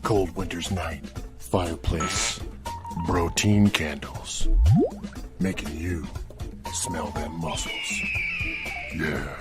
Cold winter's night, fireplace, protein candles, making you smell them muscles. Yeah.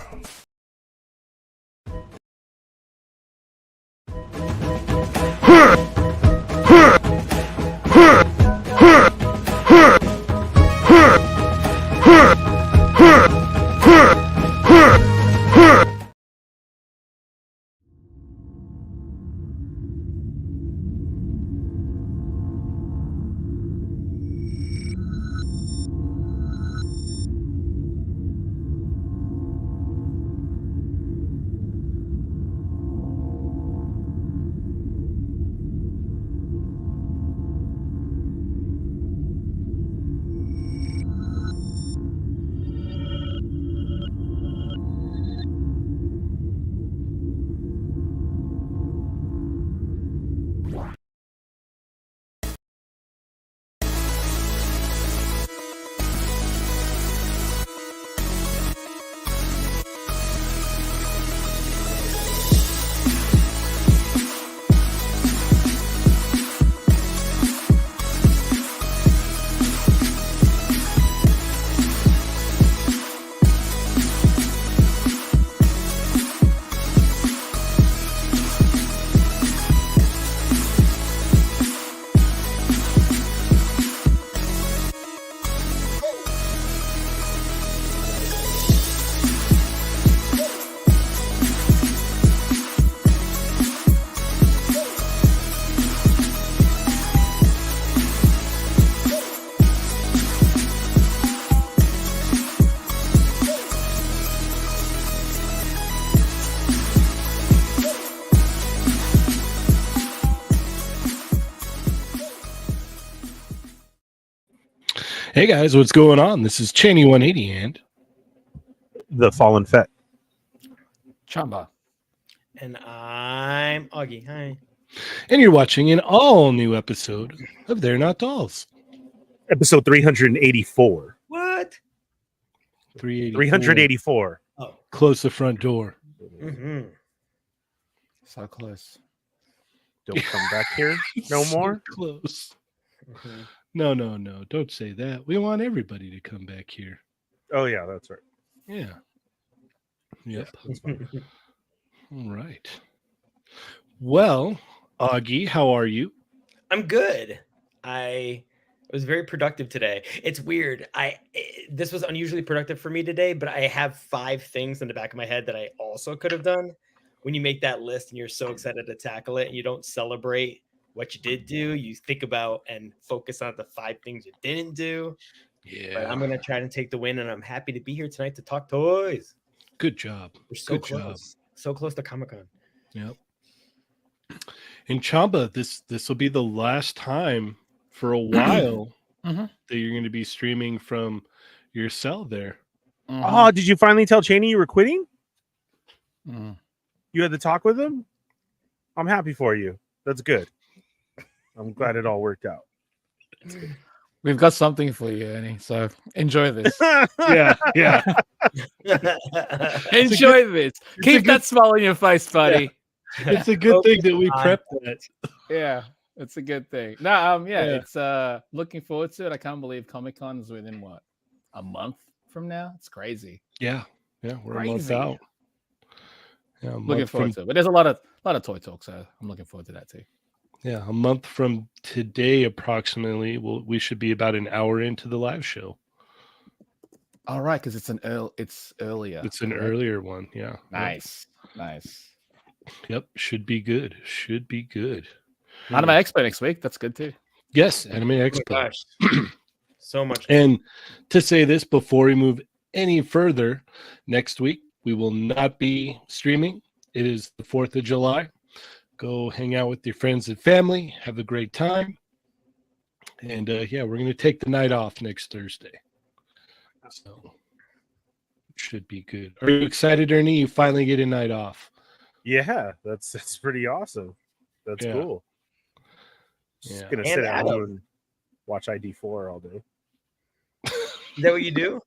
Hey guys, what's going on? This is Cheynee180 and the Fallen Fett. Chamba. And I'm Augie. Hi. And you're watching an all-new episode of They're Not Dolls. Episode 384. What? 384. Oh. Close the front door. Mm-hmm. So close. Don't come back here no So more. close. Mm-hmm. No. Don't say that. We want everybody to come back here. Oh, yeah, that's right. Yeah. Yep. All right. Well, Augie, how are you? I'm good. I was very productive today. It's weird. This was unusually productive for me today, but I have 5 things in the back of my head that I also could have done. When you make that list and you're so excited to tackle it and you don't celebrate what you did do, you think about and focus on the 5 things you didn't do. Yeah. But I'm going to try to take the win, and I'm happy to be here tonight to talk toys. Good job. We're so Good close. job. So close to Comic-Con. Yep. And Chamba, this will be the last time for a while that you're going to be streaming from your cell there. Oh, did you finally tell Cheynee you were quitting? Mm. You had to talk with him? I'm happy for you. That's good. I'm glad it all worked out. We've got something for you, Annie. So enjoy this. Yeah. Enjoy this. Keep that smile on your face, buddy. It's a good thing that we prepped that. Yeah. It's a good thing. No, yeah, it's looking forward to it. I can't believe Comic-Con is within what, a month from now? It's crazy. Yeah, we're a month Crazy. out. Yeah, Looking forward to it. But there's a lot of toy talk, so I'm looking forward to that too. Yeah, a month from today, approximately, we should be about an hour into the live show. All right, because it's earlier. It's an correct? earlier one. Yeah. Nice. Yep. Should be good. Should be good. Anime Expo next week. That's good too. Yes, Anime Oh my Expo. gosh. So much. And to say this before we move any further, next week we will not be streaming. It is the 4th of July. Go hang out with your friends and family. Have a great time. And yeah, we're going to take the night off next Thursday. So it should be good. Are you excited, Ernie? You finally get a night off. Yeah, that's pretty awesome. That's Yeah. cool. Yeah. Just gonna And sit at Adam. home and watch ID4 all day. Is that what you do?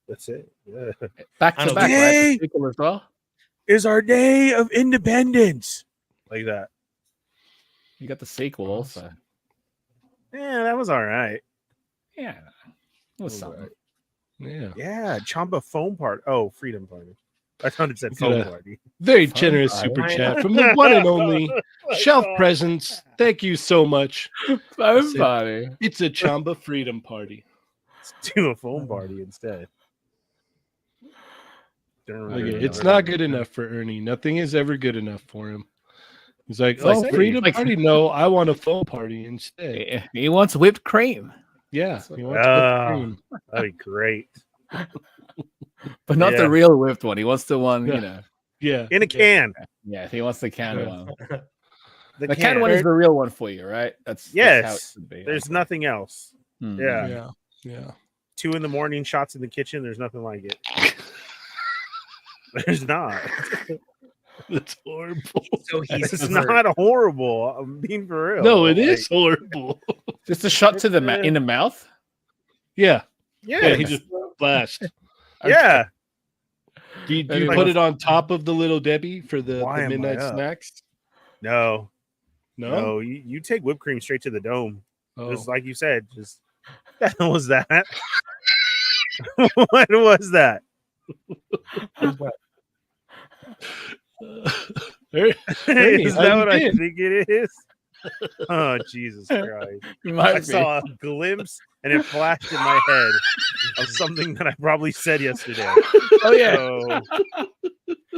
That's it. Yeah. Back I to don't back, know. right? Yay! The sequel as well. Is our day of independence. Like that. You got the sequel also. Yeah, that was all right. Yeah, it was All something. right. Yeah. Yeah, Chamba foam part. Oh, freedom party. I thought it said You foam got a- party. Very Fun generous time. super chat from the one and only Shelf God. Presence. Thank you so much. Foam said- party. It's a Chamba Freedom Party. Let's do a foam party instead. Okay, it's not good enough for Ernie. Nothing is ever good enough for him. He's like, It's like- oh, freedom like- party? No, I want a foam party instead. He wants whipped cream, Yeah, he wants whipped Ah. cream. That'd be great. but not Yeah. the real whipped one. He wants the one, Yeah. you know. Yeah. In a can. Yeah, he wants the canned Yeah. one. The The canned one is the real one for you, right? That's how it Yes. should be. There's Okay. nothing else. Hmm. Yeah. Yeah. 2 a.m. shots in the kitchen. There's nothing like it. There's not. That's horrible. So he's It's not horrible. I'm being for real. No, it Like, is horrible. Just a shot to the in the mouth. Yeah. Yeah. Yeah, he just blast. Yeah. Do you Anyway. put it on top of the Little Debbie for the Why am I midnight up? snacks? No. No. No. You take whipped cream straight to the dome. Oh. Just like you said. Just what was that? What was that? Ernie, Is how that you what I been? think it is? Oh, Jesus Christ. Might I be. saw a glimpse and it flashed in my head of something that I probably said yesterday. Oh yeah. So,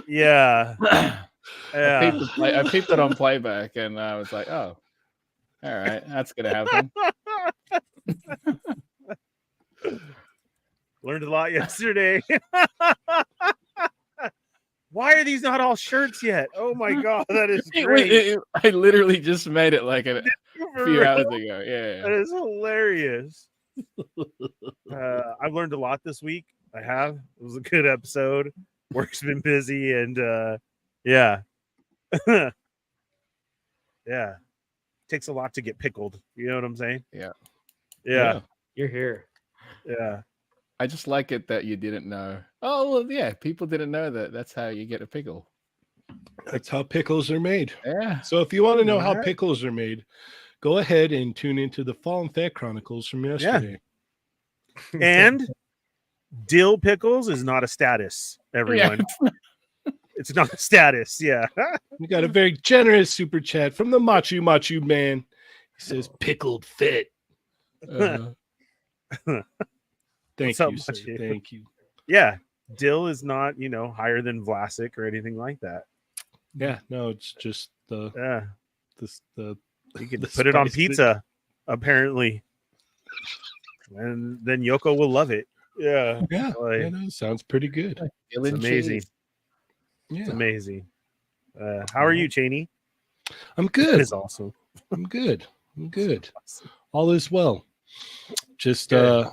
yeah. Yeah. I peeped it on playback, and I was like, "Oh, all right, that's gonna happen." Learned a lot yesterday. Why are these not all shirts yet? Oh my God, that is great. I literally just made it like a For few real. hours ago. Yeah. That is hilarious. I've learned a lot this week. I have. It was a good episode. Work's been busy, and yeah. Yeah. Takes a lot to get pickled. You know what I'm saying? Yeah. Yeah. You're here. Yeah. I just like it that you didn't know. Oh, well, yeah, people didn't know that. That's how you get a pickle. That's how pickles are made. Yeah. So if you want to know how What? pickles are made, go ahead and tune into the Fallen Fett Chronicles from yesterday. And dill pickles is not a status, everyone. It's not a status. Yeah. We got a very generous super chat from the Machu Machu man. He says, pickled fit. Thank What's up, you, sir. Machu? Thank you. Yeah. Dill is not, higher than Vlasic or anything like that. Yeah, no, it's just the Yeah. You can the put it on spice that- pizza, apparently. And then Yoko will love it. Yeah. Yeah, Like, yeah, no, sounds pretty good. it's amazing. Yeah, It's amazing. How are you, Cheynee? I'm That good. is awesome. I'm good. I'm good. All is well. Just Good.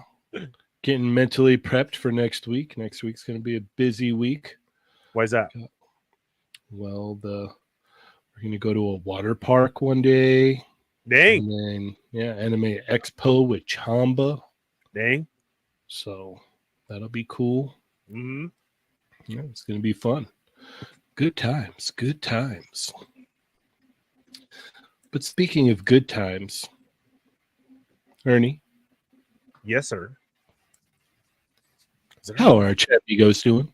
getting mentally prepped for next week. Next week's going to be a busy week. Why is that? Well, we're going to go to a water park one day, Dang. and then Anime Expo with Chamba. Dang. So that'll be cool. Mm-hmm. Yeah, it's going to be fun. Good times. Good times. But speaking of good times, Ernie, Yes, sir. how are our chat amigos doing?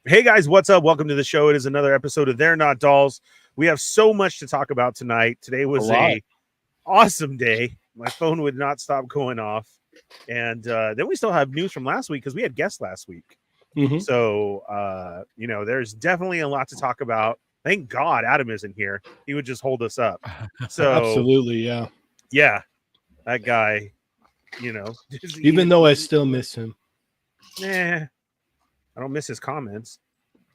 Hey guys, what's up? Welcome to the show. It is another episode of They're Not Dolls. We have so much to talk about tonight. Today was a awesome day. My phone would not stop going off. And then we still have news from last week because we had guests last week. Mhm. So, there's definitely a lot to talk about. Thank God Adam isn't here. He would just hold us up. So, Absolutely, yeah. yeah, that guy, Even though I still miss him. Nah, I don't miss his comments.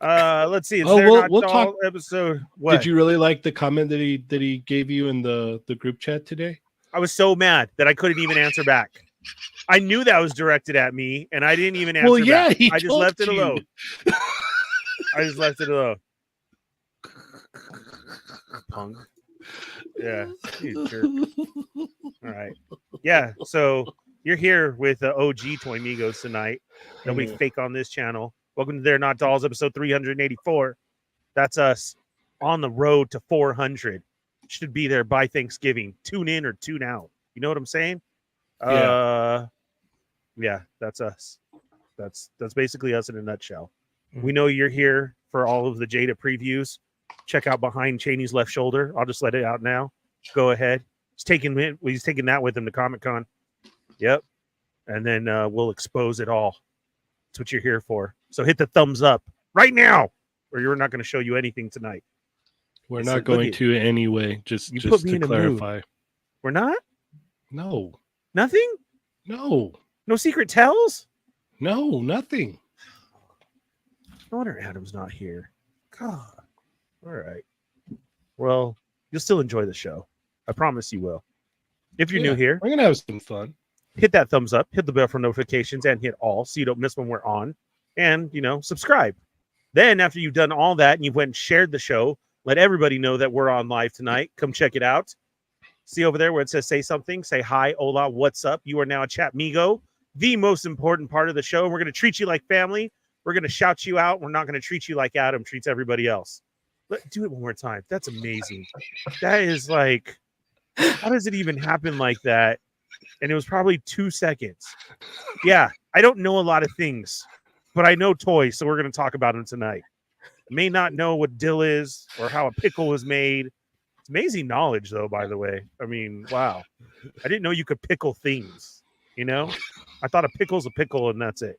Let's see. It's Oh, They're we'll Not talk- Doll episode. What? Did you really like the comment that he gave you in the group chat today? I was so mad that I couldn't even answer back. I knew that was directed at me, and I didn't even answer Well, yeah, back. he I just told left it you. alone. I just left it alone. Punk. Yeah. You jerk. All right. Yeah. So you're here with OG Toy Migos tonight. Nobody fake on this channel. Welcome to They're Not Dolls, episode 384. That's us on the road to 400. Should be there by Thanksgiving. Tune in or tune out. You know what I'm saying? Yeah, that's us. That's basically us in a nutshell. We know you're here for all of the Jada previews. Check out behind Cheyney's left shoulder. I'll just let it out now. Go ahead. He's taking that with him to Comic-Con. Yep. And then we'll expose it all. That's what you're here for. So hit the thumbs up right now, or you're not going to show you anything tonight. We're It's not like, going look at- to anyway. Just You put me to in a mood. clarify. We're not? No, Nothing? no, No secret tells? no, nothing. No wonder Adam's not here. God. All right. Well, you'll still enjoy the show. I promise you will. If you're new Yeah, here, we're gonna have some fun. hit that thumbs up, hit the bell for notifications, and hit all so you don't miss when we're on. And, subscribe. Then after you've done all that and you've went and shared the show, let everybody know that we're on live tonight. Come check it out. See over there where it says say something. Say hi, hola, what's up? You are now a chat migo, the most important part of the show. We're going to treat you like family. We're going to shout you out. We're not going to treat you like Adam treats everybody else. Do it one more time. That's amazing. That is like, how does it even happen like that? And it was probably 2 seconds. Yeah, I don't know a lot of things, but I know toys, so we're going to talk about them tonight. May not know what dill is or how a pickle is made. It's amazing knowledge, though, by the way. I mean, wow. I didn't know you could pickle things, I thought a pickle's a pickle and that's it.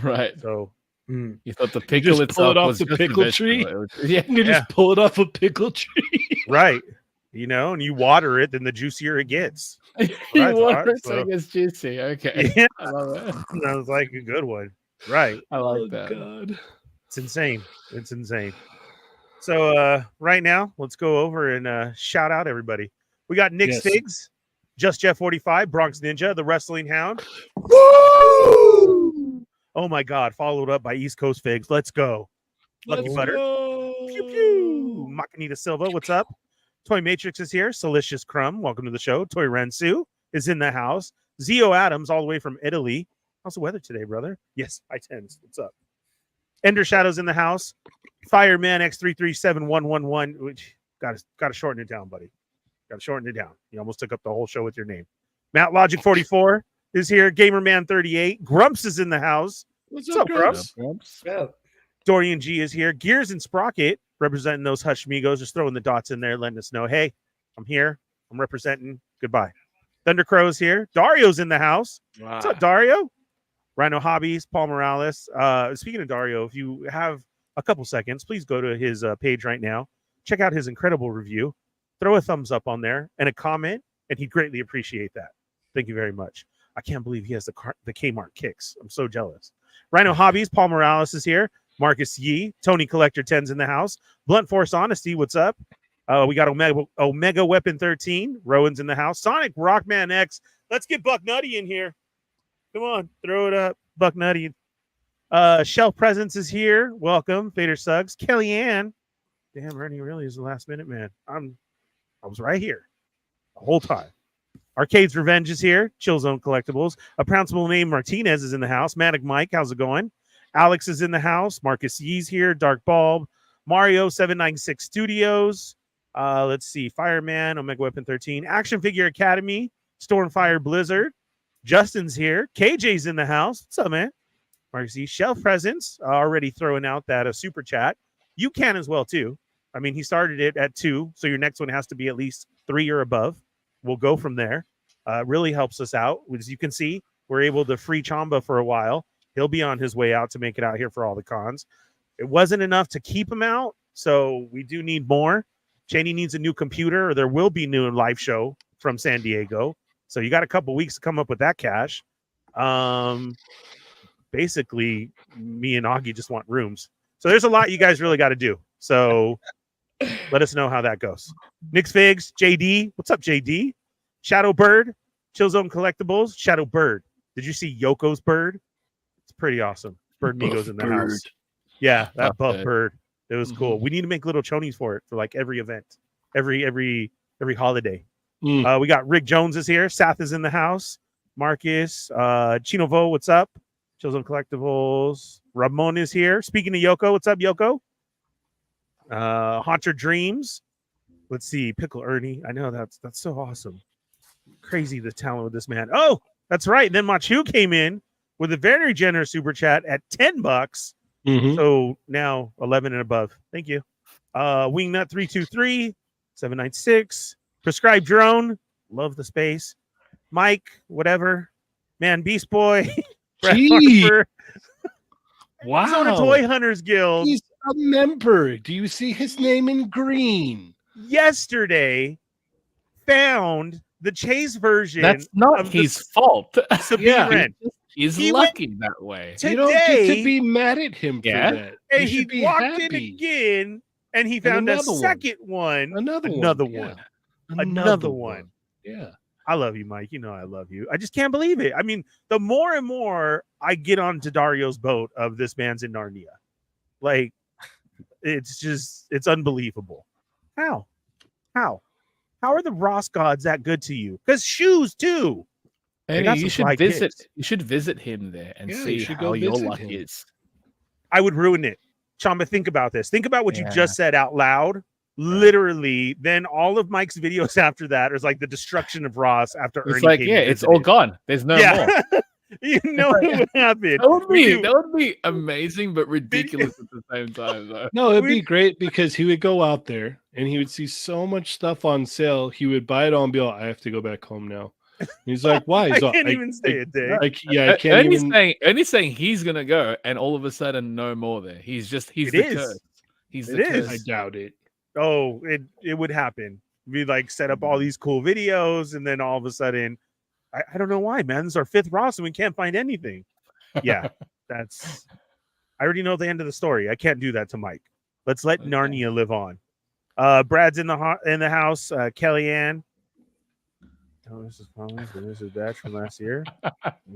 Right. So, You thought the You pickle just pull itself it off was the just a pickle tree? vegetable. It was- Yeah. You just pull it off a pickle tree. right. And you water it, then the juicier it gets. You I water thought, it so so. it gets juicy. Okay. Yeah, I love it. that was like a good one. Right. I like Oh, that. God. It's insane. It's insane. So right now, let's go over and shout out everybody. We got Nick Yes. Figs, Just Jeff 45, Bronx Ninja, the Wrestling Hound. Oh my God, followed up by East Coast Figs. Let's go. Lucky Let's Butter. go. Pew pew. Macanita Silva, what's up? Toy Matrix is here. Salicious Crumb, welcome to the show. Toy Rensu is in the house. Zio Adams, all the way from Italy. How's the weather today, brother? Yes, high tens. What's up? Ender Shadows in the house. Fireman X337111, which got to shorten it down, buddy. Got to shorten it down. You almost took up the whole show with your name. Matt Logic 44 is here. Gamerman 38. Grumps is in the house. What's up, Grumps? Well, Dorian G is here. Gears and Sprocket representing those Hush Migos, just throwing the dots in there, letting us know, hey, I'm here. I'm representing. Goodbye. Thunder Crow's here. Dario's in the house. What's up, Dario? Rhino Hobbies, Paul Morales. Speaking of Dario, if you have a couple seconds, please go to his page right now. Check out his incredible review. Throw a thumbs up on there and a comment, and he'd greatly appreciate that. Thank you very much. I can't believe he has the Kmart kicks. I'm so jealous. Rhino Hobbies, Paul Morales is here. Marcus Yee, Tony Collector 10's in the house. Blunt Force Honesty, what's up? We got Omega Weapon 13. Rowan's in the house. Sonic Rockman X. Let's get Buck Nutty in here. Come on, throw it up. Buck Nutty. Shelf Presence is here. Welcome. Fader Suggs. Kellyanne. Damn, Ernie really is the last minute man. I was right here the whole time. Arcade's Revenge is here. Chill Zone Collectibles. A pronounceable name Martinez is in the house. Manic Mike, how's it going? Alex is in the house. Marcus Yee's here. Dark Bulb. Mario 796 Studios. Let's see. Fireman, Omega Weapon 13, Action Figure Academy, Stormfire Blizzard. Justin's here. KJ's in the house. What's up, man? Marcy, Shelf Presence, already throwing out that super chat. You can as well, too. I mean, he started it at 2, so your next one has to be at least 3 or above. We'll go from there. Really helps us out. As you can see, we're able to free Chamba for a while. He'll be on his way out to make it out here for all the cons. It wasn't enough to keep him out, so we do need more. Cheynee needs a new computer, or there will be new live show from San Diego. So you got a couple weeks to come up with that cash. Basically, me and Augie just want rooms. So there's a lot you guys really got to do. So let us know how that goes. Nick's Figs, JD. What's up, JD? Shadow Bird, Chill Zone Collectibles, Shadow Bird. Did you see Yoko's bird? It's pretty awesome. Bird Migos in the house. Yeah, that buff bird. It was cool. We need to make little chonies for it for like every event, every holiday. We got Rick Jones is here. Sath is in the house. Marcus, Chinovo, what's up? Chill Zone Collectibles. Ramon is here. Speaking of Yoko, what's up, Yoko? Haunter Dreams. Let's see, Pickle Ernie. I know that's so awesome. Crazy the talent with this man. Oh, that's right. Then Machu came in with a very generous super chat at $10. So now 11 and above. Thank you. Wingnut 323 796. Prescribed Drone. Love the space. Mike, whatever. Man, Beast Boy. Gee. Wow. Arizona Toy Hunters Guild. He's a member. Do you see his name in green? Yesterday found the Chase version. That's not his fault. Yeah. He's lucky that way. Today, you don't get to be mad at him for that. And he walked in again and he found a second one. Another one. Yeah. I love you, Mike. You know I love you. I just can't believe it. I mean, the more and more I get onto Dario's boat of this man's in Narnia, like, it's unbelievable. How are the Ross gods that good to you? Because shoes too. And you should visit. You should visit him there and see how your luck is. I would ruin it. Chamba, think about this. Think about what you just said out loud. Literally, then all of Mike's videos after that is like the destruction of Ross after it's Ernie like, came it's all gone. There's no more. You know what would happen. That would be amazing, but ridiculous at the same time, though. No, it'd be great because he would go out there and he would see so much stuff on sale. He would buy it all and be like, I have to go back home now. And he's like, why? He's I can't even stay a day. I can't even. Ernie's saying he's gonna go, and all of a sudden, no more there. He's the curse. He's the curse. I doubt it. Oh, it would happen. We like set up all these cool videos, and then all of a sudden, I don't know why, man. This is our 5th Ross, and we can't find anything. Yeah, I already know the end of the story. I can't do that to Mike. Let's let Narnia live on. Brad's in the house. Kellyanne. Oh, this is batch from last year.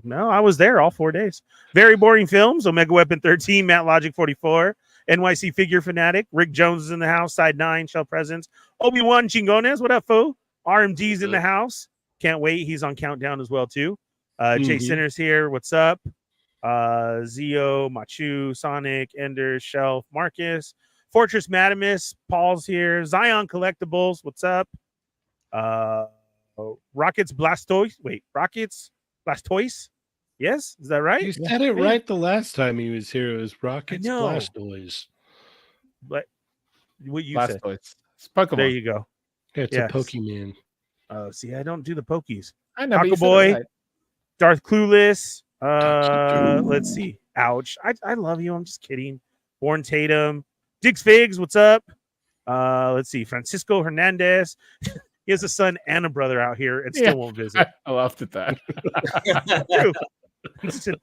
No, I was there all 4 days. Very Boring Films. Omega Weapon 13. Matt Logic 44. NYC Figure Fanatic. Rick Jones is in the house. Side 9. Shell Presence. Obi-Wan Chingones. What up, fool? RMD's in the house. Can't wait. He's on Countdown as well, too. Chase Sinners here. What's up? Zio, Machu, Sonic, Ender, Shelf, Marcus. Fortress Madamus. Paul's here. Zion Collectibles. What's up? Rockets Blastoise. Wait, Rockets Blastoise? Yes, is that right? You said it right the last time he was here. It was Rockets Blastoise. But what you Blastoise. said? It's Pokemon. There you go. Yeah, it's a Pokemon. Oh, see, I don't do the Pokies. I know. Taco Boy, right. Darth Clueless. Let's see. Ouch. I love you. I'm just kidding. Born Tatum. Diggs Figs. What's up? Let's see. Francisco Hernandez. He has a son and a brother out here and still won't visit. I laughed at that. True. True.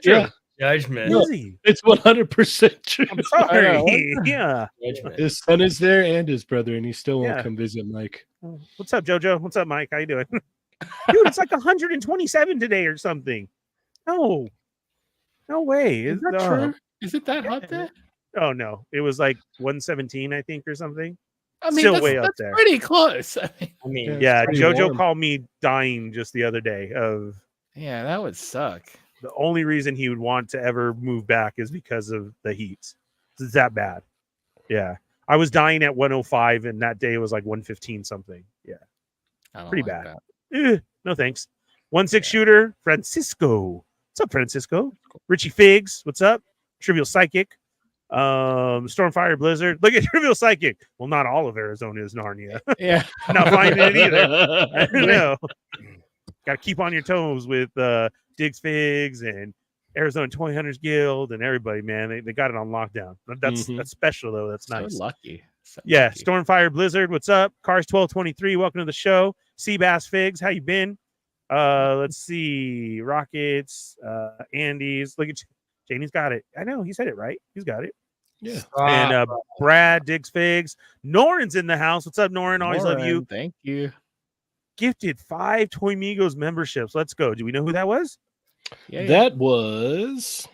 Yeah. Judgment. No, it's 100% true. I'm sorry. Yeah. Judgment. His son is there and his brother, and he still won't come visit Mike. What's up, JoJo? What's up, Mike? How you doing? Dude, it's like 127 today or something. No way. Is that true? Is it that hot there? Oh, no. It was like 117, I think, or something. I mean, still way up that's there. Pretty close. I mean, yeah, JoJo warm. called me dying just the other day of that would suck. the only reason he would want to ever move back is because of the heat. It's that bad. Yeah. I was dying at 105, and that day was like 115 something. Yeah, I don't pretty like bad. that. No thanks. 1-6 shooter, Francisco. What's up, Francisco? Richie Figs, what's up? Trivial Psychic. Stormfire Blizzard. Look at Trivial Psychic. Well, not all of Arizona is Narnia. Yeah. Not finding it either. I don't know. Got to keep on your toes with Diggs Figs and Arizona Toy Hunters Guild and everybody, man. They got it on lockdown. That's special though. That's nice. So lucky. So Yeah, lucky. Stormfire Blizzard, what's up? Cars 1223, welcome to the show. Seabass Figs, how you been? Let's see. Rockets, Andy's. Look at Janie's got it. I know he said it right. He's got it. Yeah. And Brad Diggs Figs. Norin's in the house. What's up, Norin? Always love you. Thank you. Gifted 5 Toy Migos memberships. Let's go. Do we know who that was? Yeah, That was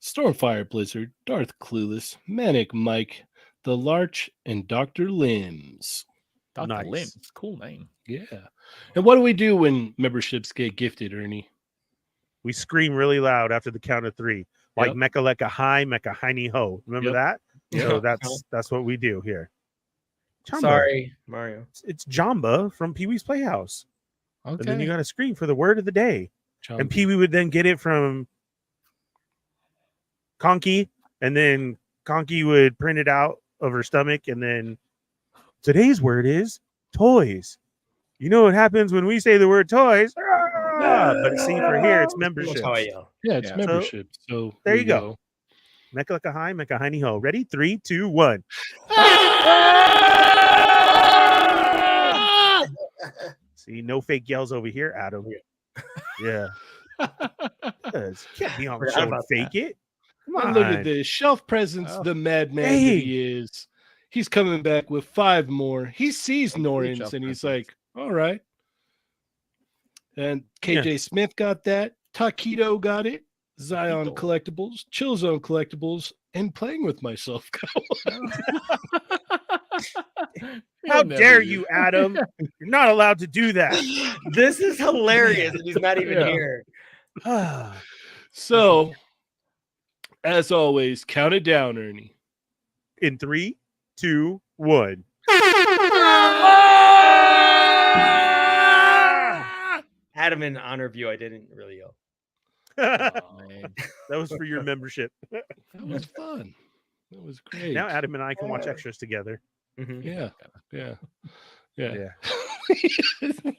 Stormfire Blizzard, Darth Clueless, Manic Mike, The Larch, and Dr. Limbs. Dr. Nice. Limbs. Cool name. Yeah. And what do we do when memberships get gifted, Ernie? We scream really loud after the count of 3. Like Yep. Mecha Leka High, Mecha Heiny Ho. Remember that? Yep. So that's what we do here. Chamba. Sorry, Mario. It's Jamba from Pee Wee's Playhouse. Okay. And then you got to scream for the word of the day. Chamba. And Pee Wee would then get it from Conky, and then Conky would print it out of her stomach. And then today's word is toys. You know what happens when we say the word toys? But see, for here, it's membership. That's how I yell. Yeah, it's Yeah. membership. So there you go. Mecha Leka High, Mecha Heiny Ho. Ready? 3, 2, 1. See, no fake yells over here, Adam. Yeah. Yes. Can't be on the Forgot show and about fake it. Come on. And look at this shelf presence, Oh. the madman that Hey. he is. He's coming back with 5 more. He sees Complete Norins shelf and he's presence. like, all right. And KJ Smith got that. Taquito got it. Zion Taquito. Collectibles, Chill Zone Collectibles, and Playing With Myself. How dare you, Adam? You're not allowed to do that. This is hilarious. And he's not even Yeah. here. So, as always, count it down, Ernie. In 3, 2, 1. Adam, in honor of you, I didn't really yell. Oh, man. That was for your membership. That was fun. That was great. Now Adam and I can watch extras together. Mhm. Yeah.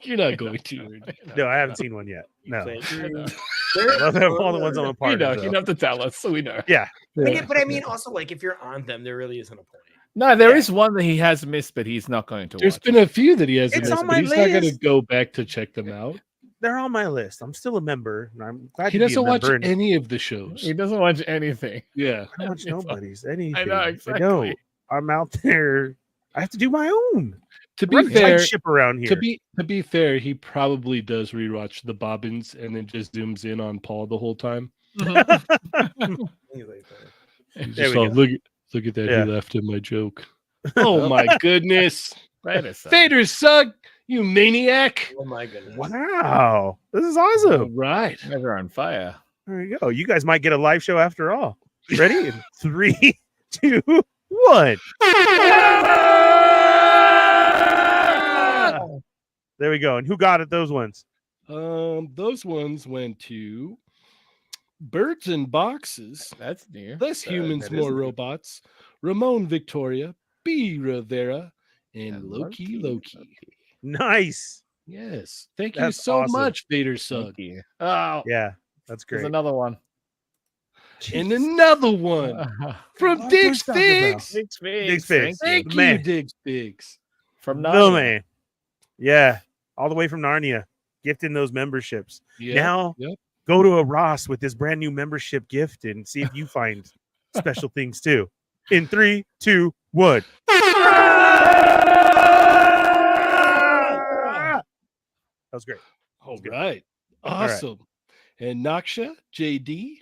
You're not going to. Ernie. No, I haven't seen one yet. You No. play I through- know. They're- Love all the ones I'm a You part know, of. you though. don't have to tell us, so we know. Yeah. But I mean, also, like, if you're on them, there really isn't a point. No, there is one that he has missed, but he's not going to There's watch. been a few that he hasn't It's missed, on but my he's not going to list. go back to check them out. They're on my list. I'm still a member. And I'm glad He to be a doesn't watch member. and any of the shows. He doesn't watch anything. Yeah. I don't watch It's all- nobody's anything. I know, I exactly. don't. I'm out there. I have to do my own. To be Run tight fair, ship around here. to be fair, he probably does rewatch the Bobbins and then just zooms in on Paul the whole time. There Just, we oh, go. look at that. Yeah. He laughed at my joke. Oh my goodness. Wait a second. Vader suck, you maniac. Oh my goodness. Wow. This is All awesome. right. You guys are on fire. There you go. You guys might get a live show after all. Ready? In 3, 2, 1. There we go. And who got it? Those ones. Those ones went to Birds in Boxes, That's new. Less Humans, that is More new. Robots, Ramon Victoria, B. Rivera, and And Loki. Nice. Yes. Thank you That's so awesome. much, Vader Sug. Thank you. Oh, Yeah, that's there's great. another one. And another one from What Diggs are we talking about? Figs. Diggs Diggs Figs. Figs. Thank you, Man. Diggs Figs. From No, Narnia. man. Yeah, all the way from Narnia, gifting those memberships. Yeah. Now, Yep. go to a Ross with this brand new membership gift and see if you find special things too. In 3, 2, 1. That was great. All good. right. right. Awesome. And Naksha, JD,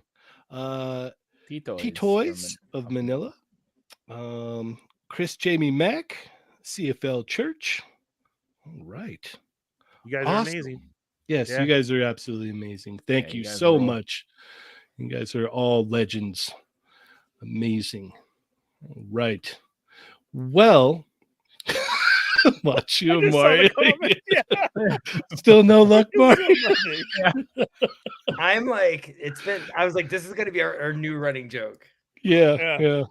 T-Toys. T-Toys of Manila, Chris Jamie Mack, CFL Church. All right. You guys are Awesome. amazing. Yes, Yeah. you guys are absolutely amazing. Thank Yeah, you you guys so are all- much. You guys are all legends. Amazing. All right. Well, Machu I and just saw the Mario. comment. Yeah. Still no luck, It's Mario. so funny. I'm like, I was like, this is gonna be our new running joke. Yeah. Yeah.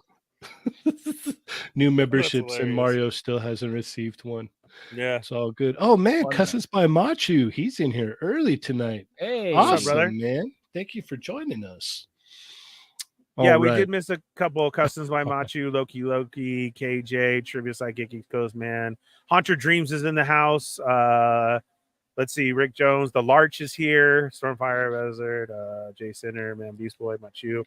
New memberships, and hilarious. Mario still hasn't received one. Yeah. It's all good. Oh man, Wonder. Cousins by Machu. He's in here early tonight. Hey, What's up, Awesome, brother? man. Thank you for joining us. Yeah, All we right. did miss a couple of Customs by Machu, Loki, KJ, Trivia Psychic, East Coast Man. Haunter Dreams is in the house. Let's see, Rick Jones, The Larch is here. Stormfire Wizard, Jay Sinner, Man Beast Boy, Machu.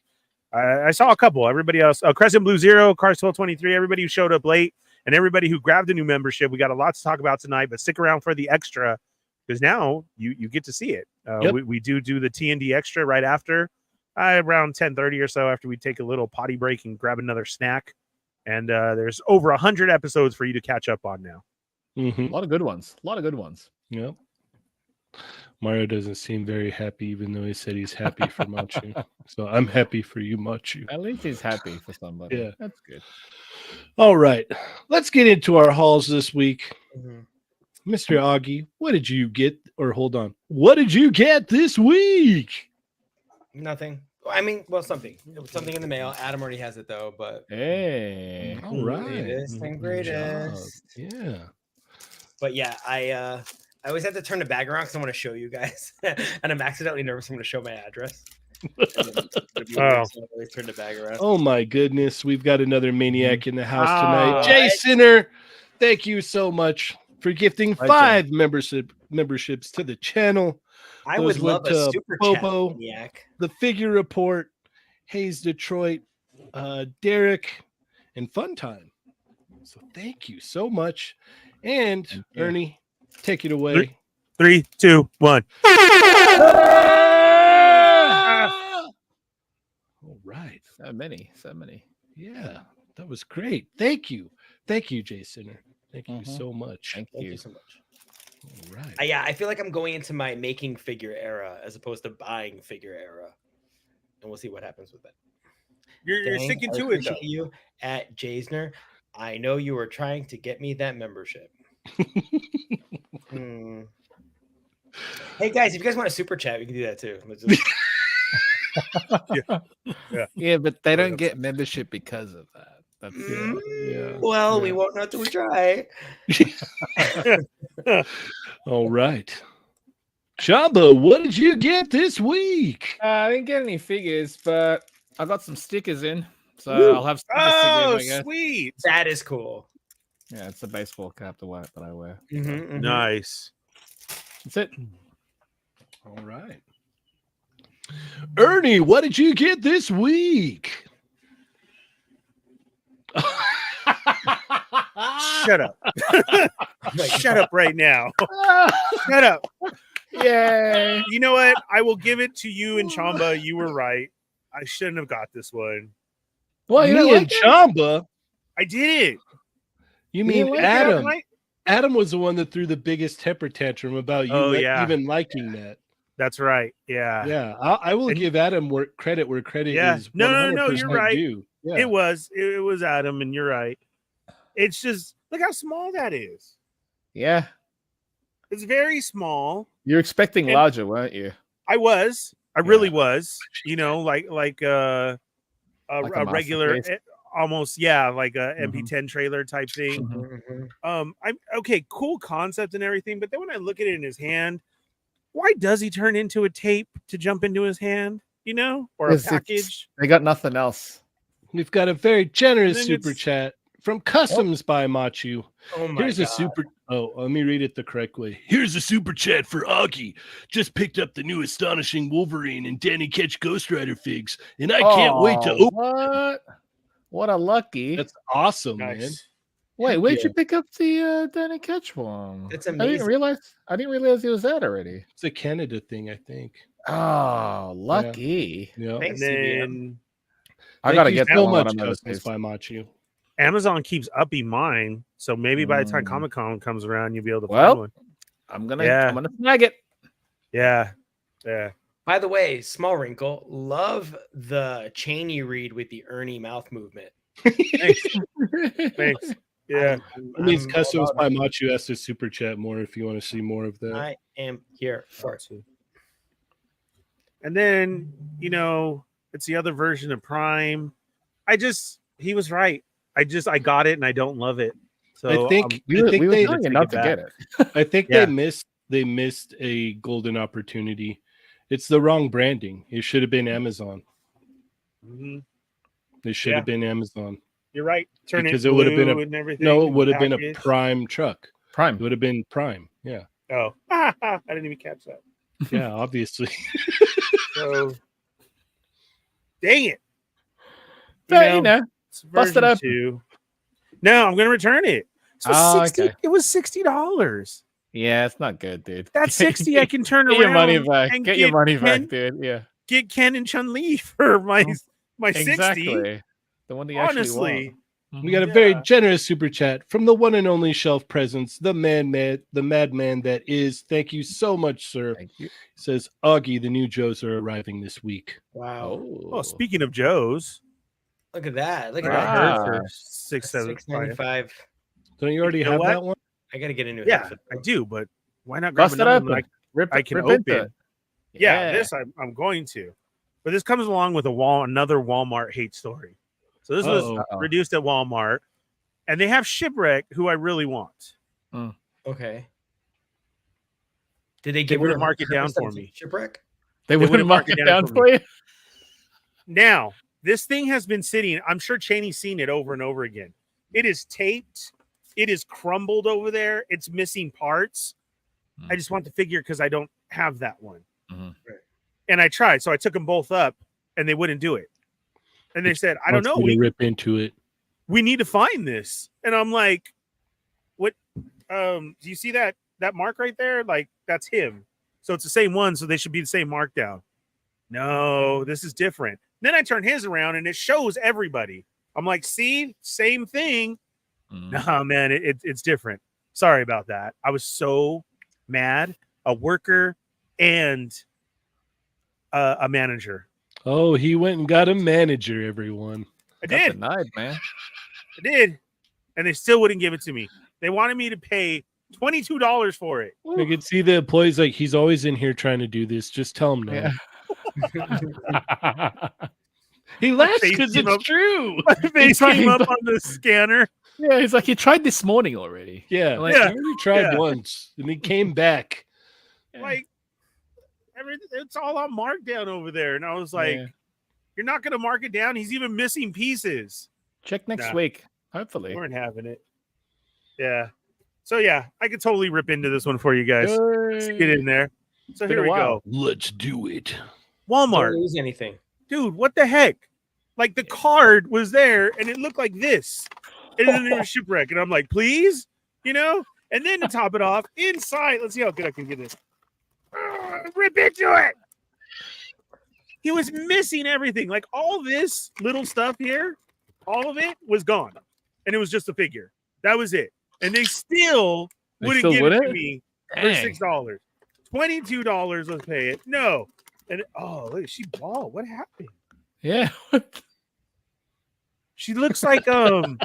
I saw a couple. Everybody else, Crescent Blue Zero, Cars 1223, everybody who showed up late, and everybody who grabbed a new membership. We got a lot to talk about tonight, but stick around for the extra because now you get to see it. Yep. We do the TND extra right after. Around 10:30 or so, after we take a little potty break and grab another snack. And there's over 100 episodes for you to catch up on now. Mhm. a lot of good ones. A lot of good ones. Yep. Mario doesn't seem very happy, even though he said he's happy for Machu. So I'm happy for you, Machu. At least he's happy for somebody. Yeah. That's good. All right. Let's get into our hauls this week. Mhm. Mr. Augie, what did you get? Or hold on. What did you get this week? Nothing. I mean, well, something. It was something in the mail. Adam already has it though, but Hey. All right. latest and Good job. greatest. Yeah. But yeah, I always have to turn the bag around because I want to show you guys, and I'm accidentally nervous. I'm going to show my address. And then it'll be weird, so I always turn the bag around. Oh my goodness. We've got another maniac in the house Ah. tonight. Jay Sinner, thank you so much for gifting Legend. 5 memberships to the channel. I Those would love went a to super Bobo. chat maniac. The Figure Report, Hayes Detroit, Derek, and Fun Time. So thank you so much. And you. Ernie, take it away. 3, 2, 1. All right. So many. So many. Yeah, that was great. Thank you. Thank you, Jay Sinner. Thank you Mhm. so much. Thank Thank you. you so much. All right. Yeah, I feel like I'm going into my making figure era as opposed to buying figure era, and we'll see what happens with that. You're Dang, sticking I to it, though. appreciate you at Jaysner. I know you were trying to get me that membership. Hmm. Hey guys, if you guys want a super chat, we can do that too. Let's just- Yeah, but they don't get membership because of that. That's Yeah. Well, we Yeah. won't have to try. All right. Chamba, what did you get this week? I didn't get any figures, but I got some stickers in, so Woo. I'll have stickers Oh, to give, I guess. sweet. That is cool. Yeah, it's a baseball cap that I wear. Nice. That's it. All right. Ernie, what did you get this week? Shut up. Shut up right now. Shut up. Yay! You know what? I will give it to you and Chamba. You were right. I shouldn't have got this one. Well, you Me know and Chamba. I did it. You You mean didn't like Adam? Right? Adam was the one that threw the biggest temper tantrum about you Oh, yeah. even liking that. That's right. Yeah. Yeah, I will And- give Adam credit where credit Yeah. is. No, 100% you're right. due. Yeah. It was Adam, and you're right. It's just look how small that is. Yeah, It's very small. you're expecting And- larger, weren't you? I really was. You know, like Like a regular, masterpiece. almost like a Mhm. MP10 trailer type thing. Mhm. I'm okay, cool concept and everything, but then when I look at it in his hand, why does he turn into a tape to jump into his hand? You know, or a Because it's- package? They got nothing else. We've got a very generous And then super it's- chat from Customs by Machu. Oh my Here's god. a super. Oh, let me read it the correct way. Here's a super chat for Augie. Just picked up the new Astonishing Wolverine and Danny Ketch Ghost Rider figs, and I can't wait to open. What? What a lucky! That's awesome, man. Nice. Wait, where'd Yeah. you pick up the Danny Ketch one? That's I amazing. didn't realize he was that already. It's a Canada thing, I think. Oh, lucky! Yeah. Thanks, And CBM. then I gotta Thank you get so that one. much, on those Customs days. by Machu. Amazon keeps upping mine, so maybe by the time Mm. Comic-Con comes around, you'll be able to Well, find one. I'm gonna Yeah. snag it. Yeah. By the way, small wrinkle. Love the Cheynee read with the Ernie mouth movement. Thanks. Thanks. Yeah. It means I'm all Customs about by it. Machu has to super chat more if you want to see more of that. I am here for it. And then, it's the other version of Prime. He was right. I got it and I don't love it. So I think We were they telling you take not it to back. get it. I think Yeah. they missed a golden opportunity. It's the wrong branding. It should have been Amazon. Mhm. It should Yeah. have been Amazon. You're right. Turn Because it it would have been blue a- and everything. No, it and would have been a package. Prime truck. Prime. It would have been Prime. Yeah. Oh, I didn't even catch that. Yeah, obviously. So, dang it. But, It's bust it version up. 2. No, I'm going to return it. So Okay. It was $60. Yeah, it's not good, dude. That's 60 I can turn Get around. your money back. and Get your money Ken, back, dude. Yeah. Get Ken and Chun-Li for my 60. Exactly. The one that you actually Honestly. want. We got a Yeah. very generous super chat from the one and only Shelf Presence, the madman that is. Thank you so much, sir. Thank you. Says Augie, the new Joes are arriving this week. Wow. Oh, speaking of Joe's, Look at that. Look I at got that. her Wow. for $6.75. $6.95. Don't you already You know have what? that one? I gotta get a new Yeah, headset. I do, but why not grab Bust it another one open. that I can Rip into open? it. Yeah, this I'm going to. But this comes along with another Walmart hate story. So this was Uh-oh. reduced at Walmart, and they have Shipwreck, who I really want. Okay. Did they They give wouldn't mark it down for me. Shipwreck? They wouldn't mark it down for you. Now, this thing has been sitting. I'm sure Cheyney's seen it over and over again. It is taped. It is crumbled over there. It's missing parts. I just want the figure because I don't have that one. Mhm. And I tried. So I took them both up and they wouldn't do it. And they said, I don't know. We rip into it. We need to find this. And I'm like, what? Do you see that mark right there? Like, that's him. So it's the same one. So they should be the same mark down. No, this is different. Then I turn his around and it shows everybody. I'm like, see, same thing. No, man, it's different. Sorry about that. I was so mad. A worker and a manager. Oh, he went and got a manager, everyone. I Got did. denied, man. I did. And they still wouldn't give it to me. They wanted me to pay $22 for it. I could see the employees like, he's always in here trying to do this. Just tell him no. Yeah. He laughs Face because came it's up- true. My face tried- came up on the scanner. Yeah, he's like, you tried this morning already. Yeah, Like, I already tried yeah. once, and he came back. Like, it's all on markdown over there. And I was like, Yeah. you're not going to mark it down? He's even missing pieces. Check next Nah. week, We hopefully. weren't having it. Yeah. So, yeah, I could totally rip into this one for you guys. Let's get in there. So Been here a we while. go. Let's do it. Walmart. Don't lose anything. Dude, what the heck? Like, the card was there and it looked like this. And then there was Shipwreck. And I'm like, please? And then to top it off, inside, let's see how good I can get this. Rip into it. He was missing everything. Like, all this little stuff here, all of it was gone. And it was just a figure. That was it. And they still wouldn't still give it wouldn't? to me for Dang. $6. $22, let's pay it. No. And look, she bald. What happened? Yeah. She looks like from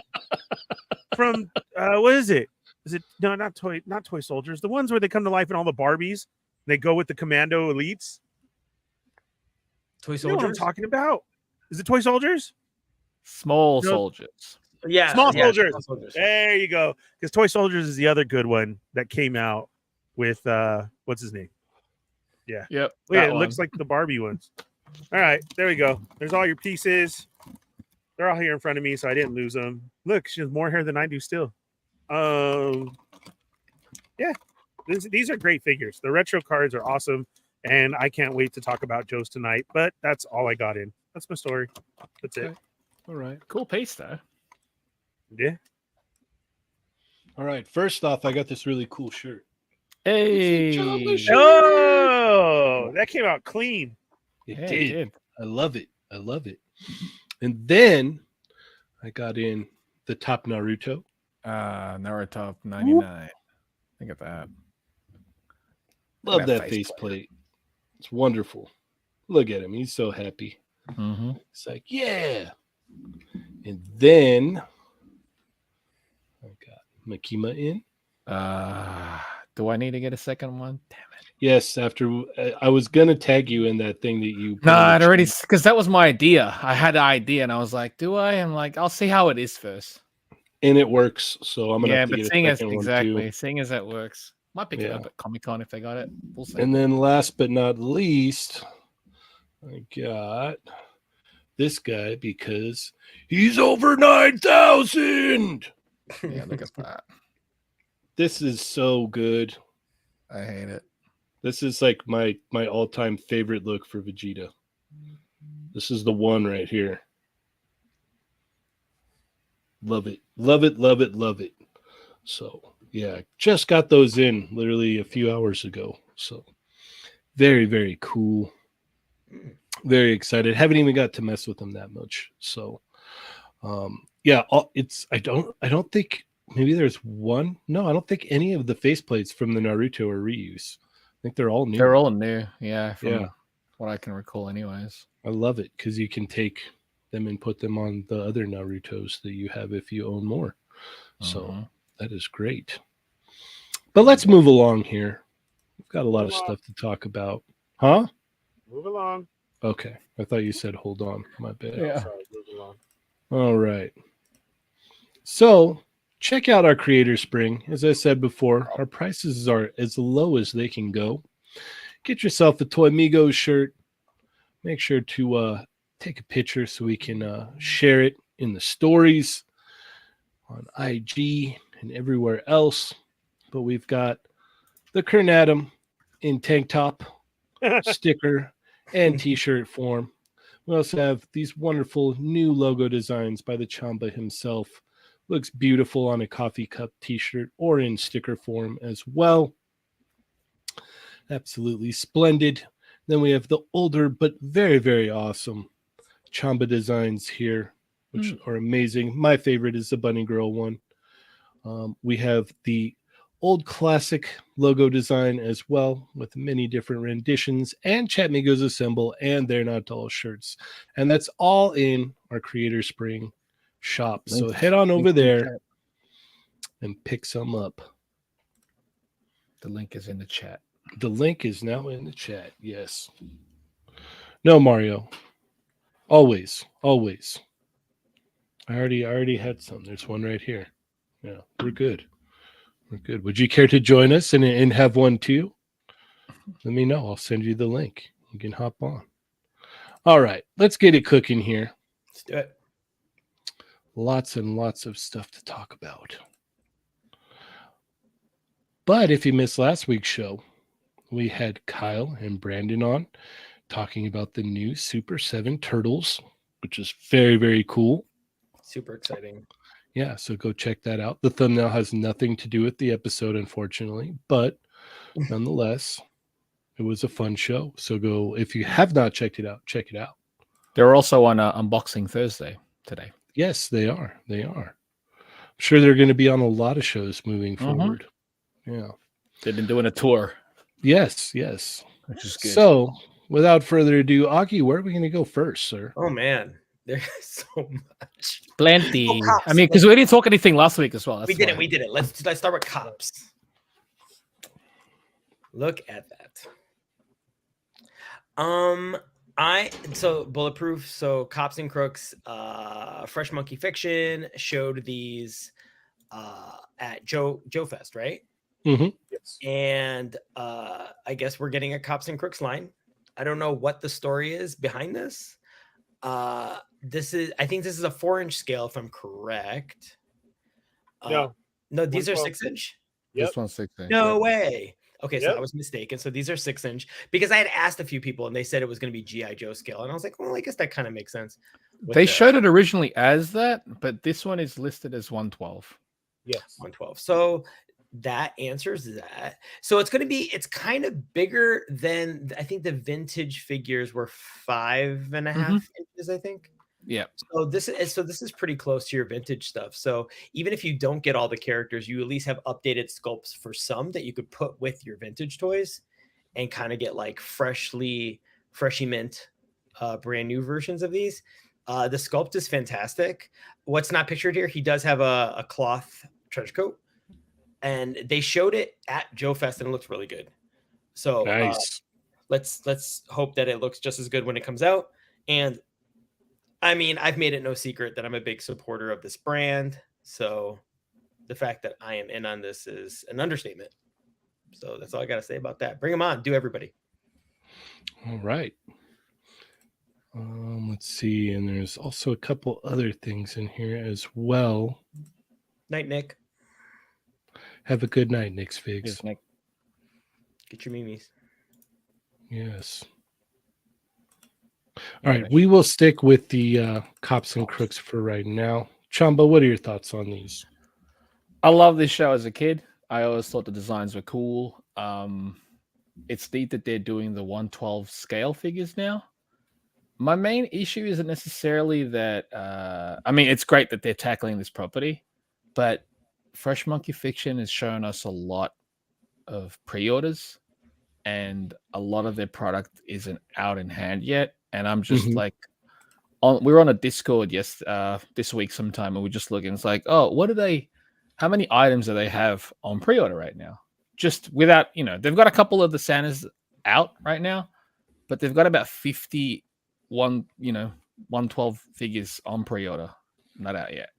what is it? Is it no, not toy soldiers, the ones where they come to life in all the Barbies, they go with the commando elites. Toy You know what I'm soldiers? talking about? Is it toy soldiers? Small No. soldiers. Yeah. Small yeah, soldiers. small soldiers. There you go. Because toy soldiers is the other good one that came out with what's his name? Yep. Yeah, that it one. looks like the Barbie ones. All right, there we go. There's all your pieces. They're all here in front of me, so I didn't lose them. Look, she has more hair than I do still. Yeah, these are great figures. The retro cards are awesome, and I can't wait to talk about Joe's tonight. But that's all I got in. That's my story. That's it. Okay. All right. Cool piece, though. Yeah. All right. First off, I got this really cool shirt. Hey. Oh, that came out clean. It Yeah, did. I love it. I love it. And then I got in the top Naruto. Naruto 99. Think of that. Love at that that faceplate. It's wonderful. Look at him. He's so happy. Mm-hmm. It's like, yeah. And then I got Makima in. Do I need to get a second one? Damn it. Yes, after I was gonna tag you in that thing that you. put No, in the I'd already, chat. because that was my idea. I had an idea, and I was like, "Do I?" I'm like, "I'll see how it is first." And it works, so I'm gonna Yeah, have to but get a seeing as second one exactly, too. seeing as that works, might pick it Yeah. up at Comic-Con if they got it. We'll see. And then last but not least, I got this guy because he's over 9,000. Yeah, look at that. This is so good. I hate it. This is like my all-time favorite look for Vegeta. This is the one right here. Love it. Love it, love it, love it. So, yeah, just got those in literally a few hours ago. So, very, very cool. Very excited. Haven't even got to mess with them that much. So, yeah, I don't think maybe there's one. No, I don't think any of the faceplates from the Naruto are reuse. I think they're all new. They're all new. Yeah, from Yeah. what I can recall, anyways. I love it because you can take them and put them on the other Narutos that you have if you own more. So that is great. But let's move along here. We've got a lot of stuff to talk about. Huh? Move along. Okay. I thought you said hold on. My bad. Yeah. Sorry, move along. All right. So check out our Creator Spring. As I said before, our prices are as low as they can go. Get yourself a Toy Migos shirt. Make sure to take a picture so we can share it in the stories on IG and everywhere else. But we've got the Kernatum in tank top, sticker, and t-shirt form. We also have these wonderful new logo designs by the Chamba himself. Looks beautiful on a coffee cup t-shirt or in sticker form as well. Absolutely splendid. Then we have the older but very, very awesome Chamba designs here, which are amazing. My favorite is the Bunny Girl one. We have the old classic logo design as well, with many different renditions, and Chat Migos Assemble and They're Not All shirts. And that's all in our Creator Spring shop. So head on over there and pick some up. The link is in the chat. The link is now in the chat. Yes. No, Mario. Always. I already had some. There's one right here. Yeah, we're good. We're good. Would you care to join us and have one too? Let me know. I'll send you the link. You can hop on. All right, let's get it cooking here. Let's do it. Lots and lots of stuff to talk about. But if you missed last week's show, we had Kyle and Brandon on talking about the new Super 7 Turtles, which is very, very cool. Super exciting. Yeah, so go check that out. The thumbnail has nothing to do with the episode, unfortunately, but nonetheless, it was a fun show. So go, if you have not checked it out, check it out. They're also on Unboxing Thursday today. Yes, they are. They are. I'm sure they're going to be on a lot of shows moving forward. Yeah. They've been doing a tour. Yes. Which is good. So, without further ado, Aki, where are we going to go first, sir? Oh man, there's so much. Plenty. Oh, cops. I mean, because we didn't talk anything last week as well. That's We did why. it. Let's start with cops. Look at that. Bulletproof. So Cops and Crooks, Fresh Monkey Fiction showed these at Joe Fest, right? Mm-hmm. Yes. And I guess we're getting a Cops and Crooks line. I don't know what the story is behind this. I think this is a 4-inch scale, if I'm correct. No, these are 112. 6-inch. This one's 6-inch. No way. Okay, so Yep. I was mistaken. So these are 6-inch because I had asked a few people and they said it was going to be G.I. Joe scale. And I was like, well, I guess that kind of makes sense. They showed it originally as that, but this one is listed as 112. Yes. 112. So that answers that. So it's kind of bigger than, I think the vintage figures were 5.5 inches, I think. Yeah. So this is pretty close to your vintage stuff. So even if you don't get all the characters, you at least have updated sculpts for some that you could put with your vintage toys and kind of get like freshly mint brand new versions of these. The sculpt is fantastic. What's not pictured here, he does have a cloth trench coat, and they showed it at Joe Fest, and it looks really good. So Nice. let's hope that it looks just as good when it comes out. And I mean, I've made it no secret that I'm a big supporter of this brand. So the fact that I am in on this is an understatement. So that's all I got to say about that. Bring them on. Do everybody. All right. Let's see. And there's also a couple other things in here as well. Night, Nick. Have a good night, Nick's Figs. Yes, Nick. Get your memes. Yes. All right. We will stick with the Cops and Crooks for right now. Chamba, what are your thoughts on these? I love this show as a kid. I always thought the designs were cool. It's neat that they're doing the 1/12 scale figures now. My main issue isn't necessarily that. I mean, it's great that they're tackling this property, but Fresh Monkey Fiction has shown us a lot of pre-orders, and a lot of their product isn't out in hand yet. And I'm just like, we were on a Discord this week sometime, and we're just looking. It's like, oh, what do they? How many items do they have on pre-order right now? Just without, they've got a couple of the Santas out right now, but they've got about 112 figures on pre-order, not out yet,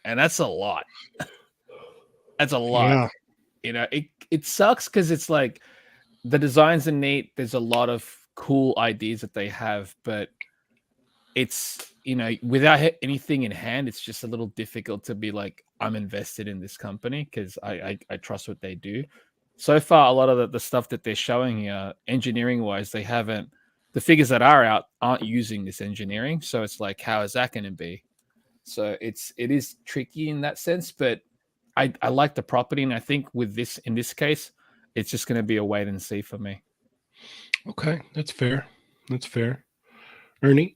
and that's a lot. That's a lot. Yeah. It sucks because it's like the designs are neat. There's a lot of cool ideas that they have, but it's without anything in hand, it's just a little difficult to be like, I'm invested in this company because I trust what they do. So far, a lot of the stuff that they're showing here, engineering wise, the figures that are out aren't using this engineering. So it's like, how is that going to be? So it is tricky in that sense, but I like the property, and I think in this case, it's just going to be a wait and see for me. Okay, that's fair. That's fair. Ernie?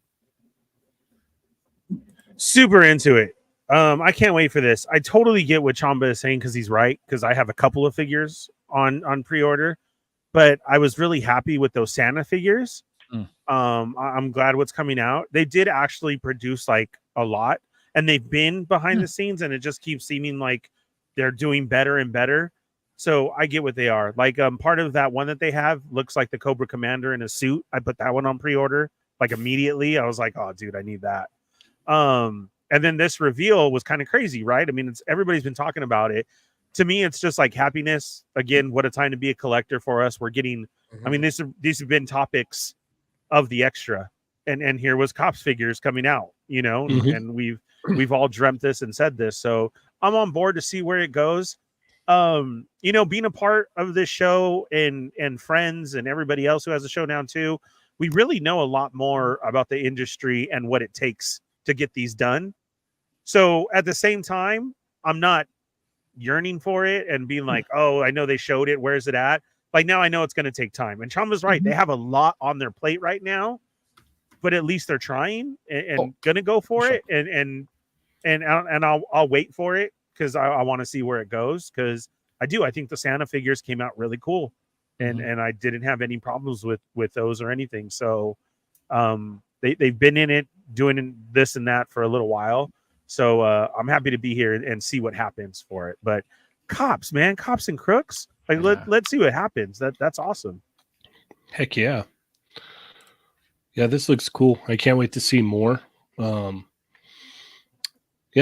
Super into it. I can't wait for this. I totally get what Chamba is saying because he's right, because I have a couple of figures on pre-order, but I was really happy with those Santa figures. I'm glad what's coming out. They did actually produce like a lot, and they've been behind the scenes, and it just keeps seeming like they're doing better and better. So I get what they are. Like part of that one that they have looks like the Cobra Commander in a suit. I put that one on pre-order like immediately. I was like, oh dude, I need that. And then this reveal was kind of crazy, right? I mean, everybody's been talking about it. To me, it's just like happiness. Again, what a time to be a collector for us. We're getting, I mean, these have been topics of the extra, and here was Cops figures coming out, and we've all dreamt this and said this. So I'm on board to see where it goes. Being a part of this show and friends and everybody else who has a show now too, we really know a lot more about the industry and what it takes to get these done. So at the same time, I'm not yearning for it and being like, oh, I know they showed it. Where's it at? Like now I know it's going to take time. And Chamba's right. They have a lot on their plate right now, but at least they're trying and going to go for it. And I'll wait for it because I want to see where it goes. Because I think the Santa figures came out really cool, and I didn't have any problems with those or anything. So they've been in it doing this and that for a little while. So I'm happy to be here and see what happens for it. But Cops, man, Cops and Crooks, like let's see what happens. That's awesome. Heck yeah. Yeah, this looks cool. I can't wait to see more. Yeah,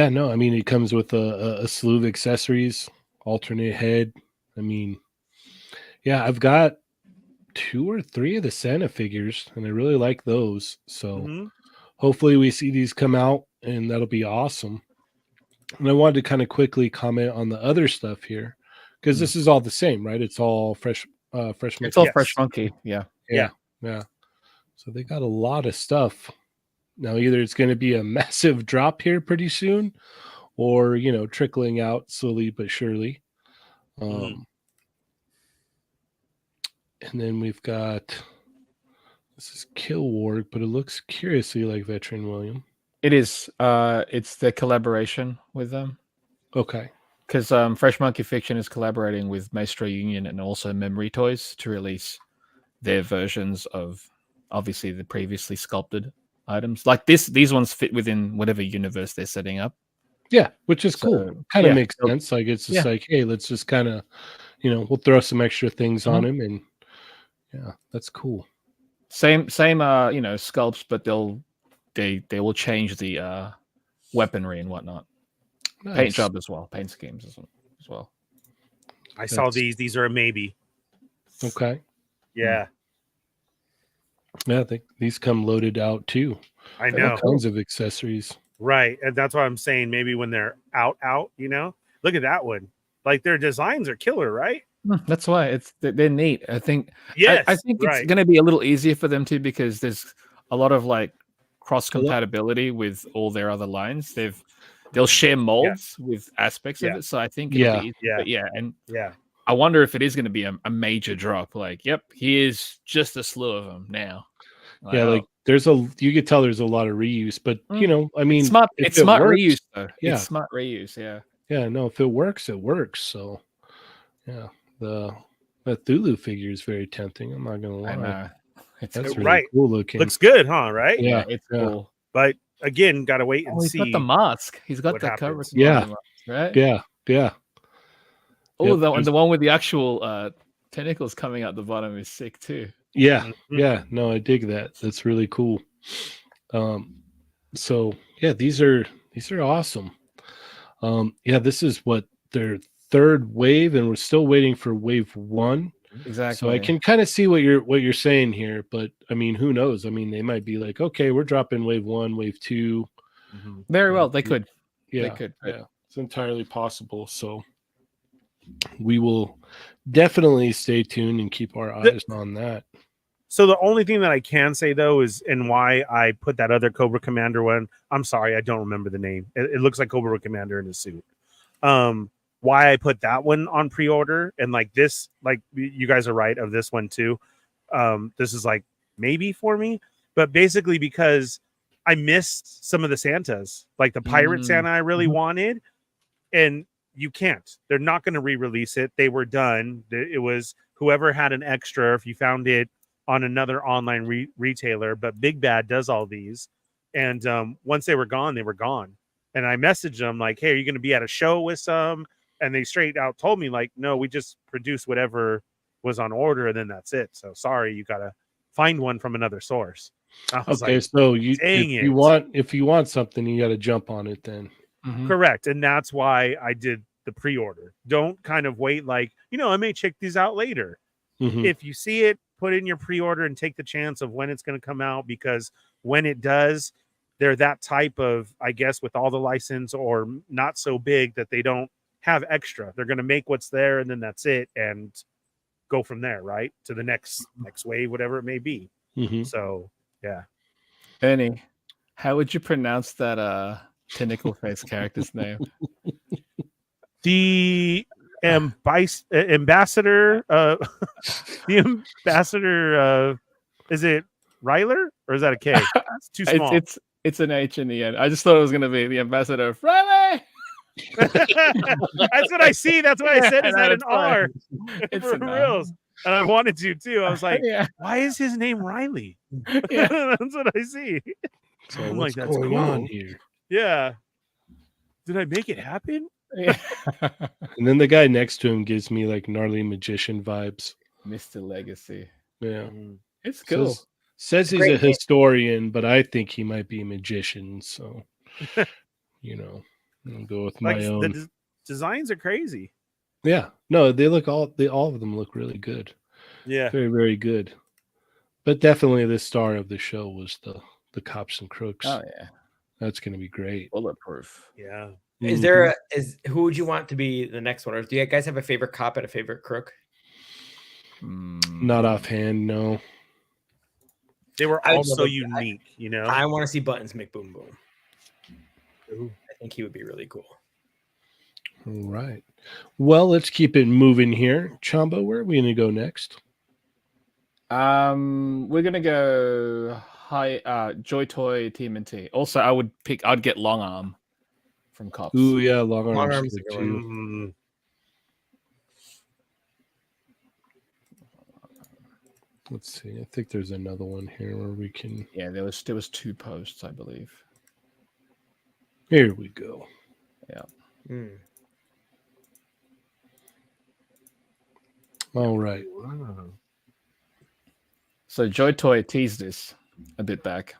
no, I mean, it comes with a slew of accessories, alternate head. I mean, yeah, I've got 2 or 3 of the Santa figures, and I really like those. So hopefully we see these come out, and that'll be awesome. And I wanted to kind of quickly comment on the other stuff here, because this is all the same, right? It's all fresh monkey. It's all Fresh Monkey. Yeah. So they got a lot of stuff. Now, either it's going to be a massive drop here pretty soon, or, trickling out slowly but surely. And then we've got, this is Kill Ward, but it looks curiously like Veteran William. It is. It's the collaboration with them. Okay. Because Fresh Monkey Fiction is collaborating with Maestro Union and also Memory Toys to release their versions of, obviously, the previously sculpted items. Like these ones fit within whatever universe they're setting up. Yeah, which is So, cool. Kind of yeah, makes they'll- sense. Like it's just yeah. like, hey, let's just kind of, we'll throw some extra things on him, and yeah, that's cool. Same sculpts, but they will change the weaponry and whatnot. Paint Nice. job as well, paint schemes as well. I saw these. These are a maybe. Okay. Yeah, Yeah, I think these come loaded out too. I All know. kinds of accessories. Right, and that's what I'm saying. Maybe when they're out, look at that one. Like their designs are killer, right? That's why they're neat. I think. Yes, I think right. it's going to be a little easier for them too because there's a lot of like cross compatibility with all their other lines. They'll share molds with aspects of it, so I think it'll be easy. But yeah. I wonder if it is going to be a major drop. Like, yep, here's just a slew of them now. Yeah, like you could tell there's a lot of reuse, but I mean, it's smart works, reuse though. Yeah, it's smart reuse. Yeah, no, if it works, it works. So, yeah, the Thulu figure is very tempting. I'm not gonna lie. I know. That's really cool looking. Looks good, huh? Right? Yeah, it's cool. But again, gotta wait and see. He's got the mask. He's got the cover. Yeah, mask, right? Yeah. Oh, the one with the actual tentacles coming out the bottom is sick too. Yeah, yeah. No, I dig that. That's really cool. So yeah, these are awesome. Yeah, this is what their third wave, and we're still waiting for wave 1. Exactly. So I can kind of see what you're saying here, but I mean, who knows? I mean, they might be like, okay, we're dropping wave 1, wave 2. Very well, they could. Yeah, they could. Yeah, it's entirely possible. So we will definitely stay tuned and keep our eyes on that. So the only thing that I can say though is, and why I put that other Cobra Commander one, I'm sorry, I don't remember the name. It looks like Cobra Commander in a suit. Why I put that one on pre-order, and like this, like you guys are right of this one too. This is like maybe for me, but basically because I missed some of the Santas, like the Pirate Santa I really wanted, and you can't. They're not going to re-release it. They were done. It was whoever had an extra, if you found it on another online retailer, but Big Bad does all these. And once they were gone, they were gone. And I messaged them like, hey, are you going to be at a show with some? And they straight out told me like, no, we just produce whatever was on order, and then that's it. So sorry, you got to find one from another source. Okay, like, so if you want something, you got to jump on it then. Correct. And that's why I did the pre-order. Don't kind of wait like, I may check these out later. If you see it, put in your pre-order and take the chance of when it's going to come out, because when it does, they're that type of, I guess, with all the license or not so big that they don't have extra. They're going to make what's there and then that's it and go from there, right? To the next wave, whatever it may be. So, yeah. Ernie, how would you pronounce that tentacle face character's name? The ambassador, the ambassador, is it Ryler or is that a K? It's too small. It's an H in the end. I just thought it was going to be the ambassador of Riley. That's what I see. That's what I said. Is that an R? It's for reals. And I wanted to too. I was like, why is his name Riley? That's what I see. So I'm like, that's going on here. Yeah. Did I make it happen? Yeah. And then the guy next to him gives me like gnarly magician vibes. Mr. Legacy. Yeah. It's cool. Says he's a historian, but I think he might be a magician. So, I'll go with my own. The designs are crazy. Yeah. No, all of them look really good. Yeah. Very, very good. But definitely the star of the show was the Cops and Crooks. Oh, yeah. That's going to be great. Bulletproof. Yeah. Who would you want to be the next one? Or do you guys have a favorite cop and a favorite crook? Not offhand, no. They were all so unique, I want to see Buttons make Boom Boom. Ooh. I think he would be really cool. All right. Well, let's keep it moving here. Chamba, where are we going to go next? We're going to go Joy Toy TMNT. Also, I'd get Long Arm from Cops. Ooh, yeah, Long Arm's good too. Mm-hmm. Let's see. I think there's another one here where we can. Yeah, there was 2 posts, I believe. Here we go. Mm. All right. So Joy Toy teased this a bit back.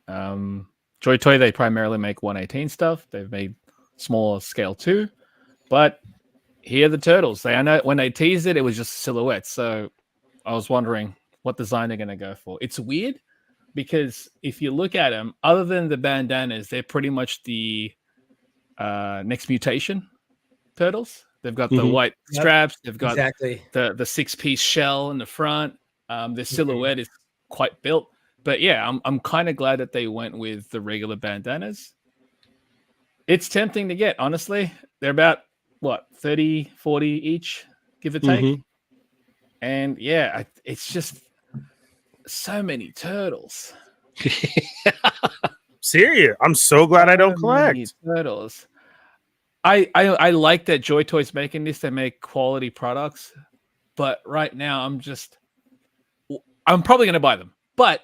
Joy Toy, they primarily make 118 stuff. They've made smaller scale too, but here are the turtles. I know when they teased it, it was just silhouettes. So I was wondering what design they're going to go for. It's weird because if you look at them, other than the bandanas, they're pretty much the next mutation turtles. They've got the white straps. They've got Exactly. the 6-piece shell in the front. The silhouette is quite built. But yeah, I'm kind of glad that they went with the regular bandanas. It's tempting to get, honestly. They're about, what, 30, 40 each, give or take? And yeah, it's just so many turtles. Serious. I'm so glad I don't collect turtles. I like that Joy Toy's making this. They make quality products. But right now, I'm probably going to buy them. But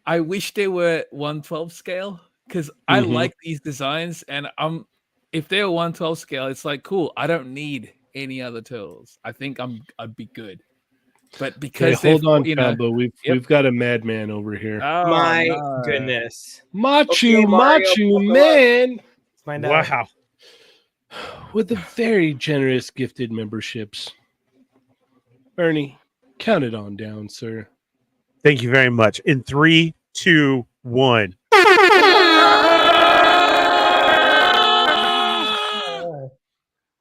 I wish they were 1/12 scale because I like these designs. And if they're 1/12 scale, it's like, cool. I don't need any other turtles. I think I'd be good. But because hold on, Chamba, we've got a madman over here. Oh, My no. goodness. Machu, man. Let's find out. Wow. With the very generous gifted memberships. Ernie, count it on down, sir. Thank you very much. In 3, 2, 1.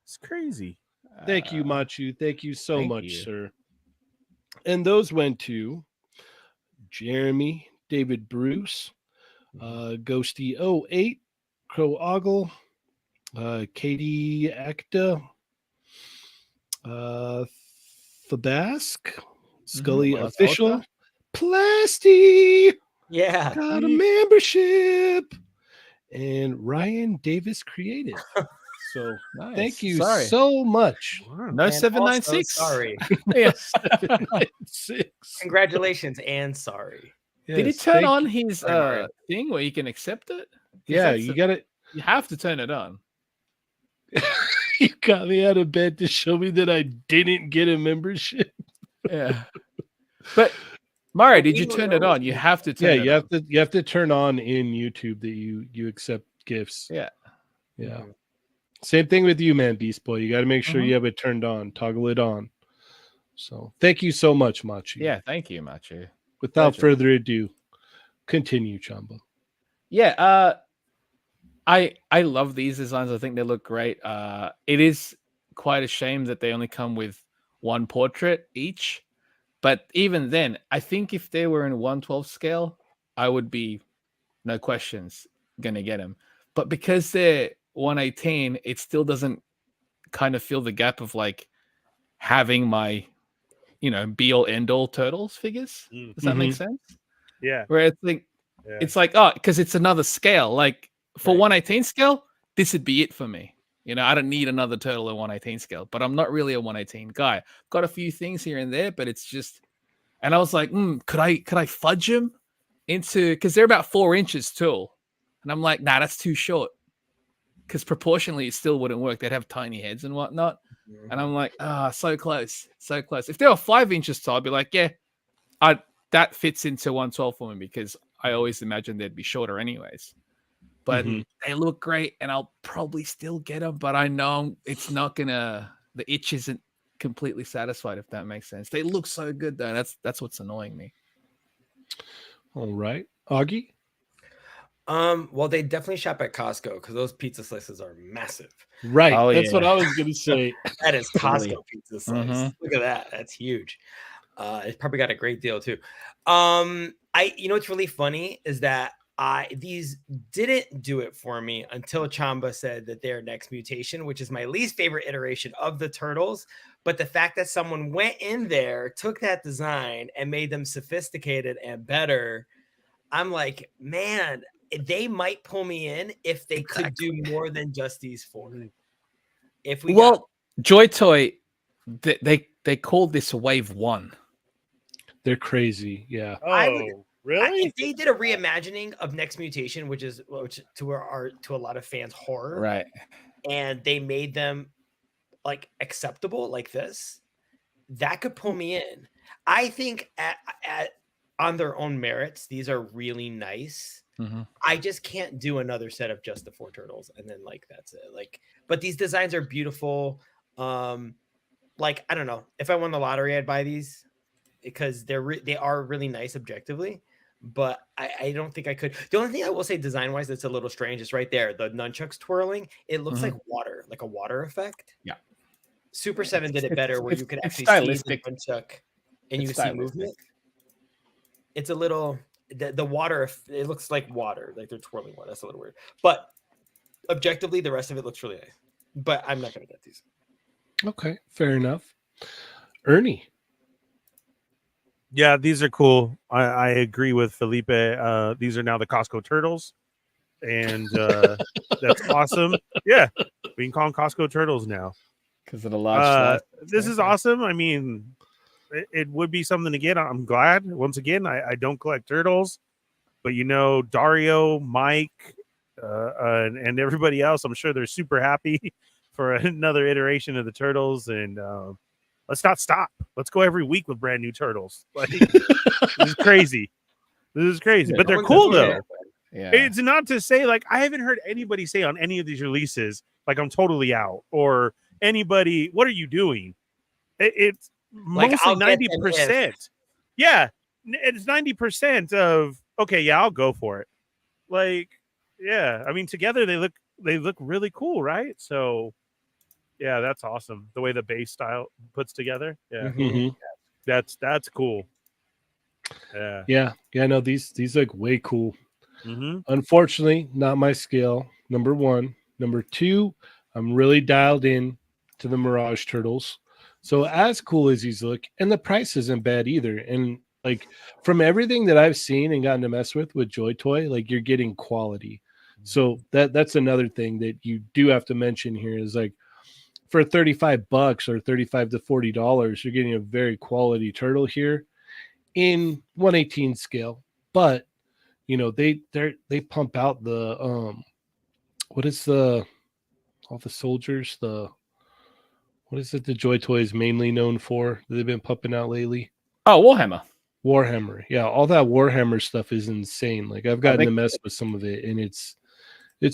It's crazy. Thank you, Machu. Thank you so thank much, you. sir. And those went to Jeremy, David Bruce, Ghosty08, Crow Ogle, Katie Acta, Fabask, Scully Official, Plasty, Yeah. got a membership, and Ryan Davis Creative. So Nice. thank you Sorry. so much. No And 796. also sorry. Yes. 796. Congratulations and sorry. Did he Yes, turn thank on you. his thing where you can accept it? 'Cause Yeah, that's you got it. You have to turn it on. You got me out of bed to show me that I didn't get a membership. Yeah. But Mario, did you turn it on? You have to turn it on. you have to turn on in YouTube that you accept gifts. Yeah. Yeah. Same thing with you, man, Beast Boy. You got to make sure Mhm. you have it turned on, toggle it on. So thank you so much, Machi. Yeah, thank you, Machu. Without Pleasure. further ado, continue, Chamba. Yeah, I love these designs. I think they look great. It is quite a shame that they only come with one portrait each. But even then, I think if they were in 1/12 scale, I would be, no questions, gonna get them. But because they're 118, it still doesn't kind of fill the gap of like having my, be all end all turtles figures. Does that make sense? Yeah. Where it's like, oh, because it's another scale. Like for Right. 118 scale, this would be it for me. I don't need another turtle at 118 scale, but I'm not really a 118 guy. Got a few things here and there, but it's just, and I was like, could I fudge them into, because they're about 4 inches tall. And I'm like, nah, that's too short. Because proportionally, it still wouldn't work. They'd have tiny heads and whatnot. And I'm like, so close, so close. If they were 5 inches tall, I'd be like, yeah, that fits into 112 for me because I always imagined they'd be shorter anyways. But they look great, and I'll probably still get them. But I know it's not gonna. The itch isn't completely satisfied, if that makes sense. They look so good though. That's what's annoying me. All right, Augie. Well, they definitely shop at Costco because those pizza slices are massive. Right. Oh, That's yeah. what I was gonna say. That is Totally. Costco pizza slice. Mhm. Look at that. That's huge. It's probably got a great deal too. What's really funny is that these didn't do it for me until Chamba said that they're next mutation, which is my least favorite iteration of the turtles. But the fact that someone went in there, took that design, and made them sophisticated and better, I'm like, man, they might pull me in if they could do more than just these 4. If we Joy Toy, they called this Wave 1. They're crazy. Yeah. Oh, Really? If they did a reimagining of Next Mutation, which to a lot of fans horror, Right. and they made them like acceptable like this, that could pull me in. I think on their own merits, these are really nice. Mm-hmm. I just can't do another set of just the 4 turtles and then like that's it. Like, but these designs are beautiful. Like I don't know, if I won the lottery, I'd buy these because they are really nice objectively. But I don't think I could. The only thing I will say design wise that's a little strange is right there, the nunchucks twirling. It looks like water, like a water effect. Yeah. Super 7 did it better, where you could it's actually stylistic. see the nunchuck and you It's can see stylistic. movement. It's a little the water. It looks like water, like they're twirling water. That's a little weird, but objectively, the rest of it looks really nice. But I'm not gonna get these. Okay, fair enough. Ernie. Yeah, these are cool. I agree with Felipe. These are now the Costco Turtles, and that's awesome. Yeah, we can call them Costco Turtles now. Because of the large slice. This is awesome. I mean, it would be something to get. I'm glad. Once again, I don't collect turtles, but Dario, Mike, and everybody else, I'm sure they're super happy for another iteration of the Turtles, and let's not stop. Let's go every week with brand new turtles. Like, this is crazy. This is crazy, but they're cool though. Yeah. It's not to say like I haven't heard anybody say on any of these releases like I'm totally out or anybody. What are you doing? It's Like, mostly I'll get them 90%. Yeah, it's 90% of okay. Yeah, I'll go for it. Like, yeah. I mean, together they look really cool, right? So. Yeah, that's awesome. The way the base style puts together. Yeah. Mm-hmm. That's cool. Yeah. Yeah, no, these look way cool. Mm-hmm. Unfortunately, not my scale. Number 1. Number 2, I'm really dialed in to the Mirage Turtles. So as cool as these look, and the price isn't bad either. And like from everything that I've seen and gotten to mess with Joy Toy, like you're getting quality. So that's another thing that you do have to mention here is like for $35 or $35 to $40, you're getting a very quality turtle here in 1/18 scale. But they pump out the what is all the soldiers, what is it the Joy Toy is mainly known for that they've been pumping out lately? Oh, Warhammer. Yeah, all that Warhammer stuff is insane. Like I've gotten to mess with some of it, and it's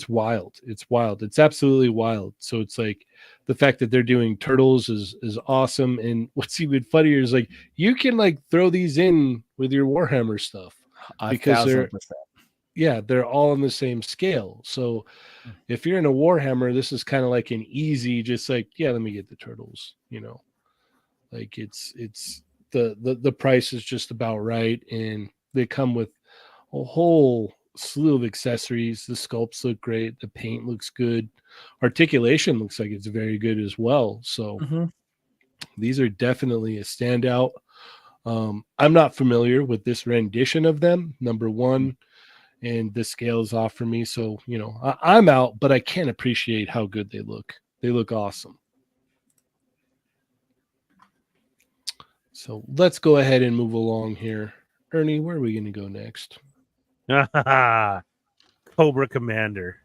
wild. It's wild. It's absolutely wild. So it's like the fact that they're doing turtles is awesome. And what's even funnier is like you can like throw these in with your Warhammer stuff because they're all on the same scale. So if you're in a Warhammer, this is kind of like an easy, just like, yeah, let me get the turtles, like it's the price is just about right. And they come with a whole slew of accessories. The sculpts look great. The paint looks good. Articulation looks like it's very good as well. So these are definitely a standout. I'm not familiar with this rendition of them, number 1, and the scale is off for me. So, I'm out, but I can appreciate how good they look. They look awesome. So let's go ahead and move along here. Ernie, where are we going to go next? Cobra Commander.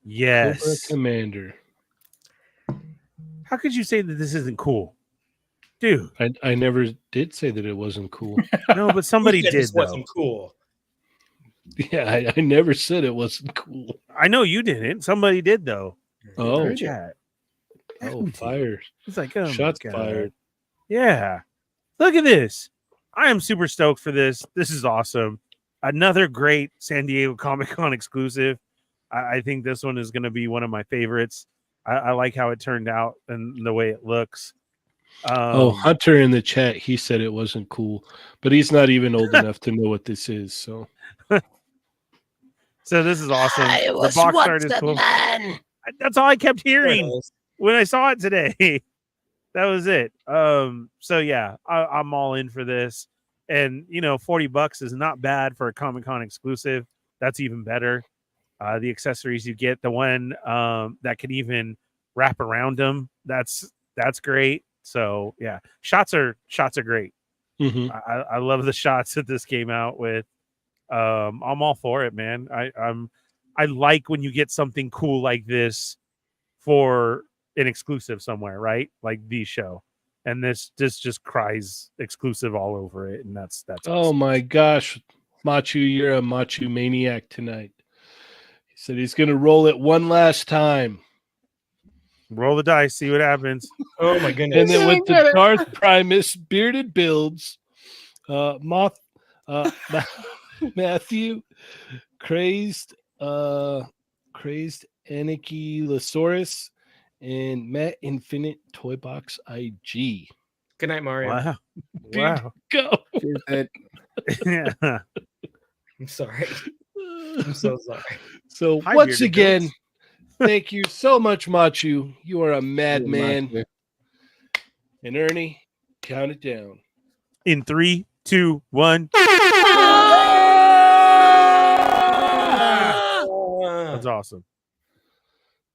Yes. Cobra Commander. How could you say that this isn't cool? Dude. I never did say that it wasn't cool. No, but somebody did. This wasn't cool. Yeah, I never said it wasn't cool. I know you didn't. Somebody did though. Oh, chat. Oh, fire. It's like, oh, shots fired. Yeah. Look at this. I am super stoked for this. This is awesome. Another great San Diego Comic-Con exclusive. I think this one is going to be one of my favorites. I like how it turned out and the way it looks. Hunter in the chat, he said it wasn't cool, but he's not even old enough to know what this is. So, so this is awesome. The box art is cool. That's all I kept hearing when I saw it today. That was it. So yeah, I'm all in for this. And $40 is not bad for a Comic-Con exclusive. That's even better. The accessories you get, the one that can even wrap around them, that's great. So yeah, shots are great. Mhm. I love the shots that this came out with. I'm all for it, man. I like when you get something cool like this for an exclusive somewhere, right? Like the show. And this just cries exclusive all over it, and that's Oh awesome. my gosh, Machu, you're a Machu maniac tonight. He said he's going to roll it one last time. Roll the dice, see what happens. Oh my And goodness. then with the Darth Primus bearded builds, Matthew, crazed Anikylosaurus, and Matt Infinite Toy Box IG. Good night, Mario. Wow. Dude, Wow. go. Yeah. I'm sorry. I'm so sorry. So Hi, once bearded again, goats. thank you so much, Machu. You are a madman. Machu. And Ernie, count it down. In 3, 2, 1. That's awesome.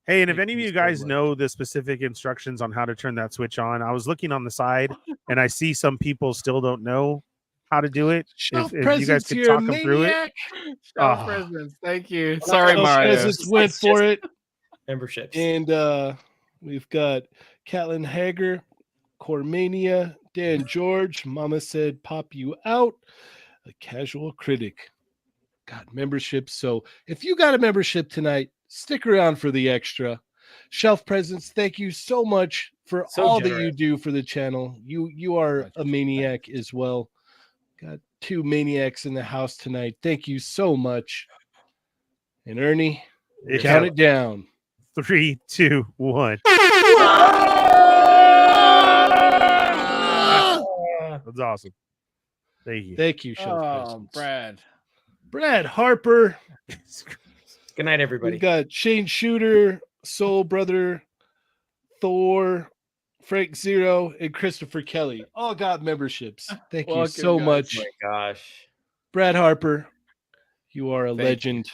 Hey, and if Thank any of you you so guys much. know the specific instructions on how to turn that switch on, I was looking on the side and I see some people still don't know how to do it. Shelf If you guys presents, could you're a talk them through it. maniac. Shelf Ah. presents. Thank you. Sorry, Shelf Mario. presents went It's for just- it. Memberships. And we've got Catlin Hager, Cormania, Dan George, Mama Said Pop You Out, a Casual Critic. Got memberships. So if you got a membership tonight, stick around for the extra. Shelf Presents, thank you so much for So all that generous. you do for the channel. You are Much a maniac as well. Got 2 maniacs in the house tonight. Thank you so much. And Ernie, Yeah. count it down. 3, 2, 1. That's awesome. Thank you. Thank you, Shelf Oh, Presents. Brad. Brad Harper. Good night, We everybody. got Shane Shooter, Soul Brother, Thor, Frank Zero, and Christopher Kelly. All got memberships. Thank you Welcome, so guys. much. Oh my gosh. Brad Harper, you are a Thank you. legend.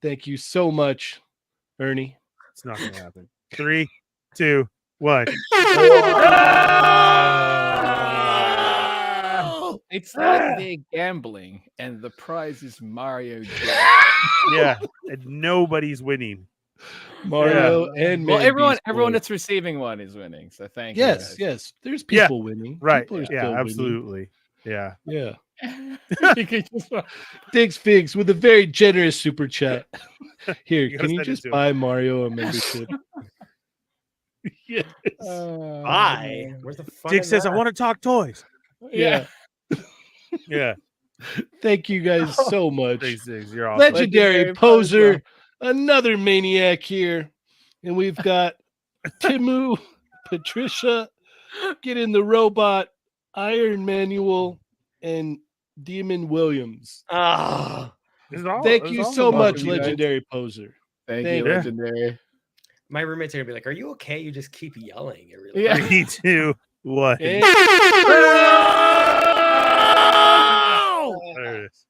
Thank you so much, Ernie. It's not going to happen. 3, 2, 1. It's like they're gambling, and the prize is Mario. Yeah. And nobody's winning. Mario and Well, Man everyone Beast everyone Boy. that's receiving one is winning. So thank you. Yes, guys. yes. There's Yeah. people winning. Right. People are Yeah, still winning. absolutely. Yeah. Yeah. You can just- Thanks, Figs, with a very generous super chat. Here, You gotta can you send it just to him. buy Mario a membership? Yes. Bye. Where's the fun? Jake in says, I that? want to talk toys. Yeah. Yeah. Thank you guys so much. 36. You're awesome. Legendary poser, another maniac here. And we've got Timu, Patricia, Get in the Robot, Iron Manual, and Demon Williams. Ah, Thank you so Welcome, much, you guys. Legendary Poser. Thank Thank you, you. legendary. my roommates are gonna be like, "Are you okay? You just keep yelling." It really. Yeah. 3, 2, 1. And There it is.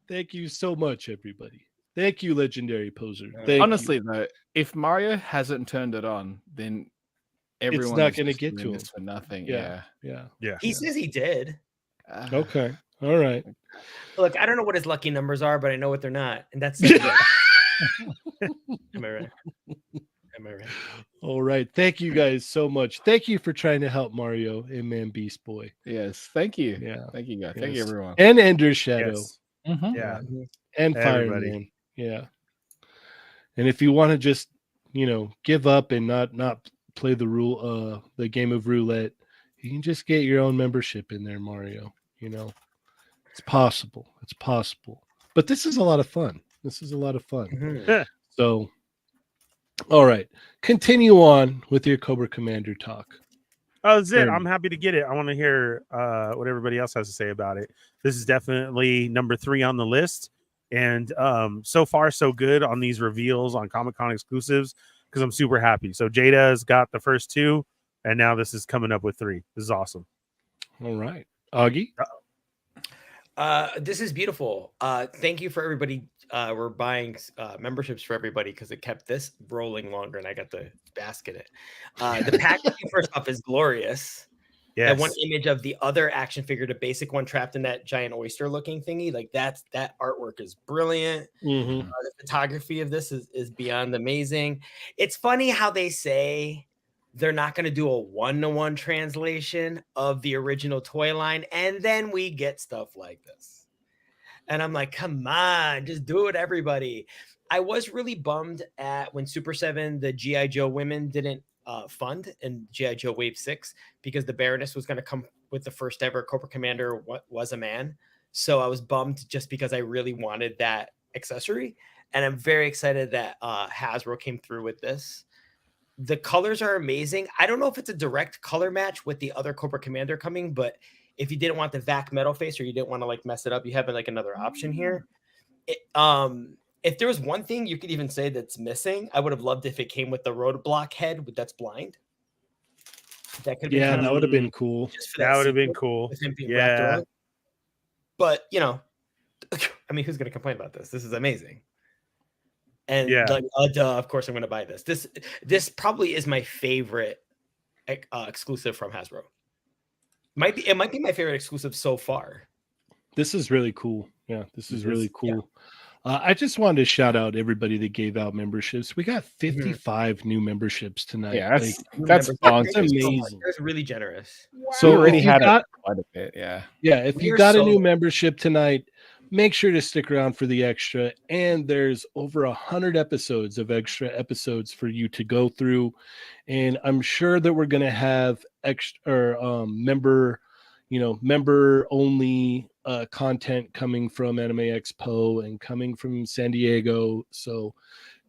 thank you so much, everybody. Thank you, Legendary Poser. Thank Honestly, you. though, if Mario hasn't turned it on, then everyone not is gonna just get doing to this him. for nothing. Yeah. Yeah. Yeah. He says he did. Okay. All right. Look, I don't know what his lucky numbers are, but I know what they're not, and that's it. Am I right? Am I right? All right. Thank you guys so much. Thank you for trying to help Mario and Man Beast Boy. Yes. Thank you. Yeah. Thank you, guys. Thank you, Yes. everyone. And Ender Shadow. Yes. Mhm. Yeah. And Everybody. Fireman. Yeah. And if you want to just, give up and not play the game of roulette, you can just get your own membership in there, Mario. It's possible. It's possible. But this is a lot of fun. Mhm. So, all right. Continue on with your Cobra Commander talk. Oh, that's it. Ernie. I'm happy to get it. I want to hear what everybody else has to say about it. This is definitely number 3 on the list. And so far, so good on these reveals on Comic-Con exclusives because I'm super happy. So Jada's got the first 2, and now this is coming up with 3. This is awesome. All right. Augie? This is beautiful. Thank you for everybody. We're buying memberships for everybody because it kept this rolling longer, and I got to bask in it. The packaging, first off, is glorious. Yes. That one image of the other action figure, the basic one trapped in that giant oyster looking thingy, like that artwork is brilliant. Mhm. The photography of this is beyond amazing. It's funny how they say they're not going to do a one-to-one translation of the original toy line, and then we get stuff like this. And I'm like, come on, just do it, everybody. I was really bummed at when Super 7, the G.I. Joe women didn't fund in G.I. Joe Wave 6 because the Baroness was going to come with the first ever Cobra Commander was a man. So I was bummed just because I really wanted that accessory. And I'm very excited that Hasbro came through with this. The colors are amazing. I don't know if it's a direct color match with the other Cobra Commander coming, but if you didn't want the VAC metal face or you didn't want to like mess it up, you have like another option here. If there was one thing you could even say that's missing, I would have loved if it came with the roadblock head that's blind. That could Yeah, that would have been cool. That would have been cool. With him being wrapped around. But you know, I mean, who's going to complain about this? This is amazing. And like, of course, I'm going to buy this. This probably is my favorite exclusive from Hasbro. It might be my favorite exclusive so far. This is really cool. Yeah, this is really cool. Yeah. I just wanted to shout out everybody that gave out memberships. We got 55 new memberships tonight. Yeah, that's amazing. That's really generous. Wow. So we already had quite a bit. Yeah. If you got a new membership tonight, make sure to stick around for the extra. And there's over 100 episodes of extra episodes for you to go through. And I'm sure that we're going to have extra member only content coming from Anime Expo and coming from San Diego. So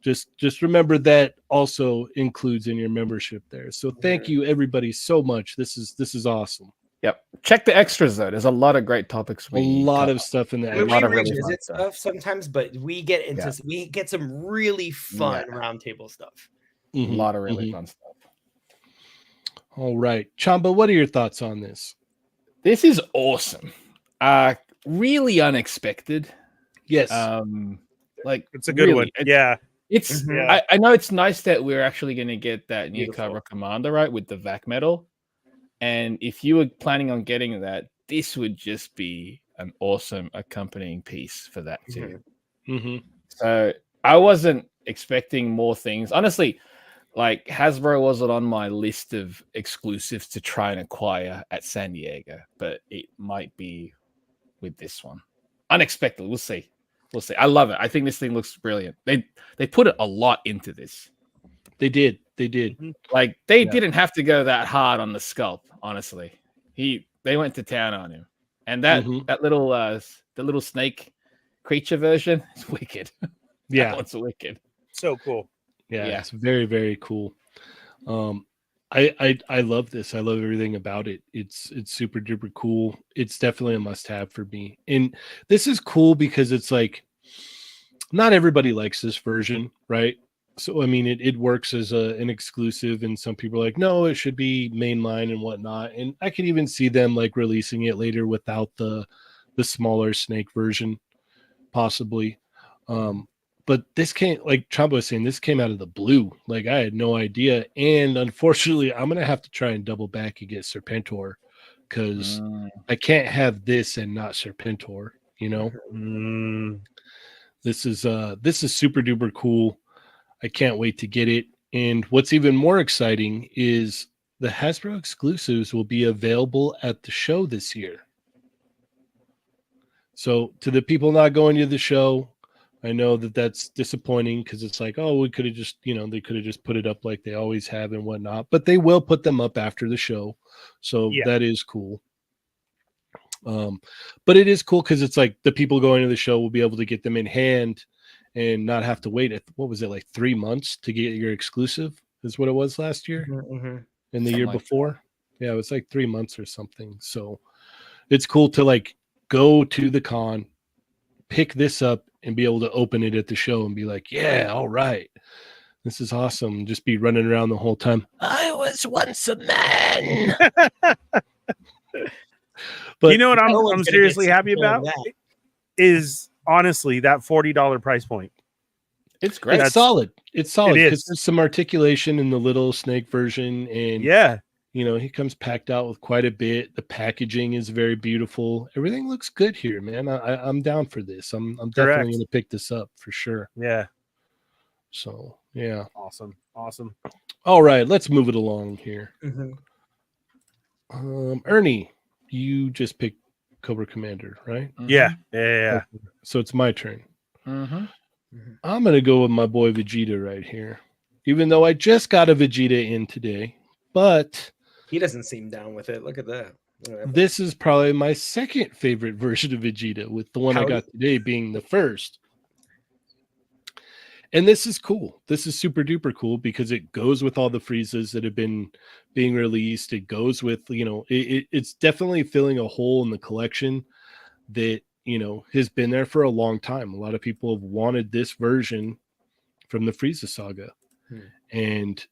just remember that also includes in your membership there. So thank you everybody so much. This is awesome. Yep. Check the extras though. There's a lot of great topics. A lot of stuff in there. We revisit stuff sometimes, but we get into we get some really fun roundtable stuff. A lot of really fun stuff. All right, Chamba, what are your thoughts on this? This is awesome. Really unexpected. Yes. Like it's a good one. It's I know it's nice that we're actually going to get that new Cobra Commander, right, with the VAC metal. And if you were planning on getting that, this would just be an awesome accompanying piece for that too. So I wasn't expecting more things. Honestly, like Hasbro wasn't on my list of exclusives to try and acquire at San Diego, but it might be with this one. Unexpected. We'll see. I love it. I think this thing looks brilliant. They put a lot into this. They did. Like they didn't have to go that hard on the sculpt. Honestly, they went to town on him, and that little the little snake creature version is wicked. Yeah, that one's wicked. So cool. Yeah, it's very, very cool. I love this. I love everything about it. It's super duper cool. It's definitely a must-have for me. And this is cool because it's like not everybody likes this version, right? So I mean, it works as an exclusive, and some people are like, no, it should be mainline and whatnot. And I could even see them like releasing it later without the smaller snake version, possibly. But this came, like Chamba was saying, this came out of the blue. Like I had no idea, and unfortunately, I'm gonna have to try and double back and get Serpentor because I can't have this and not Serpentor. You know, this is super duper cool. I can't wait to get it. And what's even more exciting is the Hasbro exclusives will be available at the show this year. So to the people not going to the show, I know that that's disappointing because it's like, oh, we could have just, they could have just put it up like they always have and whatnot. But they will put them up after the show. So that is cool. But it is cool because it's like the people going to the show will be able to get them in hand and not have to wait. What was it, like 3 months to get your exclusive is what it was last year and the year before. Yeah, it was like 3 months or something. So it's cool to like go to the con, pick this up and be able to open it at the show and be like, yeah, all right, this is awesome. Just be running around the whole time. I was once a man. But you know what I'm seriously happy about is honestly that $40 price point. It's great. It's solid. It's solid because there's some articulation in the little snake version, and You know, he comes packed out with quite a bit. The packaging is very beautiful. Everything looks good here, man. I'm down for this. I'm definitely Correct. going to pick this up for sure. Yeah. So, yeah. Awesome. All right, let's move it along here. Mhm. Ernie, you just picked Cobra Commander, right? Yeah. So it's my turn. Mm-hmm. I'm going to go with my boy Vegeta right here. Even though I just got a Vegeta in today, but He doesn't seem down with it. Look at that. this is probably my second favorite version of Vegeta, with the one I got today being the first. And this is cool. This is super duper cool because it goes with all the Friezas that have been being released. It goes with, you know, it's definitely filling a hole in the collection that, you know, has been there for a long time. A lot of people have wanted this version from the Frieza saga. And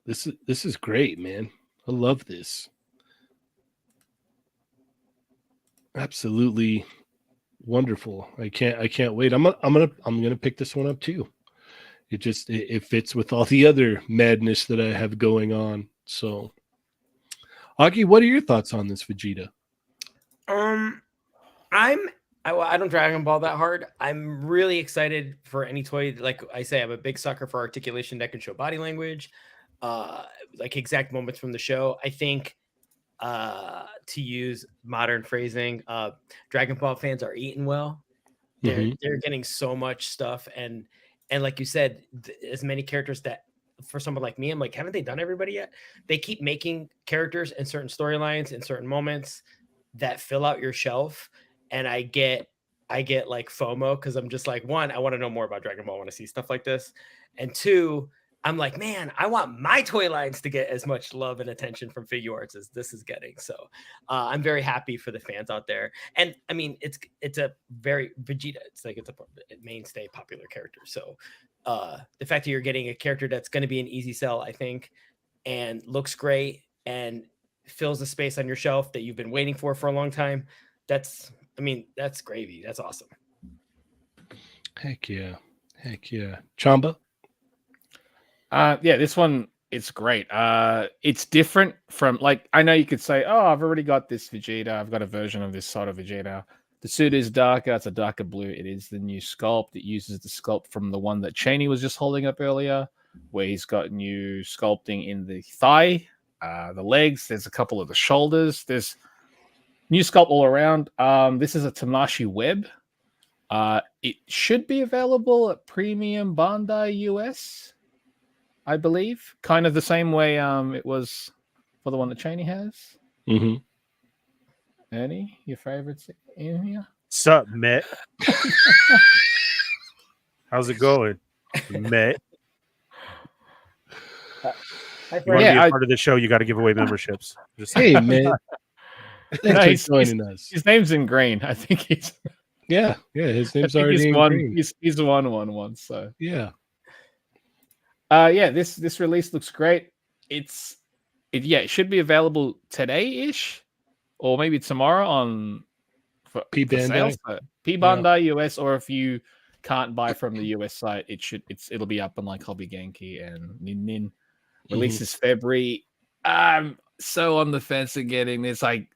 this is great, man. I love this. Absolutely wonderful. I can't wait. I'm gonna pick this one up too. It fits with all the other madness that I have going on. So, Aki, what are your thoughts on this Vegeta? I don't Dragon Ball that hard. I'm really excited for any toy. Like I say, I'm a big sucker for articulation that can show body language, like exact moments from the show. I think, to use modern phrasing, Dragon Ball fans are eating well. They're getting so much stuff, and like you said, as many characters that for someone like me, I'm like, haven't they done everybody yet? They keep making characters in certain storylines in certain moments that fill out your shelf, and I get like FOMO because I'm just like, one, I want to know more about Dragon Ball, I want to see stuff like this, and two, I'm like, man, I want my toy lines to get as much love and attention from figure arts as this is getting. So I'm very happy for the fans out there. And I mean, it's a very Vegeta. It's like it's a mainstay popular character. So the fact that you're getting a character that's going to be an easy sell, I think, and looks great and fills the space on your shelf that you've been waiting for a long time. That's gravy. That's awesome. Heck yeah. Chamba? Yeah, this one, it's great. It's different from, like, I know you could say, oh, I've already got this Vegeta. I've got a version of this sort of Vegeta. The suit is darker. It's a darker blue. It is the new sculpt. It uses the sculpt from the one that Cheynee was just holding up earlier, where he's got new sculpting in the thigh, the legs. There's a couple of the shoulders. There's new sculpt all around. This is a Tamashi web. It should be available at Premium Bandai US, I believe, kind of the same way it was for the one that Cheynee has. Mm-hmm. Ernie, your favorites in here? Sup, Met? How's it going, Met? You want to be a part of the show, you got to give away memberships. Just hey, man. Thanks for joining us. His name's in green. I think he's... Yeah, his name's already in green. He's won. So yeah. This release looks great. It should be available today-ish, or maybe tomorrow on P Bandai. P Bandai US, or if you can't buy from the US site, it'll be up on like Hobby Genki and Nin. Releases February. I'm so on the fence of getting this. Like,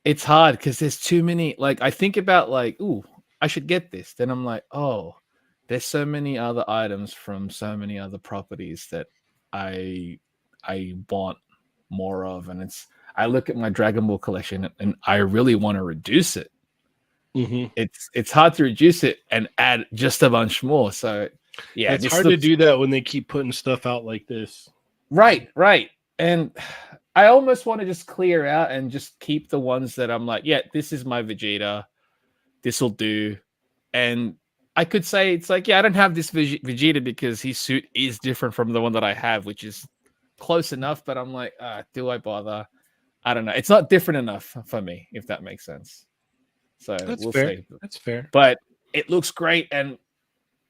it's hard because there's too many. Like, I think about like, ooh, I should get this. Then I'm like, oh, there's so many other items from so many other properties that I want more of, and I look at my Dragon Ball collection and I really want to reduce it. It's hard to reduce it and add just a bunch more. So yeah, it's hard to do that when they keep putting stuff out like this. Right. And I almost want to just clear out and just keep the ones that I'm like, yeah, this is my Vegeta. This will do. And I could say it's like, yeah, I don't have this Vegeta because his suit is different from the one that I have, which is close enough. But I'm like, do I bother? I don't know. It's not different enough for me, if that makes sense. So we'll see. That's fair. But it looks great. And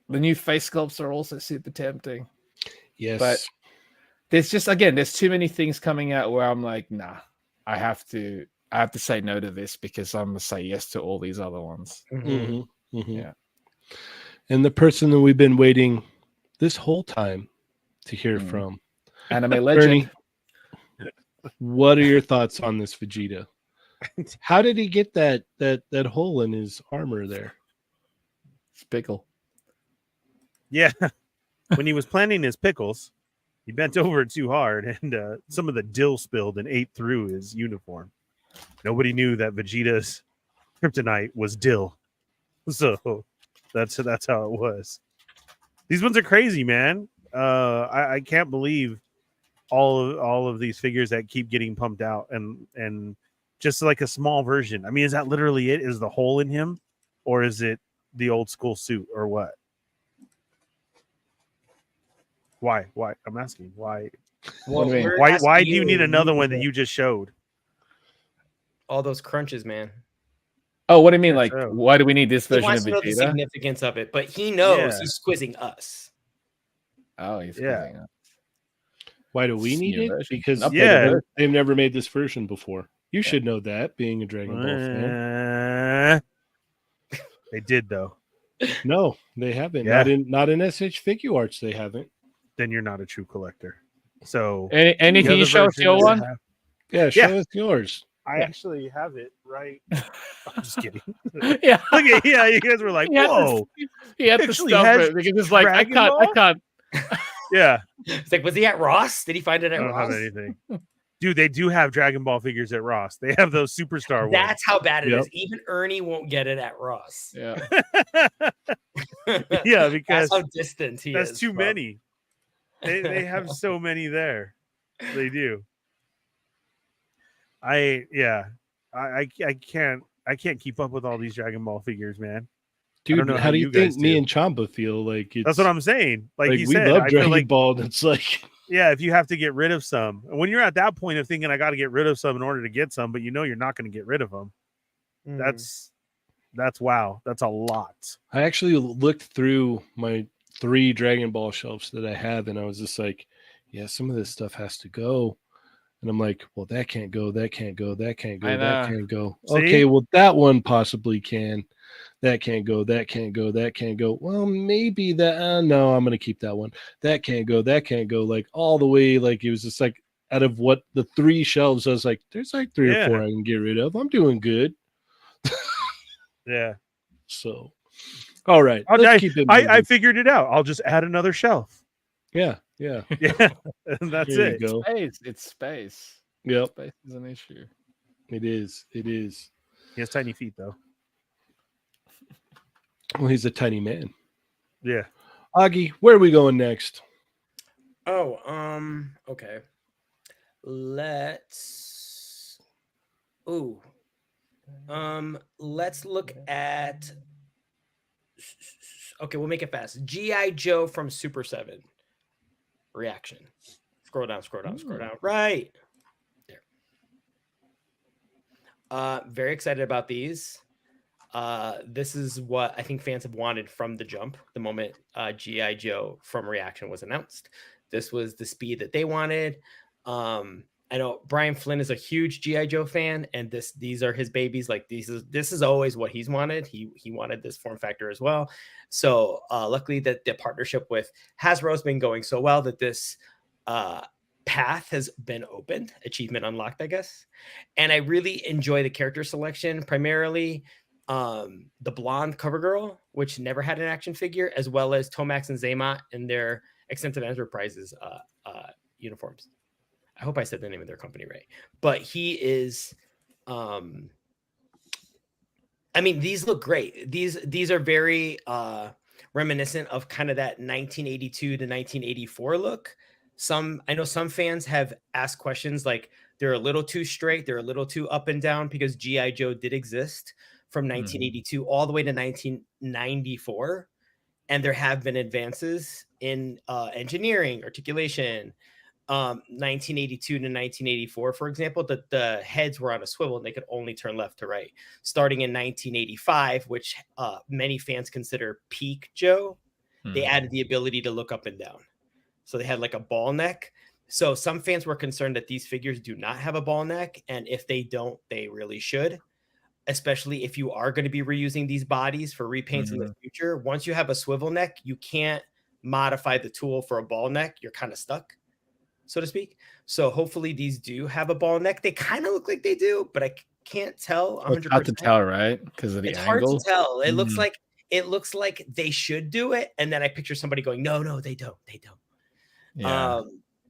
the new face sculpts are also super tempting. Yes. But there's too many things coming out where I'm like, nah, I have to say no to this because I'm going to say yes to all these other ones. Yeah. And the person that we've been waiting this whole time to hear from, Anime legend. What are your thoughts on this Vegeta? How did he get that hole in his armor there? It's pickle. Yeah. When he was planting his pickles, he bent over too hard, and some of the dill spilled and ate through his uniform. Nobody knew that Vegeta's kryptonite was dill, so that's how it was. These ones are crazy, man. I can't believe all of these figures that keep getting pumped out, and just like a small version. I mean, is that literally it? Is the hole in him, or is it the old school suit, or what? Why? I'm asking why. Well, do you mean? we're Why asking do you need another one that to- you just showed? all those crunches, man? Oh, what do you mean? Like, So- why do we need this He version wants of to know the Vegeta? significance of it, but he knows Yeah. he's quizzing us. Oh, he's Yeah. quizzing us. Why do we need New it? version. Because Updated Yeah. version. they've never made this version before. You should know that, being a Dragon Ball fan. They did though. No, they haven't. Yeah. Not in SH Figure Arts. They haven't. Then you're not a true collector. So Any the can you other show us version your that I one? have- Yeah, show us yours. I Yeah. actually have it right. I'm just kidding. Yeah. Look at you guys were like, He had to- whoa. He had to Actually stop has it because it's like I Dragon can't. Ball? Yeah, It's like, was he at Ross? Did he find it I at don't have Ross? anything. Dude, they do have Dragon Ball figures at Ross. They have those superstar ones. That's how bad it is. Yep. Even Ernie won't get it at Ross. Yeah. Yeah, because That's how distant he is. that's too from- many. They have so many there. They do. I can't keep up with all these Dragon Ball figures, man. Dude, know how how do you you think guys me do. and Chamba feel? Like it's, That's what I'm saying. Like you we said, love I feel Dragon like Ball. And it's like, yeah, if you have to get rid of some, and when you're at that point of thinking I got to get rid of some in order to get some, but you know you're not going to get rid of them. Mm. That's wow. That's a lot. I actually looked through my 3 Dragon Ball shelves that I have, and I was just like, yeah, some of this stuff has to go. And I'm like, well, that can't go, that can't go, that can't go, I that know. can't go. See? Okay, well, that one possibly can. That can't go, that can't go, that can't go. Well, maybe that, no, I'm going to keep that one. That can't go, that can't go. Like all the way, like it was just like out of what the 3 shelves, I was like, there's like 3 Yeah. or 4 I can get rid of. I'm doing good. Yeah. So, all right. Let's keep it I moving. figured it out. I'll just add another shelf. Yeah. Yeah. And that's There it. you go. Space. It's space. Yep. Space is an issue. It is. It is. He has tiny feet though. Well, he's a tiny man. Yeah. Augie, where are we going next? Oh, okay. Let's look at okay, we'll make it fast. G.I. Joe from Super 7. Reaction. Scroll down. Right. There. Very excited about these. This is what I think fans have wanted from the jump, the moment G.I. Joe from Reaction was announced. This was the speed that they wanted. I know Brian Flynn is a huge G.I. Joe fan, and these are his babies. Like this is always what he's wanted. He wanted this form factor as well. So luckily that the partnership with Hasbro has been going so well that this path has been opened, achievement unlocked, I guess. And I really enjoy the character selection, primarily the blonde cover girl, which never had an action figure, as well as Tomax and Zaymot in their Extensive Enterprises uniforms. I hope I said the name of their company right. But he is I mean, these look great. These are very reminiscent of kind of that 1982 to 1984 look. I know some fans have asked questions like they're a little too straight, they're a little too up and down, because G.I. Joe did exist from 1982 all the way to 1994. And there have been advances in engineering, articulation. 1982 to 1984, for example, the heads were on a swivel and they could only turn left to right. Starting in 1985, which many fans consider peak Joe, they added the ability to look up and down. So they had like a ball neck. So some fans were concerned that these figures do not have a ball neck. And if they don't, they really should. Especially if you are going to be reusing these bodies for repaints in the future. Once you have a swivel neck, you can't modify the tool for a ball neck. You're kind of stuck. so to speak. So hopefully these do have a ball neck. They kind of look like they do, but I can't tell 100%. It's hard to tell, right? Because of the It's angle. hard to tell. It looks like they should do it, and then I picture somebody going, no, they don't. Yeah.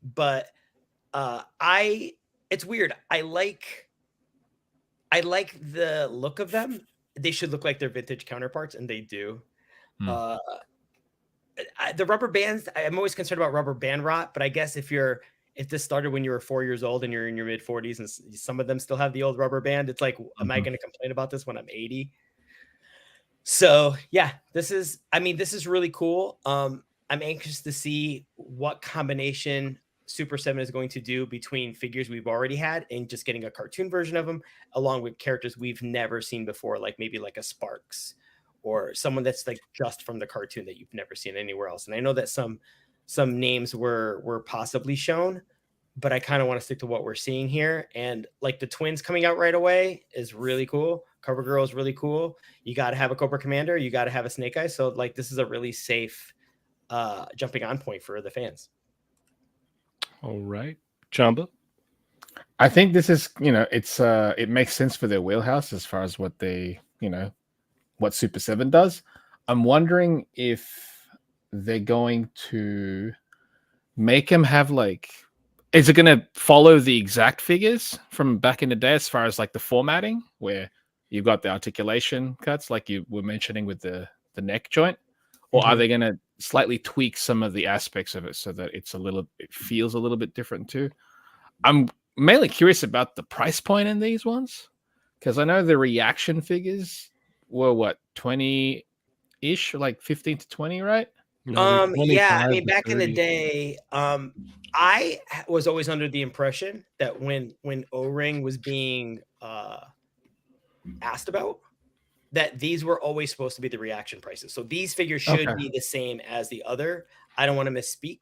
But it's weird. I like the look of them. They should look like their vintage counterparts, and they do. The rubber bands, I'm always concerned about rubber band rot, but I guess if this started when you were 4 years old and you're in your mid 40s and some of them still have the old rubber band, it's like, am I going to complain about this when I'm 80? So yeah, this is really cool. I'm anxious to see what combination Super 7 is going to do between figures we've already had and just getting a cartoon version of them, along with characters we've never seen before, like maybe like a Sparks or someone that's like just from the cartoon that you've never seen anywhere else. And I know that some names were possibly shown, but I kind of want to stick to what we're seeing here. And like the twins coming out right away is really cool. Cover Girl is really cool. You got to have a Cobra Commander. You got to have a Snake Eyes. So like this is a really safe jumping on point for the fans. All right, Chamba. I think this is, it makes sense for their wheelhouse as far as what they, what Super 7 does. I'm wondering if they're going to make him have is it going to follow the exact figures from back in the day as far as like the formatting where you've got the articulation cuts like you were mentioning with the neck joint? Or are they going to slightly tweak some of the aspects of it so that it feels a little bit different too? I'm mainly curious about the price point in these ones because I know the reaction figures were what 20-ish, like 15 to 20, right? No, yeah, I mean back in the day, I was always under the impression that when O-Ring was being asked about, that these were always supposed to be the reaction prices. So these figures should be the same as the other. I don't want to misspeak.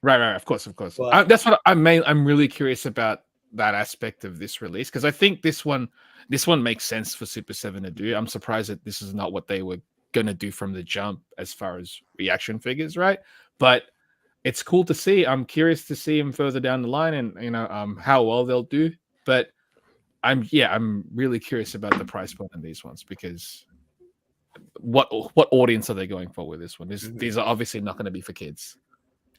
Right. Of course. But, that's what I'm really curious about that aspect of this release because I think this one makes sense for Super 7 to do. I'm surprised that this is not what they were going to do from the jump as far as reaction figures, right? But it's cool to see. I'm curious to see them further down the line and how well they'll do. But I'm really curious about the price point on these ones because what audience are they going for with this one? These are obviously not going to be for kids.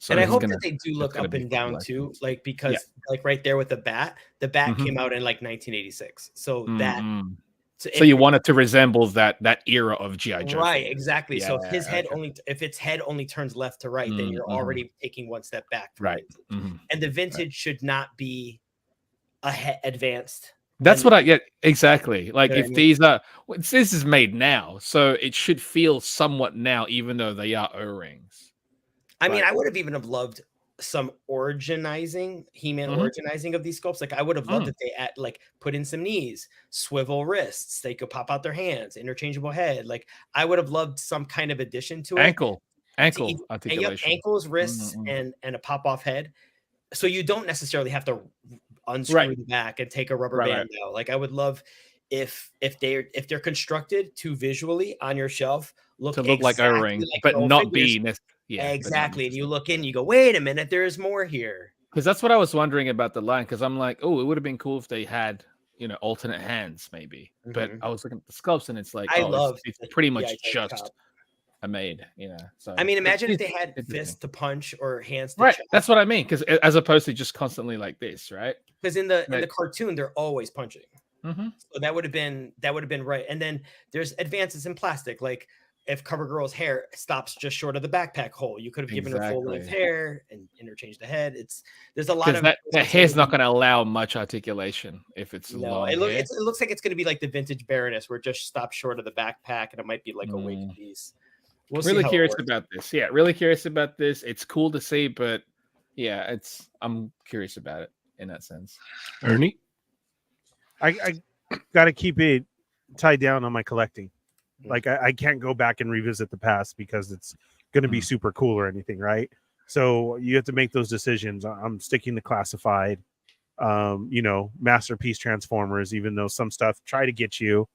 So and I hope that they do look up and down too, like because like right there with the bat came out in like 1986. So so you want it to resemble that era of G.I. Joe. Right, exactly. So if its head only turns left to right, then you're already taking one step back. Right. And the vintage should not be advanced. That's what I get exactly. Like if these are this is made now, so it should feel somewhat now, even though they are O-rings. I mean, I would have even loved some originizing, He-Man originizing of these sculpts. Like I would have loved if they put in some knees, swivel wrists, they could pop out their hands, interchangeable head. Like I would have loved some kind of addition to it. Ankle articulation. Ankles, wrists, and a pop-off head. So you don't necessarily have to unscrew the back and take a rubber band out. Like I would love if they're constructed to visually on your shelf look like O-ring, but not be exactly. And you look in, you go, wait a minute, there's more here. Because that's what I was wondering about the line. Because I'm like, oh, it would have been cool if they had alternate hands maybe. But I was looking at the sculpts and it's like, it's pretty much just a made, So I mean, imagine if they had fists to punch or hands to chop. That's what I mean. Because as opposed to just constantly like this, right? Because in the cartoon, they're always punching. So that would have been right. And then there's advances in plastic, like if Cover Girl's hair stops just short of the backpack hole, you could have given her full length hair and interchanged the head. There's a lot of that hair's not going to allow much articulation if it's long. It looks like it's going to be like the vintage Baroness, where it just stops short of the backpack and it might be like a wig piece. We'll really curious about this. Yeah, really curious about this. It's cool to see, but yeah, I'm curious about it in that sense. Ernie, I got to keep it tied down on my collecting. Like I can't go back and revisit the past because it's going to be super cool or anything, right? So you have to make those decisions. I'm sticking to classified, masterpiece Transformers, even though some stuff try to get you.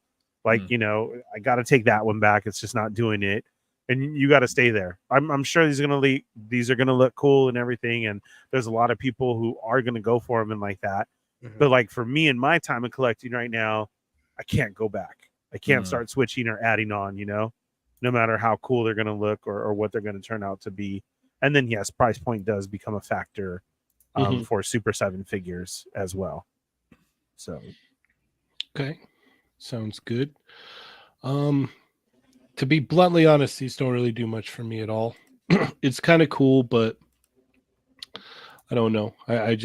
Like, I got to take that one back. It's just not doing it. and you got to stay there. I'm sure these are gonna look cool and everything, and there's a lot of people who are gonna go for them and like that. But like for me and my time of collecting right now, I can't go back. I can't start switching or adding on, no matter how cool they're going to look or what they're going to turn out to be. And then, yes, price point does become a factor for Super 7 figures as well. So, okay. Sounds good. To be bluntly honest, these don't really do much for me at all. It's kind of cool, but I don't know. I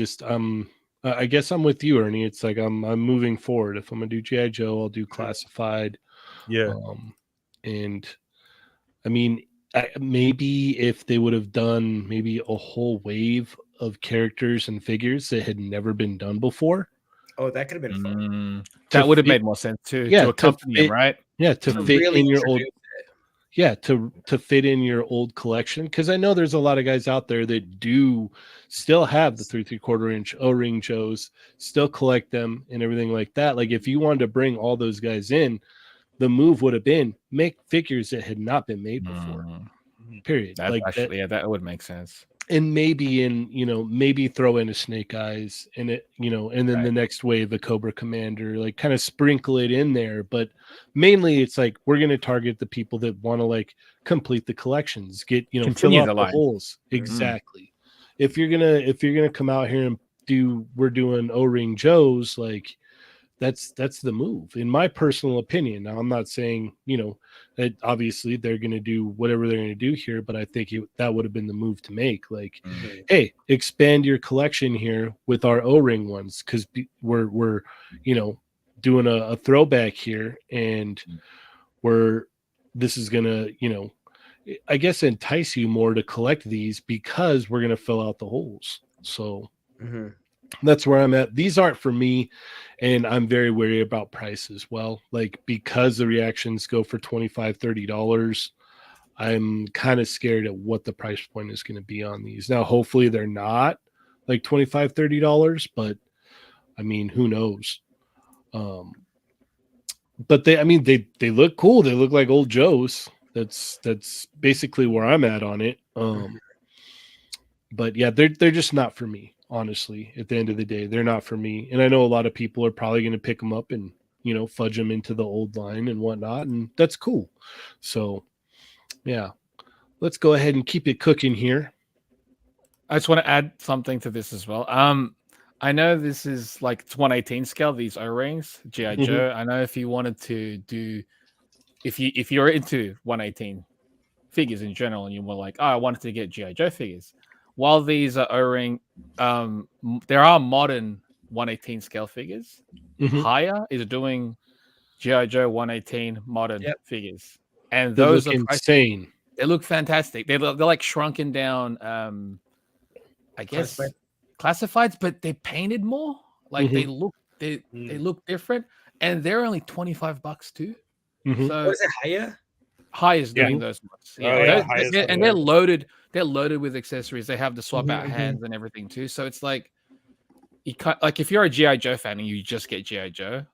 guess I'm with you, Ernie. It's like I'm moving forward. If I'm gonna do G.I. Joe, I'll do classified. yeah. And I mean, maybe if they would have done maybe a whole wave of characters and figures that had never been done before. Oh, that could have been fun. That would have made more sense too. Yeah, to accompany them, right? Yeah, to fit really in your old. introduce it. Yeah, to fit in your old collection, because I know there's a lot of guys out there that do still have the 3/4 inch O-ring Joes, still collect them and everything like that. Like if you wanted to bring all those guys in, the move would have been make figures that had not been made before. Period. That's like actually, that would make sense. And maybe maybe throw in a Snake Eyes and it, and then the next wave, the Cobra Commander, like kind of sprinkle it in there. But mainly it's like we're going to target the people that want to like complete the collections, get, continue fill out the holes. Exactly. If you're gonna come out here and we're doing O-ring Joes, like that's the move in my personal opinion. Now I'm not saying that obviously they're going to do whatever they're going to do here, but I think that would have been the move to make. Like, hey, expand your collection here with our O-ring ones, because we're doing a throwback here, and this is gonna I guess entice you more to collect these because we're gonna fill out the holes. So. That's where I'm at. These aren't for me, and I'm very wary about price as well. Like, because the reactions go for $25-$30, I'm kind of scared at what the price point is going to be on these. Now, hopefully they're not like $25-$30, but I mean, who knows? But they look cool. They look like old Joes. That's basically where I'm at on it. But yeah, they're just not for me. Honestly, at the end of the day, they're not for me. And I know a lot of people are probably going to pick them up and, fudge them into the old line and whatnot. And that's cool. So, yeah, let's go ahead and keep it cooking here. I just want to add something to this as well. I know this is like it's 1/18 scale, these O-rings, G.I. Joe. I know if you wanted to do, if you're into 1/18 figures in general and you were like, oh, I wanted to get G.I. Joe figures. While these are O-ring, there are modern 1/18 scale figures. Higher is doing G.I. Joe 1/18 modern figures, and those are insane. They look fantastic. They're like shrunken down. I guess classifieds, but they're painted more. Like they look different, and they're only $25 too. So is it higher? High is doing those ones. And they're loaded. They're loaded with accessories. They have the swap out hands and everything too. So it's like you can't, like if you're a G.I. Joe fan and you just get G.I. Joe,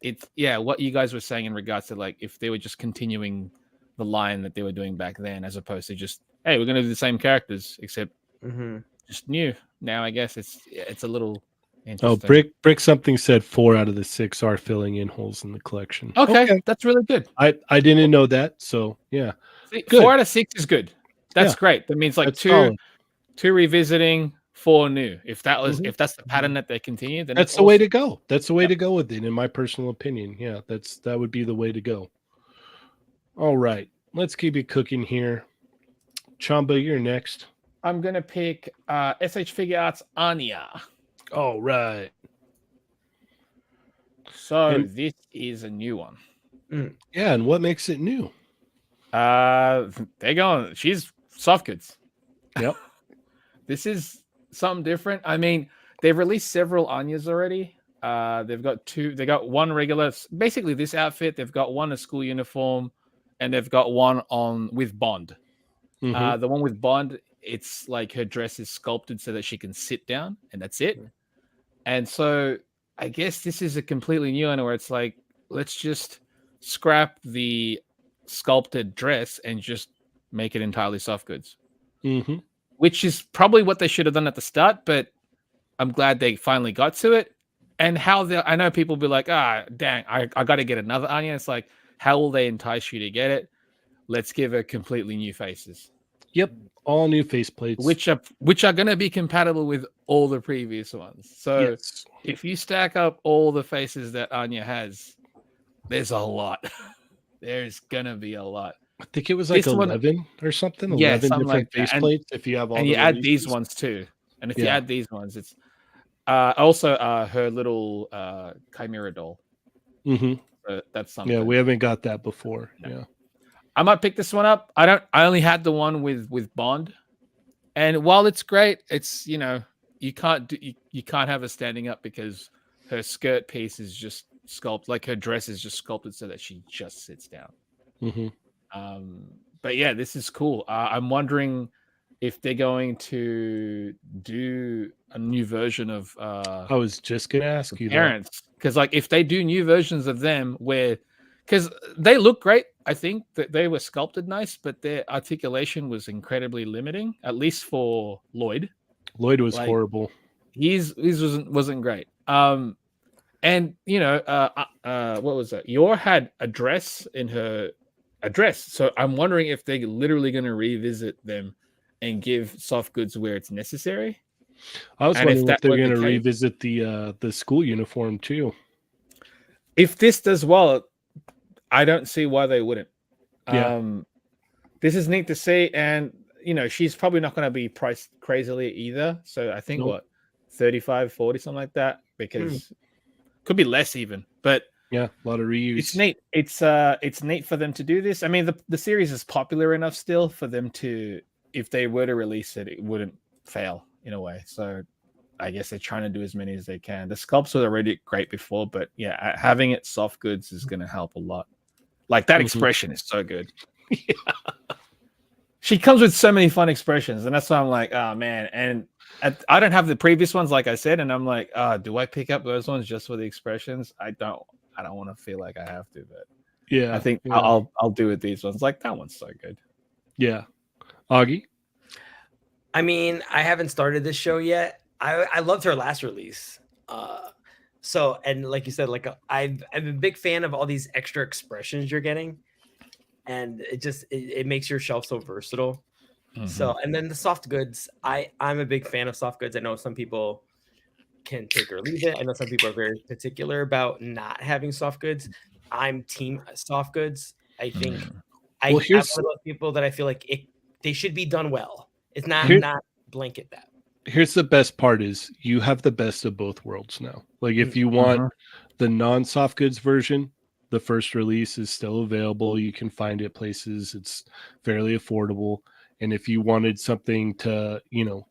it's what you guys were saying in regards to like if they were just continuing the line that they were doing back then, as opposed to just, hey, we're gonna do the same characters except just new. Now I guess it's a little interesting. Oh, Brick something said 4 out of the 6 are filling in holes in the collection. Okay. That's really good. I didn't know that, so yeah. See, 4 out of 6 is good. That's great. That means like two revisiting, 4 new. If that's the pattern that they continue, then that's the way to go. That's the way to go with it, in my personal opinion. Yeah, that would be the way to go. All right, let's keep it cooking here. Chamba, you're next. I'm gonna pick SH Figure Arts Anya. All right. So this is a new one. Yeah, and what makes it new? They're going. She's soft goods. Yep. This is something different. I mean, they've released several Anyas already. They've got 2. They got one regular. Basically, this outfit. They've got one a school uniform, and they've got one on with Bond. The one with Bond, it's like her dress is sculpted so that she can sit down, and that's it. And so I guess this is a completely new one where it's like, let's just scrap the sculpted dress and just make it entirely soft goods, Mm-hmm. which is probably what they should have done at the start. But I'm glad they finally got to it. And I know people be like, dang, I got to get another Anya. It's like, how will they entice you to get it? Let's give her completely new faces. Yep, all new faceplates, which are going to be compatible with all the previous ones. So yes. if you stack up all the faces that Anya has, there's a lot. There's going to be a lot. I think it was like This one- 11 or something. Yeah, 11 something different like that. faceplates. If you have all And the you add these releases. ones too. And if you Yeah. add these ones, it's also her little chimera doll. Mm-hmm. That's something. Yeah, we haven't got that before. No. Yeah. I might pick this one up. I only had the one with Bond. And while it's great, it's, you can't have her standing up because her skirt piece is just sculpted, like her dress is just sculpted so that she just sits down. Mm-hmm. But yeah, this is cool. I'm wondering if they're going to do a new version of I was just gonna ask you parents, because like if they do new versions of them because they look great. I think that they were sculpted nice, but their articulation was incredibly limiting, at least for Lloyd. Lloyd was Like, horrible. His wasn't great. And what was that? Yor had a dress in her dress. So I'm wondering if they're literally going to revisit them and give soft goods where it's necessary. I was and wondering if they're going to case- revisit the school uniform too. If this does well, I don't see why they wouldn't. Yeah. This is neat to see, and she's probably not going to be priced crazily either. So I think Nope. what 35, 40, something like that, because could be less even. But Yeah, a lot of reuse. it's neat. It's neat for them to do this. I mean, the series is popular enough still for them to, if they were to release it, it wouldn't fail in a way. So I guess they're trying to do as many as they can. The sculpts were already great before, but yeah, having it soft goods is going to help a lot. Like that expression is so good. Yeah. She comes with so many fun expressions, and that's why I'm like, oh man. And I don't have the previous ones, like I said, and I'm like, do I pick up those ones just for the expressions? I don't want to feel like I have to, but Yeah, I think yeah. I'll do with these ones. Like that one's so good. Yeah. Augie? I mean, I haven't started this show yet. I loved her last release. So, and like you said, like I'm a big fan of all these extra expressions you're getting, and it makes your shelf so versatile. So, and then the soft goods, I'm a big fan of soft goods. I know some people can take or leave it. I know some people are very particular about not having soft goods. I'm team soft goods. I think I'm one of those people that I feel like they should be done well. It's not blanket that. Here's the best part is you have the best of both worlds now. Like if you want the non-soft goods version, the first release is still available. You can find it places. It's fairly affordable. And if you wanted something to,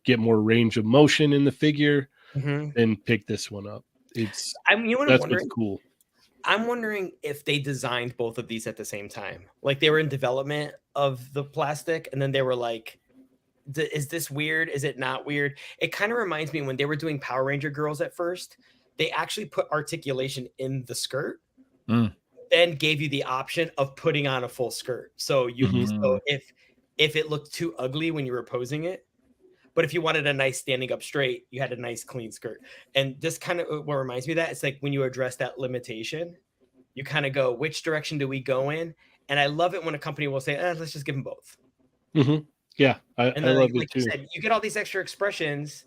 get more range of motion in the figure, then pick this one up. That's what's cool. I'm wondering if they designed both of these at the same time. Like they were in development of the plastic, and then they were like, is this weird? Is it not weird? It kind of reminds me when they were doing Power Ranger girls at first, they actually put articulation in the skirt, then gave you the option of putting on a full skirt. So so if it looked too ugly when you were posing it, but if you wanted a nice standing up straight, you had a nice clean skirt. And this kind of what reminds me of that. It's like when you address that limitation, you kind of go, which direction do we go in? And I love it when a company will say, let's just give them both. Yeah, I love it like too. You said, you get all these extra expressions.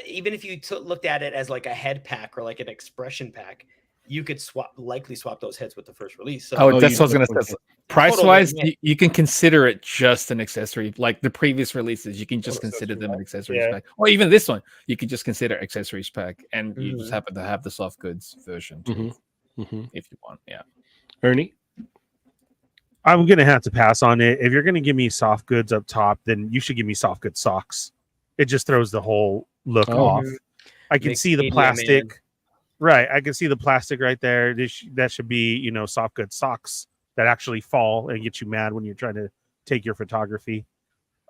Even if you looked at it as like a head pack or like an expression pack, you could likely swap those heads with the first release. So, that's what I was going to say. Price wise, you can consider it just an accessory. Like the previous releases, you can just consider them an accessories pack. Or even this one, you could just consider accessories pack, and you just happen to have the soft goods version too, if you want. Yeah, Ernie? I'm going to have to pass on it. If you're going to give me soft goods up top, then you should give me soft goods socks. It just throws the whole look off. I can see the plastic. Man. Right. I can see the plastic right there. That should be, soft goods socks that actually fall and get you mad when you're trying to take your photography.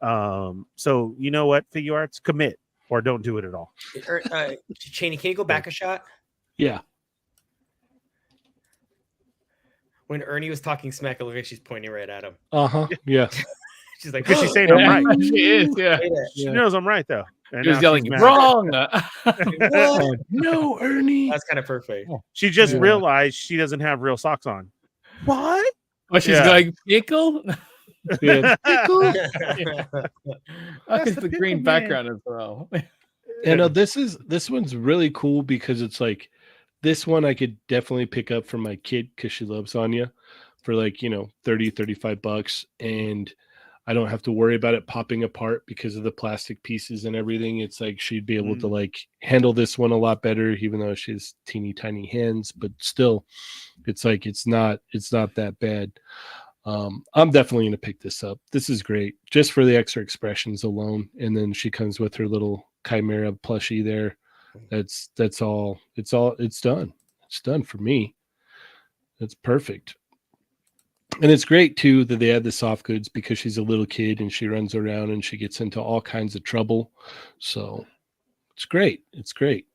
So you know what, Figure Arts, commit or don't do it at all. Cheynee, can you go back a shot? Yeah. When Ernie was talking smack, it looked like she's pointing right at him. Yeah. She's like, because she's saying I'm right. She is, yeah. She knows I'm right though. And She was now yelling, she's "It's mad. wrong." What? No, Ernie. That's kind of perfect. She just Yeah. realized she doesn't have real socks on. What? Oh, she's Yeah. going, "Pickle." Yeah. I think the the green pickle man. background as well. And this one's really cool because it's like this one I could definitely pick up for my kid because she loves Anya for like, 30, $35. And I don't have to worry about it popping apart because of the plastic pieces and everything. It's like she'd be able to like handle this one a lot better, even though she has teeny tiny hands, but still it's like it's not that bad. I'm definitely going to pick this up. This is great just for the extra expressions alone. And then she comes with her little Chimera plushie there. That's all. It's done. It's done for me. That's perfect. And it's great too that they add the soft goods because she's a little kid and she runs around and she gets into all kinds of trouble. So it's great. It's great.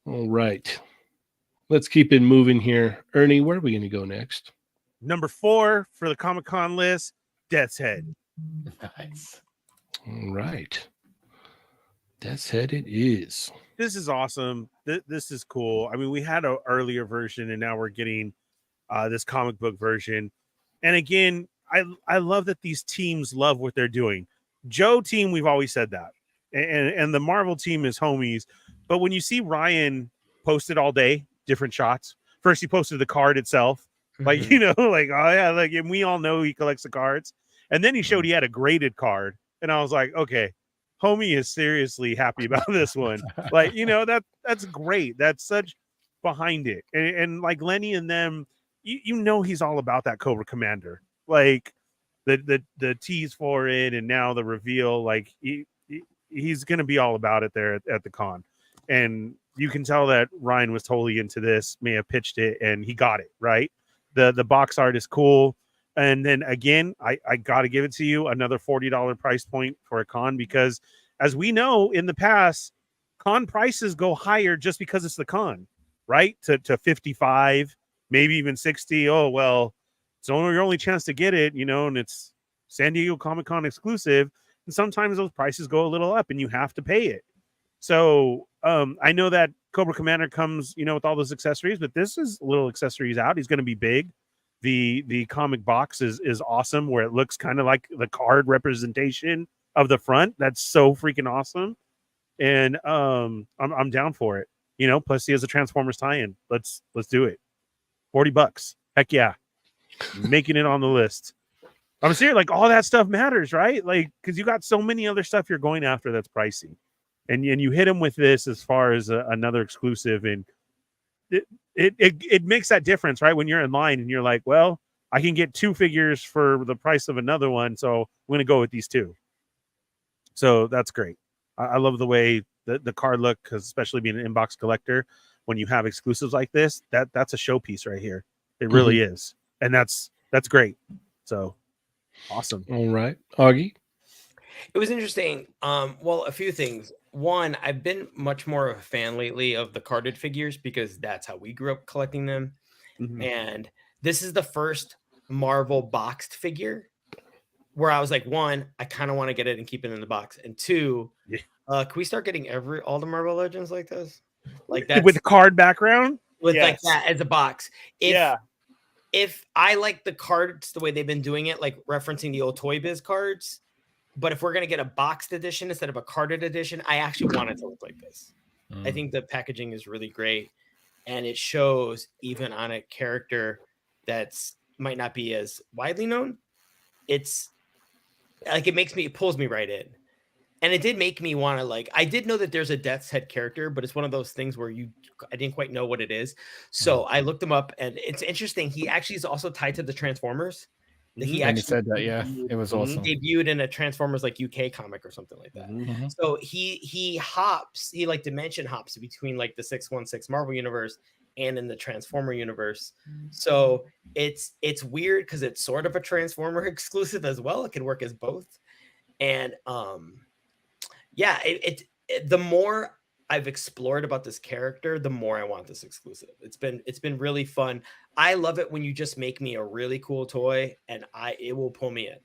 All right. Let's keep it moving here. Ernie, where are we going to go next? Number 4 for the Comic-Con list, Death's Head. Nice. All right. Death's Head it is. This is awesome. This is cool. I mean, we had an earlier version and now we're getting this comic book version. And again, I love that these teams love what they're doing. Joe team, we've always said that. And the Marvel team is homies. But when you see Ryan posted all day, different shots. First, he posted the card itself. Like, like, oh yeah, like, and we all know he collects the cards. And then he showed he had a graded card. And I was like, okay, homie is seriously happy about this one. Like, that's great. That's such behind it. And like Lenny and them, he's all about that Cobra Commander. Like the tease for it and now the reveal, like he's going to be all about it there at the con. And you can tell that Ryan was totally into this, may have pitched it, and he got it, right? The box art is cool. And then again, I got to give it to you, another $40 price point for a con, because as we know in the past, con prices go higher just because it's the con, right? To 55, maybe even 60. Oh, well, it's only your only chance to get it, and it's San Diego Comic-Con exclusive. And sometimes those prices go a little up and you have to pay it. So I know that Cobra Commander comes, with all those accessories, but this is little accessories out. He's going to be big. The comic box is awesome, where it looks kind of like the card representation of the front. That's so freaking awesome. And I'm down for it. Plus he has a Transformers tie-in. Let's do it. $40. Heck yeah. Making it on the list. I'm serious, like all that stuff matters, right? Like, because you got so many other stuff you're going after that's pricey. And you hit him with this as far as another exclusive, and it makes that difference, right? When you're in line and you're like, well, I can get 2 figures for the price of another one, so I'm going to go with these 2. So that's great. I love the way the card look, because especially being an inbox collector, when you have exclusives like this, that's a showpiece right here. It really is, and that's great. So awesome. All right, Augie. It was interesting. Well, a few things. One, I've been much more of a fan lately of the carded figures because that's how we grew up collecting them. And this is the first Marvel boxed figure where I was like, one, I kind of want to get it and keep it in the box. And 2, can we start getting all the Marvel Legends like this? Like that with card background? With like that as a box. If I like the cards the way they've been doing it, like referencing the old Toy Biz cards, but if we're going to get a boxed edition instead of a carded edition, I actually want it to look like this. I think the packaging is really great. And it shows even on a character that's might not be as widely known. It's like, it pulls me right in. And it did make me want to I did know that there's a Death's Head character, but it's one of those things where I didn't quite know what it is. So I looked him up, and it's interesting. He actually is also tied to the Transformers. He said that, yeah, it was awesome. Debuted in a Transformers UK comic or something like that. So he hops, he dimension hops between the 616 Marvel universe and in the Transformer universe. So it's weird because it's sort of a Transformer exclusive as well. It can work as both. And yeah, the more I've explored about this character, the more I want this exclusive. It's been really fun. I love it when you just make me a really cool toy and it will pull me in.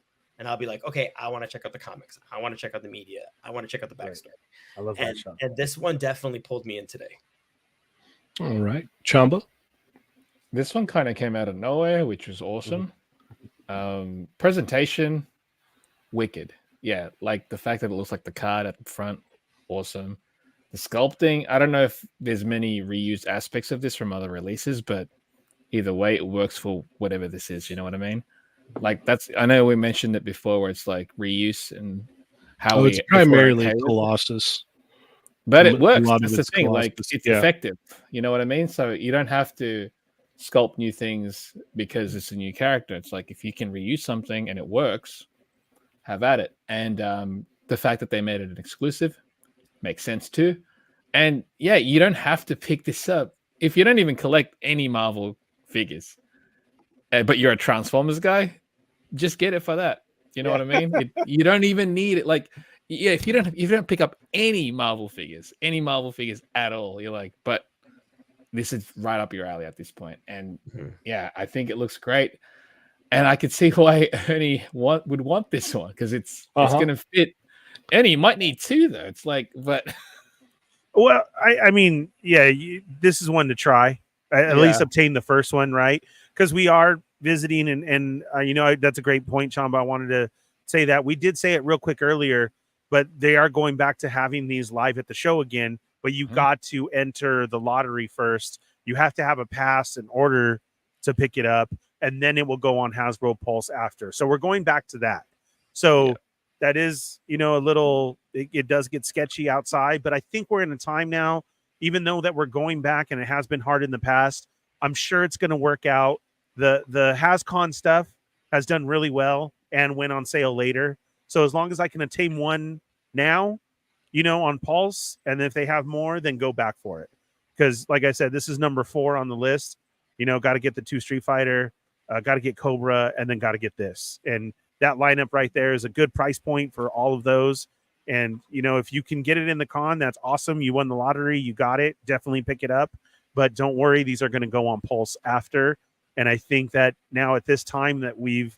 and I'll be like, okay, I want to check out the comics. I want to check out the media. I want to check out the backstory. I love that show. And this one definitely pulled me in today. All right. Chamba? This one kind of came out of nowhere, which was awesome. Presentation, wicked. Yeah, like the fact that it looks like the card at the front, awesome. The sculpting, I don't know if there's many reused aspects of this from other releases, but either way, it works for whatever this is. You know what I mean? Like I know we mentioned it before, where it's like reuse and how it's primarily Colossus, but it works. That's the thing. Like it's effective. You know what I mean? So you don't have to sculpt new things because it's a new character. It's like if you can reuse something and it works, have at it. And the fact that they made it an exclusive makes sense too. And yeah, you don't have to pick this up if you don't even collect any Marvel figures, but you're a Transformers guy. Just get it for that. You know what I mean? You don't even need it. Like, yeah, if you don't pick up any Marvel figures at all, you're like, but this is right up your alley at this point. And yeah, I think it looks great. And I could see why Ernie would want this one, because it's going to fit. Ernie might need two though. It's like, but well, I mean, yeah, this is one to try. At least obtain the first one, right? Because we are visiting, and you know, that's a great point, Chamba. I wanted to say that we did say it real quick earlier, but they are going back to having these live at the show again. But you got to enter the lottery first. You have to have a pass in order to pick it up, and then it will go on Hasbro Pulse after. So we're going back to that. So that is, you know, a little. It does get sketchy outside, but I think we're in a time now. Even though that we're going back and it has been hard in the past, I'm sure it's going to work out. The HasCon stuff has done really well and went on sale later. So as long as I can obtain one now, you know, on Pulse, and if they have more, then go back for it. Because like I said, this is number 4 on the list. You know, got to get the 2 Street Fighter, got to get Cobra, and then got to get this. And that lineup right there is a good price point for all of those. And, you know, if you can get it in the con, that's awesome. You won the lottery. You got it. Definitely pick it up. But don't worry. These are going to go on Pulse after. And I think that now at this time that we've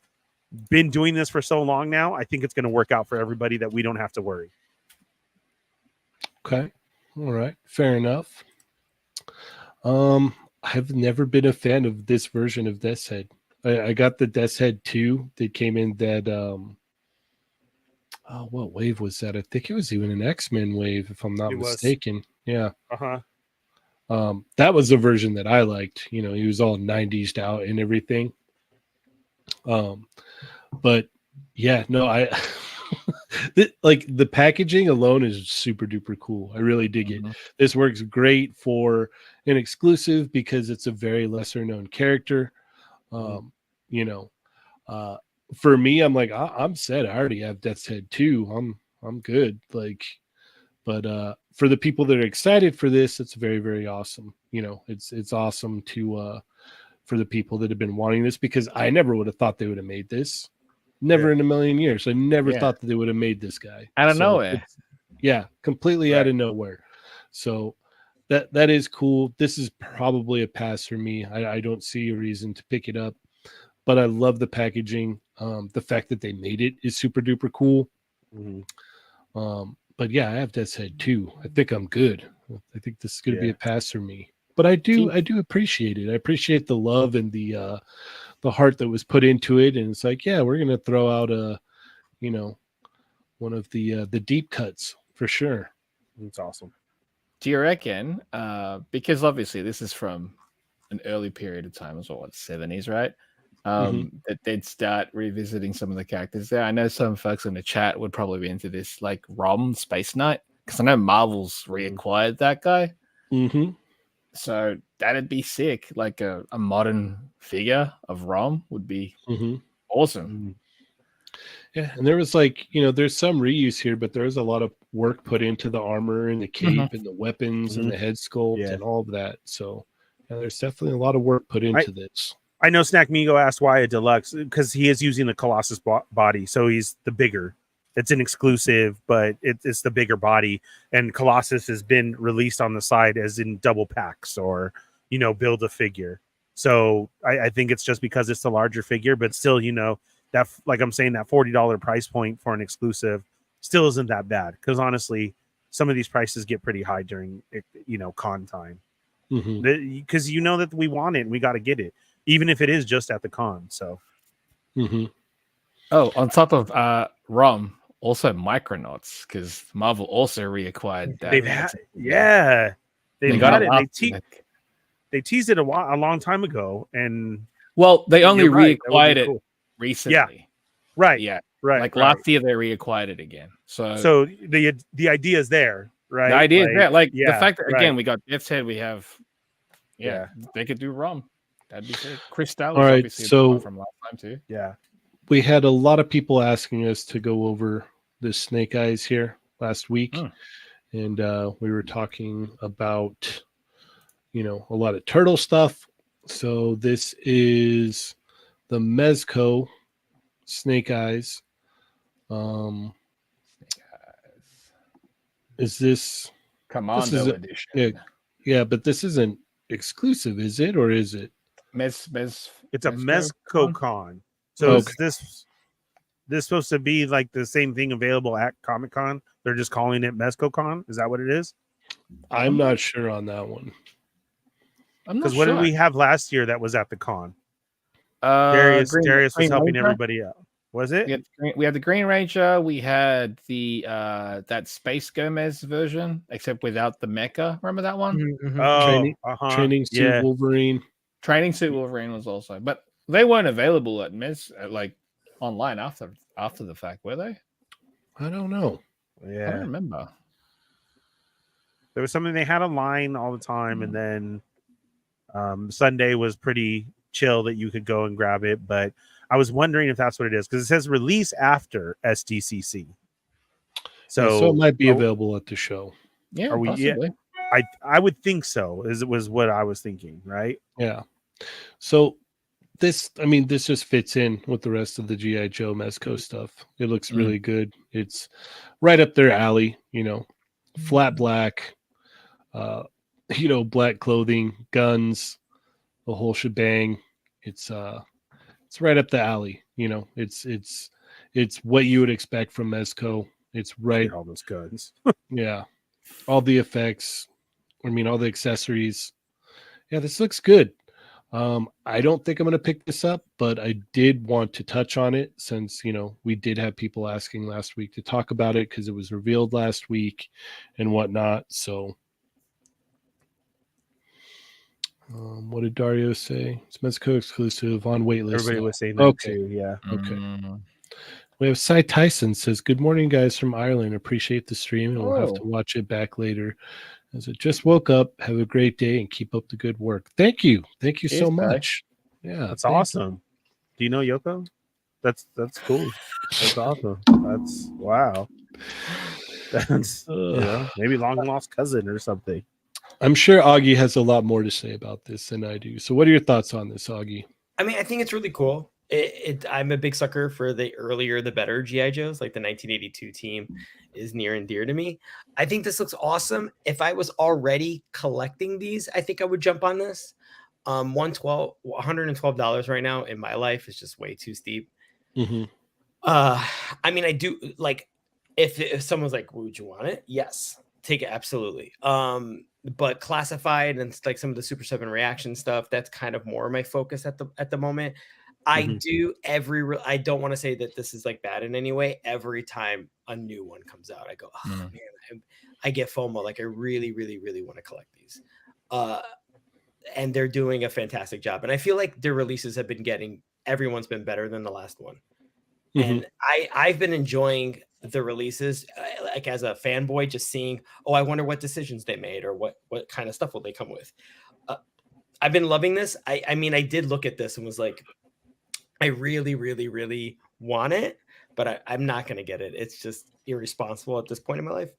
been doing this for so long now, I think it's going to work out for everybody that we don't have to worry. Okay. All right. Fair enough. I've never been a fan of this version of Death's Head. I got the Death's Head 2 that came in that what wave was that? I think it was even an X-Men wave, if I'm not mistaken. Yeah. That was a version that I liked. You know, he was all 90s out and everything. But yeah, no, like the packaging alone is super duper cool. I really dig it. This works great for an exclusive because it's a very lesser known character. You know, for me, I'm like, I'm set. I already have Death's Head 2. I'm good. Like, but for the people that are excited for this, it's very, very awesome. You know, it's awesome to for the people that have been wanting this, because I never would have thought they would have made this. Never in a million years. I never thought that they would have made this guy out of nowhere. Yeah, completely out of nowhere. So that is cool. This is probably a pass for me. I don't see a reason to pick it up, but I love the packaging. The fact that they made it is super duper cool. But yeah, I have Death's Head 2. I think I'm good. I think this is going to be a pass for me. But I do appreciate it. I appreciate the love and the heart that was put into it. And it's like, yeah, we're going to throw out one of the deep cuts for sure. It's awesome. Do you reckon? Because obviously this is from an early period of time, as well, what, 70s, right? That they'd start revisiting some of the characters there. I know some folks in the chat would probably be into this, like Rom Space Knight, because I know Marvel's reacquired that guy. So that'd be sick. Like a modern figure of Rom would be awesome. Yeah, and there was like, there's some reuse here, but there's a lot of work put into the armor and the cape and the weapons and the head sculpt and all of that. So yeah, there's definitely a lot of work put into this. I know Snack Migo asked why a deluxe, because he is using the Colossus body, so he's the bigger. It's an exclusive, but it's the bigger body, and Colossus has been released on the side as in double packs or build a figure. So I think it's just because it's the larger figure, but still, that, like I'm saying, that $40 price point for an exclusive still isn't that bad. Because honestly, some of these prices get pretty high during, con time. Because you know that we want it and we got to get it, even if it is just at the con. So, Oh, on top of ROM, also Micronauts, because Marvel also reacquired that. they've had, they've got had it it. last They teased it a long time ago, and well, they only you're right, that would reacquired be it cool. recently. Right. Yeah. Right. Like right. last year, they reacquired it again. So the idea is there, right? The idea is there. Like the yeah, fact that again right. we got Death's Head, we have Yeah. they could do ROM. That'd be sick. Crystal is All right, obviously so- the one from last time too. Yeah. We had a lot of people asking us to go over the Snake Eyes here last week, and we were talking about, a lot of turtle stuff. So this is the Mesco Snake Eyes. Is this Commando edition. Yeah, but this isn't exclusive, is it, or is it? It's a Mesco Con. So is this supposed to be like the same thing available at Comic Con? They're just calling it Mesco Con. Is that what it is? I'm not sure on that one. Because what did we have last year that was at the con? Darius was helping everybody out. Was it? We had the Green Ranger. We had the that Space Gomez version, except without the mecha. Remember that one? Training Suit Wolverine. Training Suit Wolverine was also, but they weren't available at like online after the fact, were they? I don't know. Yeah, I don't remember. There was something they had online all the time, and then Sunday was pretty chill that you could go and grab it. But I was wondering if that's what it is, because it says release after SDCC. So it might be available at the show. Yeah, are we? possibly. Yeah, I would think so. Was what I was thinking, right? Yeah. So this just fits in with the rest of the G.I. Joe Mesco stuff. It looks really good. It's right up their alley, flat black, black clothing, guns, the whole shebang. It's right up the alley. It's what you would expect from Mesco. It's right. All those guns. Yeah. All the effects. All the accessories. Yeah, this looks good. I don't think I'm going to pick this up, but I did want to touch on it since, we did have people asking last week to talk about it because it was revealed last week and whatnot. So what did Dario say? It's Mesco exclusive on waitlist. Everybody was saying that too. Yeah. Okay. We have Cy Tyson says, "Good morning, guys from Ireland. Appreciate the stream, and we'll have to watch it back later. As I just woke up, have a great day and keep up the good work." Thank you so much. Yeah, that's awesome. Do you know Yoko? That's cool. That's awesome. That's wow. That's maybe long lost cousin or something. I'm sure Augie has a lot more to say about this than I do. So, what are your thoughts on this, Augie? I think it's really cool. I'm a big sucker for the earlier the better G.I. Joes, like the 1982 team is near and dear to me. I think this looks awesome. If I was already collecting these, I think I would jump on this. $112 right now in my life is just way too steep. I do like if someone's like, would you want it? Yes, take it, absolutely. But classified and like some of the Super 7 reaction stuff, that's kind of more my focus at the moment. I don't want to say that this is like bad in any way. Every time a new one comes out, I go, oh man, I get FOMO. Like I really, really, really want to collect these. And they're doing a fantastic job. And I feel like their releases have been everyone's been better than the last one. And I've been enjoying the releases, like as a fanboy, just seeing, I wonder what decisions they made or what kind of stuff will they come with. I've been loving this. I did look at this and was like, I really, really, really want it, but I'm not going to get it. It's just irresponsible at this point in my life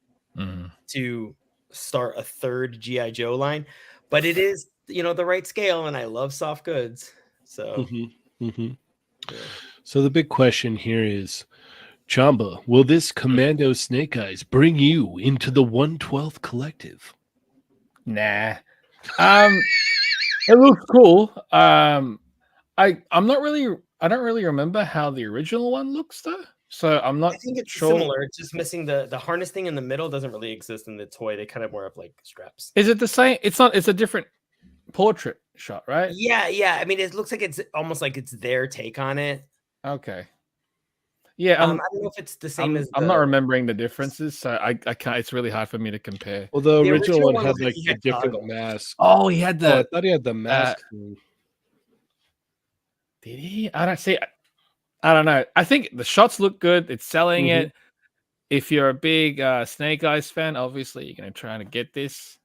to start a third G.I. Joe line, but it is, the right scale, and I love soft goods. So, So the big question here is, Chamba, will this Commando Snake Eyes bring you into the 112th collective? Nah. It looks cool. I'm not really I don't really remember how the original one looks though, so I'm not I think it's sure. similar. It's just missing the harness thing in the middle doesn't really exist in the toy. They kind of more have like straps. Is it the same? It's not. It's a different portrait shot, right? Yeah. I mean, it looks like it's almost like it's their take on it. Okay. Yeah, I don't know if it's the same as I'm not remembering the differences, so I can't. It's really hard for me to compare. Well, the The original original one one had was like like he a had different goggles. mask. Oh, he had Oh, I the. thought he had the mask thing. Did he? I don't see. I don't know. I think the shots look good. It's selling Mhm. it. If you're a big Snake Eyes fan, obviously you're gonna try to get this.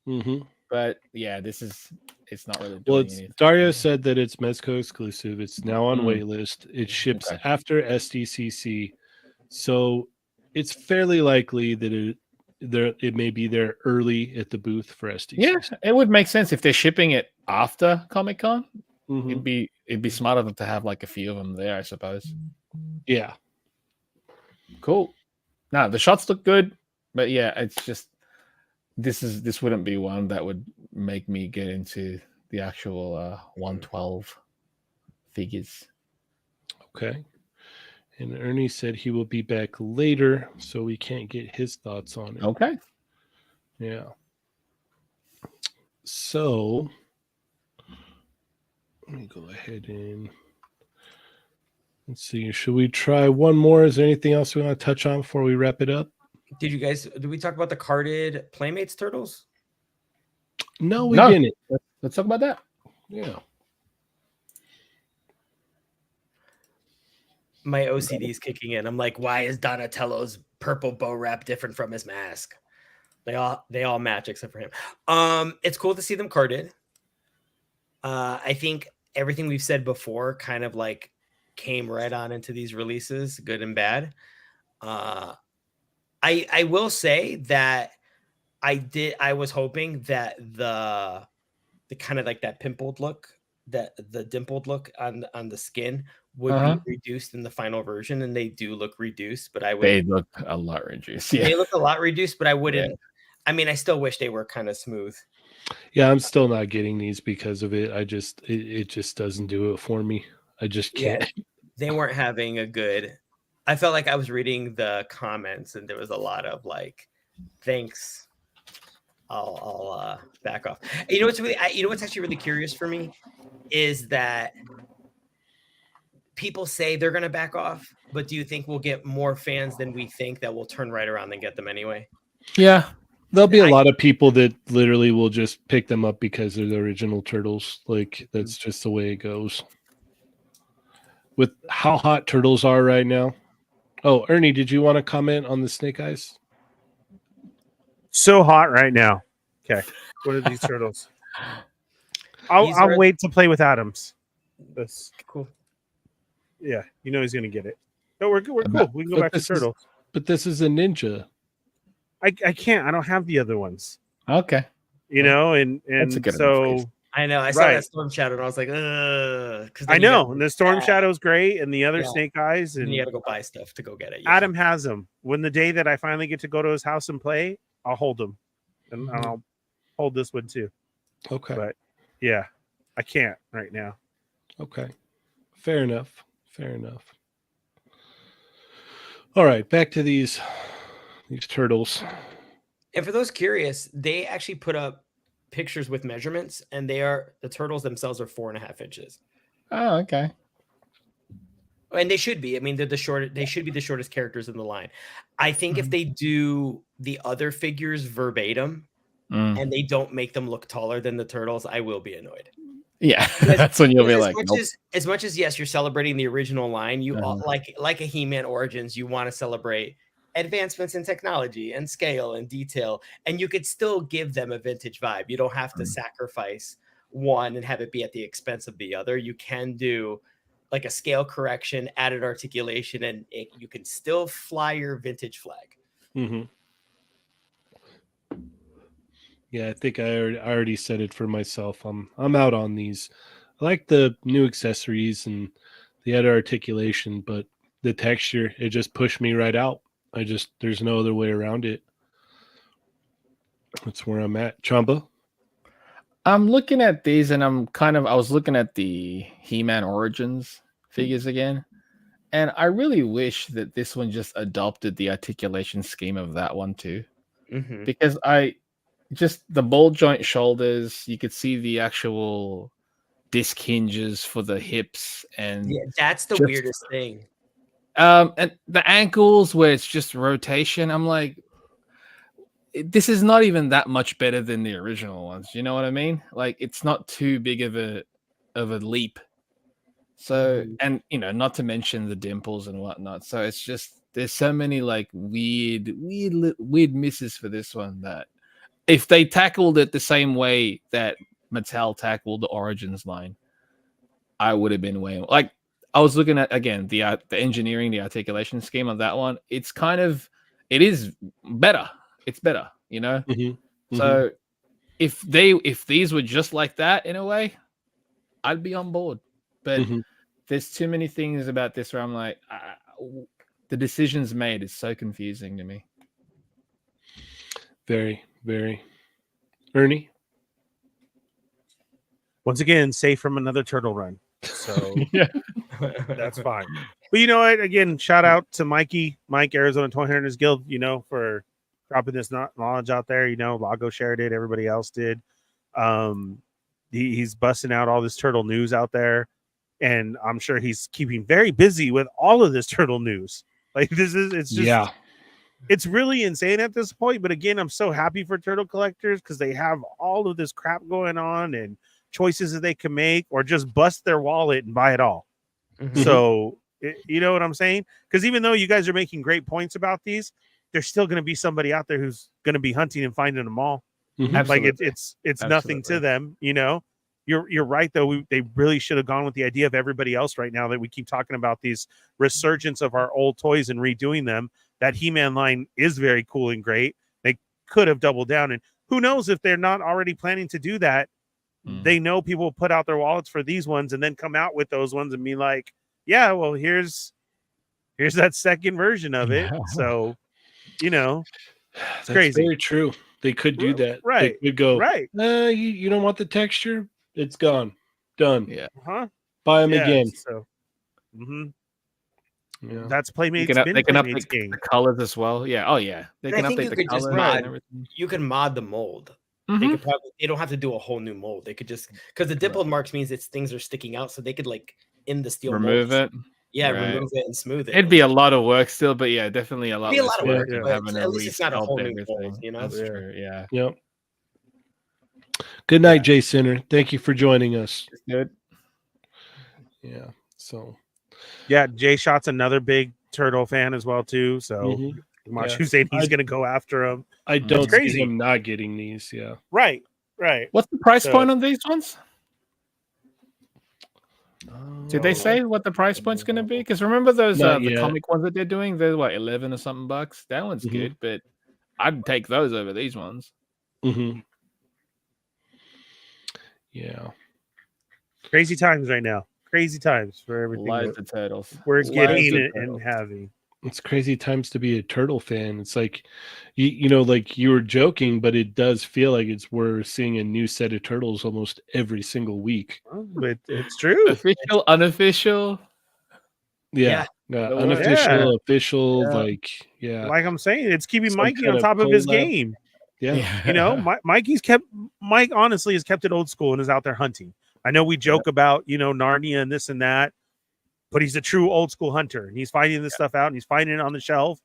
Mm-hmm. But yeah, it's not really Well, doing anything. Dario said that it's Mesco exclusive. It's now on Mm. waitlist. It ships Okay. after SDCC, so it's fairly likely that it may be there early at the booth for SDCC. Yeah, it would make sense if they're shipping it after Comic-Con. Mhm. It'd be smarter than to have like a few of them there, I suppose. Yeah. Cool. No, the shots look good, but yeah, it's just this wouldn't be one that would make me get into the actual 112 figures. Okay. And Ernie said he will be back later, so we can't get his thoughts on it. Okay. Yeah. So let me go ahead and let's see. Should we try one more? Is there anything else we want to touch on before we wrap it up? Did we talk about the carded Playmates turtles? No, we No. didn't. Let's talk about that. Yeah. My OCD is kicking in. I'm like, why is Donatello's purple bow wrap different from his mask? They all match except for him. It's cool to see them carded. I think everything we've said before kind of like came right on into these releases, good and bad. I will say that I was hoping that the kind of like that pimpled look, that the dimpled look on the skin would be reduced in the final version, and they do look reduced, but They look a lot reduced. Yeah. they look a lot reduced, but I wouldn't. Yeah. I mean, I still wish they were kind of smooth. Yeah, I'm still not getting these because of it. It just doesn't do it for me. I just can't. Yeah, they weren't having a good. I felt like I was reading the comments, and there was a lot of like, "Thanks, I'll back off." You know what's actually really curious for me is that people say they're going to back off, but do you think we'll get more fans than we think that will turn right around and get them anyway? Yeah. There'll be a lot of people that literally will just pick them up because they're the original turtles. Like, that's just the way it goes. With how hot turtles are right now. Oh, Ernie, did you want to comment on the Snake Eyes? So hot right now. Okay. What are these turtles? I'll wait to play with Adams. That's cool. Yeah, you know he's gonna get it. No, we're good. We're cool. We can go back to turtles. But this is a ninja. I can't. I don't have the other ones. Okay. You know, and so I know I saw that Storm Shadow and I was like, ugh. I know, and the Storm Shadow's great, and the other Snake Eyes, and you gotta go buy stuff to go get it. Yeah. Adam has them. When the day that I finally get to go to his house and play, I'll hold them, and I'll hold this one too. Okay. But yeah, I can't right now. Okay. Fair enough. Fair enough. All right, back to these turtles. And for those curious, they actually put up pictures with measurements, and the turtles themselves are 4.5 inches. Oh, okay. And they should be. I mean, they should be the shortest characters in the line. I think if they do the other figures verbatim and they don't make them look taller than the turtles, I will be annoyed. Yeah, that's when you'll be like, as much as yes, you're celebrating the original line. You like a He-Man Origins, you want to celebrate advancements in technology and scale and detail, and you could still give them a vintage vibe. You don't have to sacrifice one and have it be at the expense of the other. You can do like a scale correction, added articulation, and you can still fly your vintage flag. Mm-hmm. Yeah, I think I already said it for myself. I'm out on these. I like the new accessories and the added articulation, but the texture, it just pushed me right out. There's no other way around it. That's where I'm at. Chamba? I'm looking at these and I was looking at the He-Man Origins figures again. And I really wish that this one just adopted the articulation scheme of that one too. Mm-hmm. Because just the ball joint shoulders, you could see the actual disc hinges for the hips, and Yeah, that's the weirdest thing. And the ankles where it's just rotation. I'm like, this is not even that much better than the original ones. You know what I mean? Like, it's not too big of a leap. So, and not to mention the dimples and whatnot. So it's just there's so many like weird misses for this one that if they tackled it the same way that Mattel tackled the Origins line, I would have been way like I was looking at again the engineering, the articulation scheme of that one. It is better. It's better, So if these were just like that in a way, I'd be on board. But there's too many things about this where I'm like, the decisions made is so confusing to me. Very, very. Ernie? Once again, safe from another turtle run. So yeah, that's fine. But you know what? Again, shout out to Mike, Arizona Toy Hunters Guild, for dropping this knowledge out there. Lago shared it. Everybody else did. He's busting out all this turtle news out there. And I'm sure he's keeping very busy with all of this turtle news. Like it's really insane at this point. But again, I'm so happy for turtle collectors because they have all of this crap going on and choices that they can make, or just bust their wallet and buy it all. So, you know what I'm saying? Because even though you guys are making great points about these, there's still going to be somebody out there who's going to be hunting and finding them all. Like it's nothing to them, You're right, though. They really should have gone with the idea of everybody else right now that we keep talking about these resurgence of our old toys and redoing them. That He-Man line is very cool and great. They could have doubled down. And who knows if they're not already planning to do that. They know people will put out their wallets for these ones and then come out with those ones and be like, yeah, well, here's that second version of it. So, it's crazy. Very true. They could do that. Right. They could go, right. You don't want the texture? It's gone. Done. Yeah. Buy them again. So, yeah. That's Playmates. They can update the colors as well. Yeah. Oh, yeah. They can update the colors and everything. You can mod the mold. They don't have to do a whole new mold. They could just because the dimpled marks means things are sticking out, so they could like in the steel remove molds. it. Yeah, remove it and smooth it. It'd be a lot of work still, but yeah, definitely a lot. It'd be a lot of work. Having at least it's not a whole new mold. That's true. Yeah. Yep. Good night, Jay Sinner. Thank you for joining us. Good. Yeah. So. Yeah, Jay Shot's another big turtle fan as well too. So. Machu saying he's going to go after him. I don't see him not getting these. Yeah. Right. What's the price point on these ones? Did they say what the price point's going to be? Because remember those the comic ones that they're doing? They're what, 11 or something bucks. That one's good, but I'd take those over these ones. Yeah. Crazy times right now. Crazy times for everything. Lives of turtles. We're getting and having. It's crazy times to be a turtle fan. It's like, like you were joking, but it does feel like we're seeing a new set of turtles almost every single week. But it's true. Official, unofficial. Yeah. Unofficial, official. Like I'm saying, it's keeping Mikey on top of his game. Yeah. Mike honestly has kept it old school and is out there hunting. I know we joke about, Narnia and this and that. But he's a true old school hunter, and he's finding this stuff out, and he's finding it on the shelf,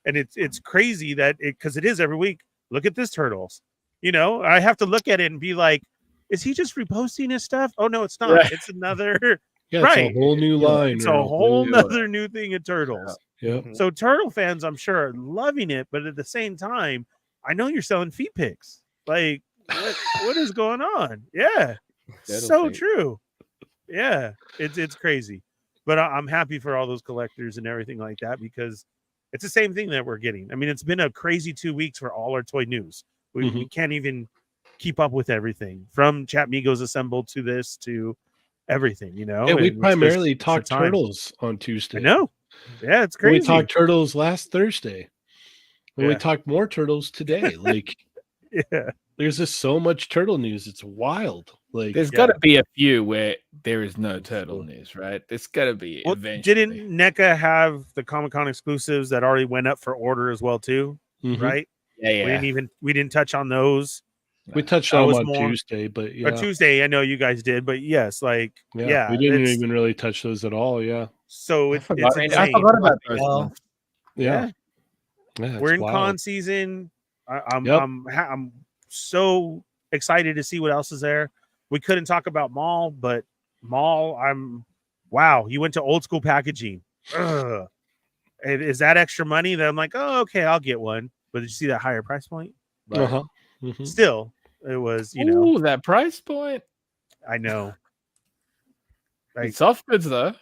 and it's crazy that because it is every week. Look at this turtles, I have to look at it and be like, is he just reposting his stuff? Oh no, it's not. Right. It's another it's a whole new line. It's a whole nother new thing of turtles. Yeah. So turtle fans, I'm sure, are loving it, but at the same time, I know you're selling feet pics. Like, what is going on? Yeah, so true. Yeah, it's crazy. But I'm happy for all those collectors and everything like that because it's the same thing that we're getting. I mean, it's been a crazy 2 weeks for all our toy news. We can't even keep up with everything from Chat Migos Assembled to this to everything, Yeah, we primarily talked turtles on Tuesday. I know. Yeah, it's crazy. We talked turtles last Thursday. And we talked more turtles today. Like, there's just so much turtle news. It's wild. Like, There's got to be a few where there is no turtle news, right? There's got to be eventually. Didn't NECA have the Comic-Con exclusives that already went up for order as well too? Right? Yeah. We didn't touch on those. we touched That on was them on more- Tuesday, but Or yeah, Tuesday, I know you guys did, but yes, like we yeah, didn't it's- even really touch those at all. Yeah, so I it's forgot, insane. I forgot about those Well, ones. yeah. Yeah, We're it's in wild. con season. I'm Yep. I'm so excited to see what else is there. We couldn't talk about mall, but mall, wow, you went to old school packaging. Ugh. Is that extra money? That I'm like, oh, okay, I'll get one. But did you see that higher price point? But Uh-huh. Mhm. still, it was, you know, Ooh, that price point. I know. Like, It's soft goods though.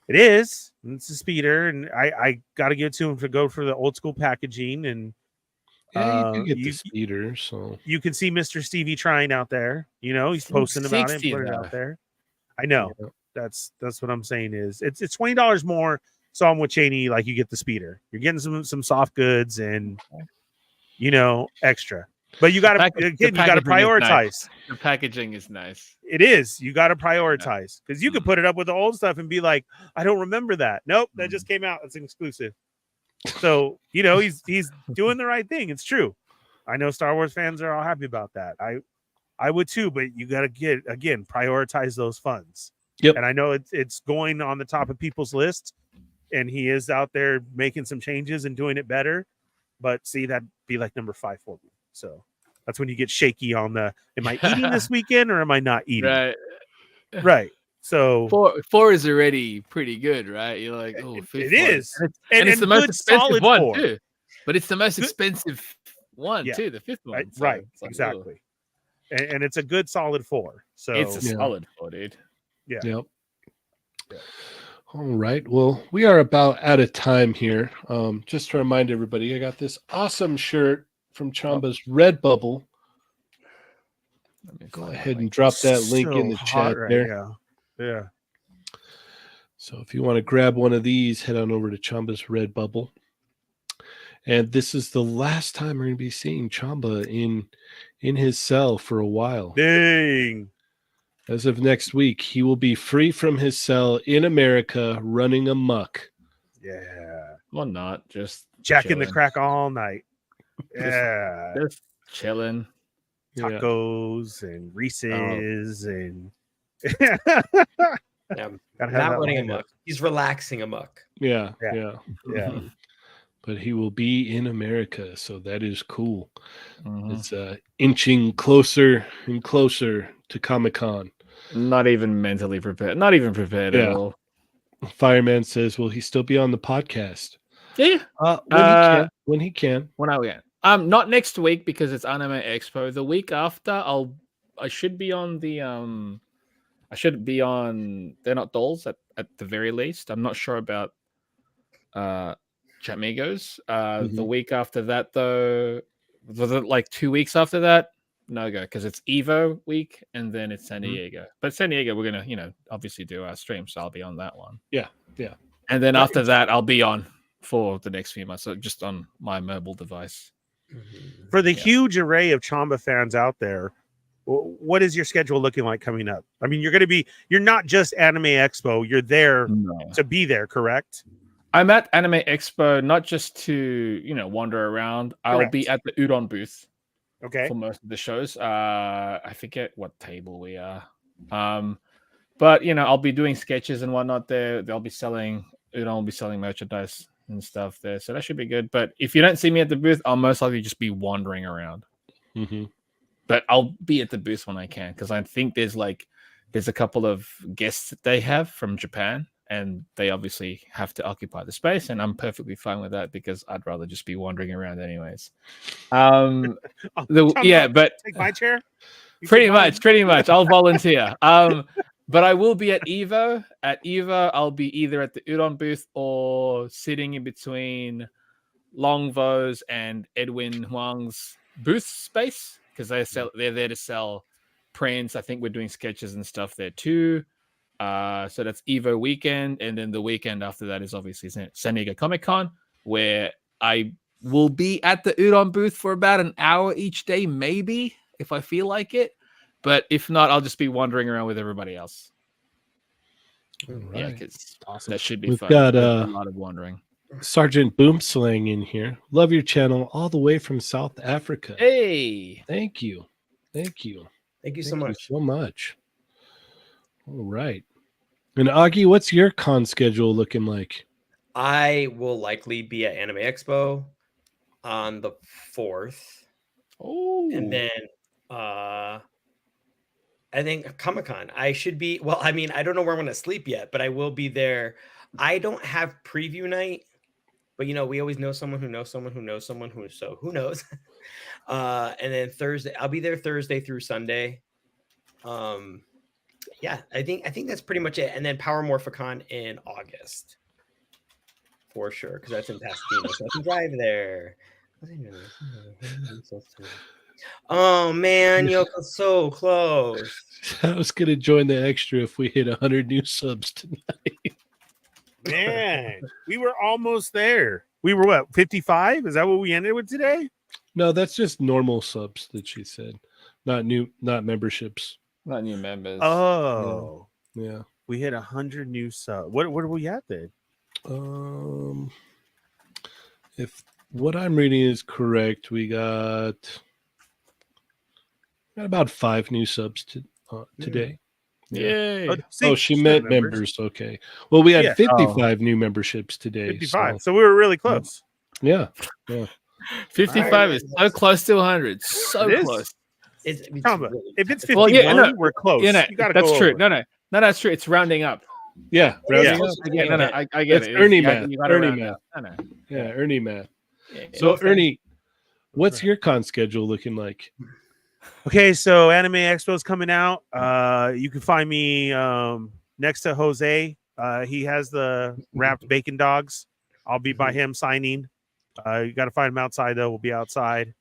it is. It's a speeder, and I got to give it to him to go for the old school packaging. And Yeah, you do get you- the speeder, so you can see Mr. Stevie trying out there. You know, he's posting about it and 60 putting it though. out there. I know. Yeah. That's what I'm saying is it's $20 more. So I'm with Cheynee, like you get the speeder. You're getting some soft goods and you know, extra. But you gotta The again, you gotta packaging is nice. prioritize. The packaging is nice. It is. You gotta prioritize. Because you could Mm. put it up with the old stuff and be like, I don't remember that. Nope, that just came out. It's an exclusive. So, you know, he's doing the right thing. It's true. I know Star Wars fans are all happy about that. I would too, but you gotta prioritize those funds. Yep. And I know it's going on the top of people's lists, and he is out there making some changes and doing it better. But see, that'd be like number 5 for me. So that's when you get shaky on the am I eating this weekend or am I not eating? Right. Right. So Four is already pretty good, right? You're like, oh, it is. And it's the most good, expensive solid one 4. too. But it's the most Good- expensive one Yeah. too, the fifth one. So Right. it's like, Exactly. And it's a good solid 4. So It's a Yeah. solid 4, dude. yeah. Yep. Yeah. All right. Well, we are about out of time here. Just to remind everybody, I got this awesome shirt from Chamba's Redbubble. Let me Go find ahead that and drop that link So in the hot chat right there. now. Yeah. So if you want to grab one of these, head on over to Chamba's Redbubble. And this is the last time we're going to be seeing Chamba in his cell for a while. Dang. As of next week, he will be free from his cell in America, running amok. Yeah. Well, not just Jacking the chilling. crack all night. Yeah. Just chilling. Yeah. Tacos and Reese's and Yeah, Gotta have not that running lined up. amok. He's relaxing amok. Yeah. Yeah. Yeah. But he will be in America, so that is cool. Mhm. It's inching closer and closer to Comic-Con. Not even mentally prepared. Not even prepared at Yeah. all. Fireman says, will he still be on the podcast? Yeah. When he can. When are we at? Not next week because it's Anime Expo. The week after, I should be on the They're Not Dolls at the very least. I'm not sure about Chamigos. The week after that, though, was it like 2 weeks after that? No go, because it's Evo week and then it's San Diego. But San Diego, we're gonna, obviously do our stream, so I'll be on that one. Yeah. And then after that, I'll be on for the next few months, so just on my mobile device. For the Yeah. huge array of Chamba fans out there, what is your schedule looking like coming up? I mean, you're not just Anime Expo, you're there No. to be there, correct? I'm at Anime Expo not just to wander around. I'll be Correct. at the Udon booth Okay. for most of the shows. I forget what table we are. But I'll be doing sketches and whatnot there. They'll be selling Udon will be selling merchandise and stuff there. So that should be good. But if you don't see me at the booth, I'll most likely just be wandering around. Mm-hmm. But I'll be at the booth when I can, because I think there's a couple of guests that they have from Japan, and they obviously have to occupy the space, and I'm perfectly fine with that because I'd rather just be wandering around anyways. Chamba, But take my chair. You pretty take mine? much, I'll volunteer. But I will be at Evo. At Evo, I'll be either at the Udon booth or sitting in between Longvo's and Edwin Huang's booth space, because they're there to sell prints. I think we're doing sketches and stuff there too. So that's Evo weekend, and then the weekend after that is obviously San Diego Comic-Con, where I will be at the Udon booth for about an hour each day, maybe, if I feel like it. But if not, I'll just be wandering around with everybody else. All Yeah, right. because Awesome. that should be We've fun. got, There's a lot of wandering. Sergeant Boomslang in here. Love your channel all the way from South Africa. Hey, Thank you. Thank you. Thank you so Thank you much. so much. All right. And Augie, what's your con schedule looking like? I will likely be at Anime Expo on the 4th. oh, And then I think Comic-Con. I should be, well, I mean, I don't know where I'm going to sleep yet, but I will be there. I don't have preview night, but you know, we always know someone who knows someone who knows someone who, so who knows? And then Thursday, I'll be there Thursday through Sunday. Yeah, I think that's pretty much it. And then Power Morphicon in August. For sure, because that's in Pasadena, so I can drive there. Oh man, Yoko's so close. I was going to join the extra if we hit 100 new subs tonight. Man, we were almost there. We were what, 55? Is that what we ended with today? No, that's just normal subs that she said, not memberships. not new members. Oh, Yeah. we hit 100 new subs. What are we at then? If what I'm reading is correct, we got about 5 new subs today. Yay! Oh, she meant members. Okay. Well, we had 55 new memberships today. 55. So we were really close. Yeah. 55 is so close to 100. So It is. close. It's Tom, if it's 51, Well, yeah, no, we're close. Yeah, no, You gotta that's go true. over. No, that's true. It's rounding up. Yeah. Yeah. Rounding up. I get It's it. Ernie You math. gotta Ernie round math. up. I know. Yeah, Ernie math. Yeah, So, Okay. Ernie, what's your con schedule looking like? Okay, so Anime Expo is coming out. You can find me next to Jose. He has the wrapped bacon dogs. I'll be by him signing. You got to find him outside, though. We'll be outside.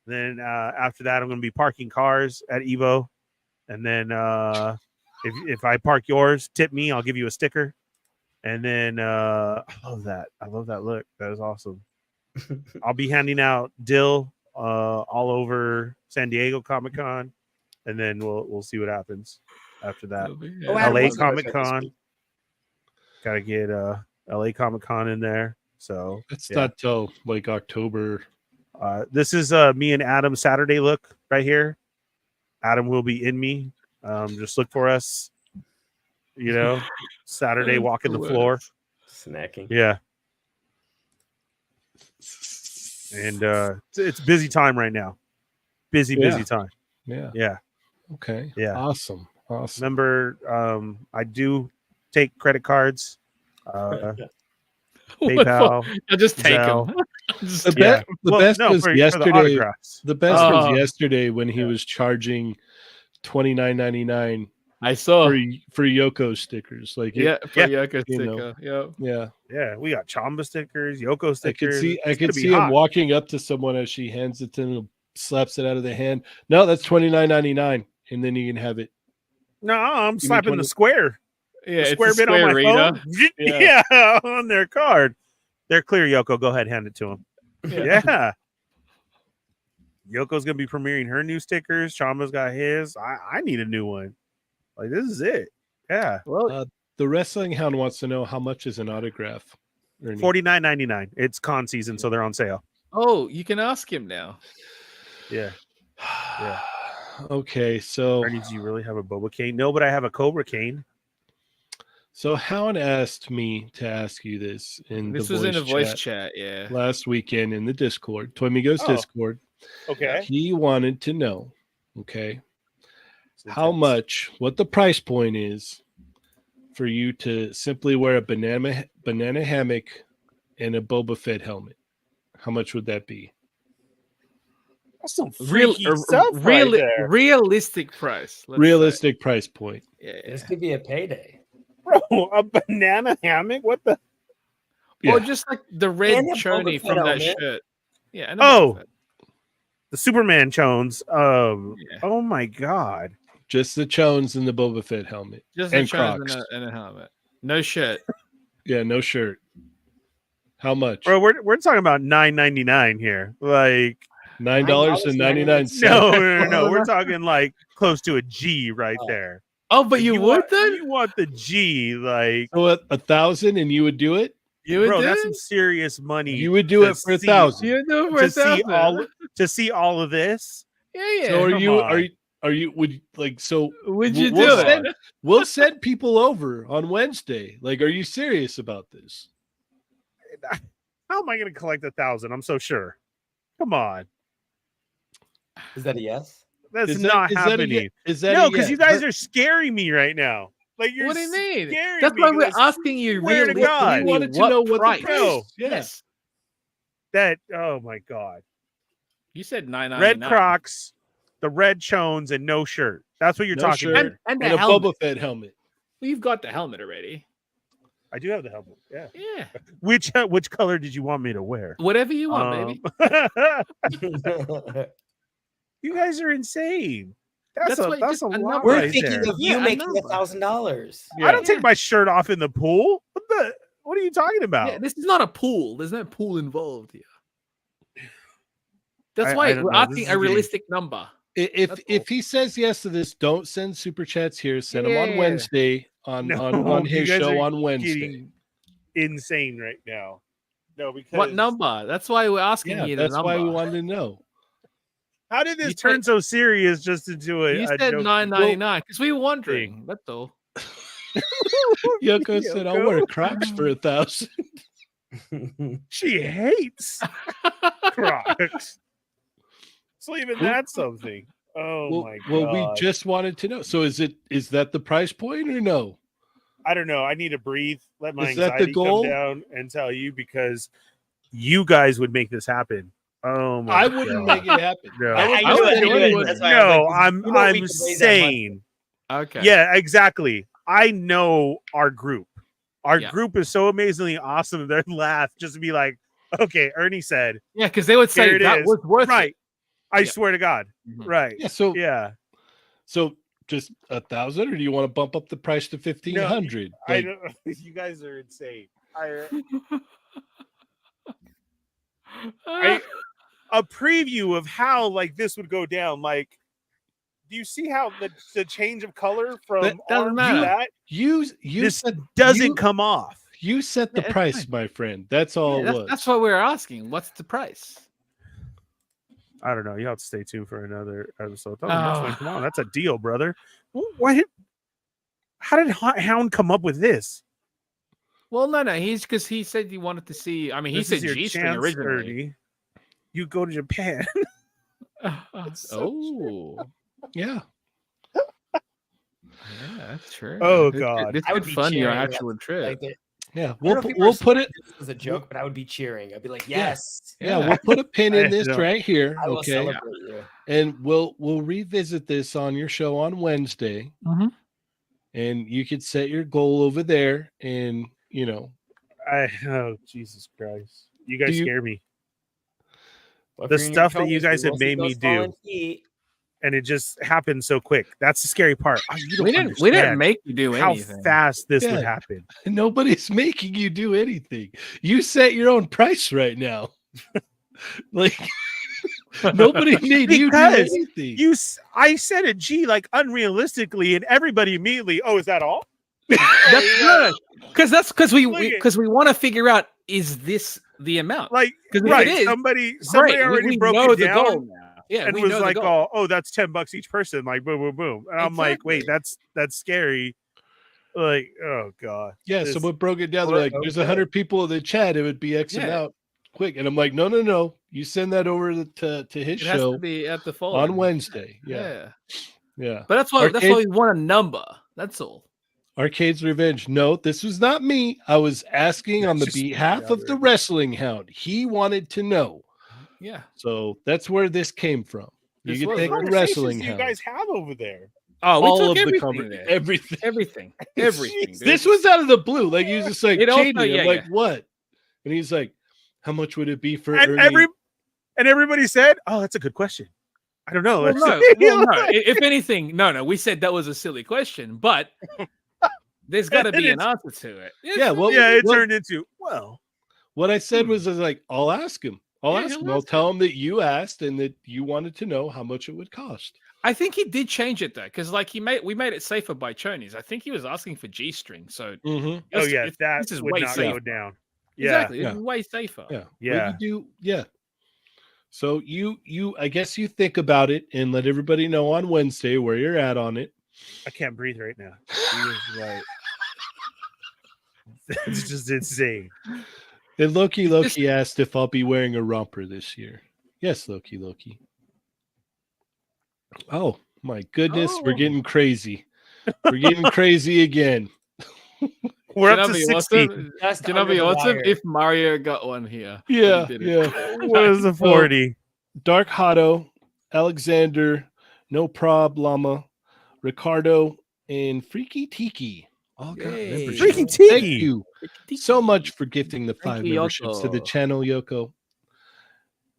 Then after that, I'm going to be parking cars at Evo. And then if I park yours, tip me. I'll give you a sticker. And then I love that. I love that look. That is awesome. I'll be handing out dill all over San Diego Comic-Con. And then we'll see what happens after that. Oh, Adam, LA what's the website this Comic-Con. week? Got to get LA Comic-Con in there. So It's yeah. not till like October. This is me and Adam Saturday look right here. Adam will be in me. Just look for us. You know, Saturday walking the floor. Snacking. Yeah. And it's busy time right now. Busy time. Yeah. Yeah. Okay. Yeah. Awesome. Remember, I do take credit cards. What PayPal. for? I'll just take Zelle. them. The best was for the yesterday. autographs. The best was Oh. yesterday when he was charging $29.99 I saw. for Yoko stickers. Like Yeah, for Yeah. Yoko You know. sticker. Yeah. yeah. Yeah, we got Chamba stickers, Yoko I stickers. could It's see gonna be him hot. walking up to someone as she hands it to him, slaps it out of the hand. No, that's $29.99, and then you can have it. No, I'm me slapping 20. the square. Yeah, The it's square a bit on my square reader. phone. Yeah. Yeah, on their card. They're clear, Yoko. Go ahead, hand it to him. Yeah. Yoko's gonna be premiering her new stickers. Chamba's got his. I need a new one. Like, this is it. Yeah. Well, The Wrestling Hound wants to know how much is an autograph. Ernie? $49.99. It's con season, so they're on sale. oh, you can ask him now. Yeah. Yeah. Okay, so Ernie, do you really have a Boba cane? No, but I have a Cobra cane. Hound asked me to ask you this in This the was in a voice chat chat. Yeah. last weekend in the Discord, Toy Migos Oh. Discord. Okay. He wanted to know, how much, what the price point is for you to simply wear a banana hammock and a Boba Fett helmet. How much would that be? That's some Real, freaky stuff right there. realistic price. let's say. Realistic price point. Yeah. This could be a payday. Bro, a banana hammock? What the? Yeah. Or just like the red And a Boba choni Fett from that helmet. shirt. Yeah. and a Oh. Boba Fett. The Superman chones. Yeah. Oh my God. Just the Chones and the Boba Fett helmet. Just and a choni Crocs. and a helmet. No shirt. Yeah, no shirt. How much? Bro, we're talking about $9.99 here. Like $9.99. no. We're talking like close to a G right there. Oh, but If you would then? You want the G, like So at 1,000, and you would do it? You would bro, do that's it? some serious money. You would do it for 1,000. You would do it for to see all of this. Yeah. So Come on. are you would like so? Would you we'll do send, it? We'll send people over on Wednesday. Like, are you serious about this? How am I going to collect 1,000? I'm so sure. Come on, Is that a yes? that's Is not that happening. Is that No, because you guys are scaring me right now. Like you're What do you mean? scaring That's me why we're 'cause asking you. swear to realistically God. We wanted to what know what price. the price. No. Yes. that. Oh my God. You said $9.99. Red Crocs, the red chones, and no shirt. That's what you're No talking shirt. about. and And the a helmet. Boba Fett helmet. Well, you've got the helmet already. I do have the helmet. Yeah. Yeah. Which color did you want me to wear? Whatever you want, baby. You guys are insane. That's That's what- a just a lot number. We're right thinking there. of you Yeah, a making number. $1,000. I don't Yeah. take my shirt off in the pool. What are you talking about? Yeah, this is not a pool. There's no pool involved here. That's I why don't we're know. This asking is a getting- realistic number. If That's if he says yes to this, don't send super chats here. Send them on Yeah. Wednesday on No, on you his guys show are on Wednesday. Getting insane right now. No, because What number? That's why we're asking Yeah, you the that's number. why we wanted to know. How did this You turn so serious just into a You a said joke? $9.99 because we were wondering. That's all. Yoko said, "I'll wear Crocs for 1,000." She hates Crocs. So even that's something. Oh my God. Well, we just wanted to know. So is that the price point or no? I don't know. I need to breathe. Let my Is that the anxiety goal? come down and tell you because you guys would make this happen. Oh my I wouldn't make it happen. No. I I knew would it. I do knew it. anyone. That's why I was No, like, I'm you know we I'm could raise that money. saying. Okay. Yeah, exactly. I know our group. Our Yeah. group is so amazingly awesome. They'd laugh just to be like, okay, Ernie said, Yeah, because they would There say it that is. was worth right. it. I Yeah. swear to God. Mhm. Right. Yeah. So Yeah. just 1,000, or do you want to bump up the price to 1,500? I don't you guys are insane. A preview of how like this would go down. Like, do you see how the change of color from That doesn't orange matter. to that? you This set doesn't you- come off. you set the Yeah, it's price, fine. my friend. That's all Yeah, it was. that's what we're asking. What's the price? I don't know. You have to stay tuned for another episode. Oh, Oh. come on, that's a deal, brother. What? How did Hound come up with this? Well, no. He's because he said he wanted to see. I mean, he This said is your G-string chance, originally. Ernie. You go to Japan. Oh, Yeah. yeah, that's true. Oh, This God. could- this I would could be fund your cheering. actual trip. Like, I Yeah. don't We'll know if people we'll are put it. this was a joke, but I would be cheering. I'd be like, Yeah. yes, Yeah, we'll put a pin I in this know. right here. I will Okay. celebrate you. And we'll revisit this on your show on Wednesday. Mhm. And you could set your goal over there. And Oh, Jesus Christ. You guys Do you- scare me. Well, if The you're in your stuff that you 20s, guys we have will see made me those do. fallen feet. And it just happened so quick. That's the scary part. Oh, you don't We didn't understand make you do how anything. fast this Yeah. would happen. nobody's making you do anything. You set your own price right now. Like nobody made you do Because anything. I said a G like unrealistically, and everybody immediately, oh, is that all? That's good. Because we Look want to figure out, is this the amount? Like, 'Cause if right? it is, Somebody Great, already we broke know it the down goal now. Yeah, and we was know the like, goal. oh, that's $10 each person. Like, boom, boom, boom. And I'm like, wait, Exactly. that's scary. Like, oh God. Yeah, This- someone broke it down. They're Well, like, there's okay. 100 people in the chat. It would be X Yeah. out quick. And I'm like, no. You send that over to his It has show to be at the fall on Wednesday. Yeah. But that's why Arcade- we want a number. That's all. Arcade's Revenge. No, this was not me. I was asking on the Just behalf of the wrestling hound. He wanted to know. Yeah. So that's where this came from. You This can was thank the conversations wrestling do you hound. guys have over there? Oh, we All took of the everything conversation. there. Everything. Everything. dude. This was out of the blue. Like he was just like, It also- Cheynee. yeah, I'm like, yeah. what? And he's like, how much would it be for And Ernie? everybody said, oh, that's a good question. I don't know. Well, Let's no, say- well, no. If anything, no. We said that was a silly question, but there's got to be an answer to it. Yeah, well, yeah, it well, turned into, well, What I said was like, I'll ask him. I'll Yeah, ask he'll him. I'll ask tell him that you asked and that you wanted to know how much it would cost. I think he did change it though, because like we made it safer by Chonies. I think he was asking for G string. So Mm-hmm. Oh yeah, that this is would way not safer. go down. Yeah. Exactly, Yeah. this is way safer. Yeah. Yeah. But you do, yeah. So you I guess you think about it and let everybody know on Wednesday where you're at on it. I can't breathe right now. He was right. It's just insane. And Loki asked if I'll be wearing a romper this year. Yes, Loki. Oh my goodness, we're Oh. getting crazy. We're getting crazy again. We're up Can to I be 60. awesome? Just Can I under be the awesome wire. if Mario got one here? Yeah, But he didn't. yeah. What is the 40? Dark Hotto, Alexander, No Problema, Ricardo, and Freaky Tiki. All got Yay. memberships. Freaky Thank Tiki. you so much for gifting the 5 Thank you, memberships to the Yoko. channel, Yoko.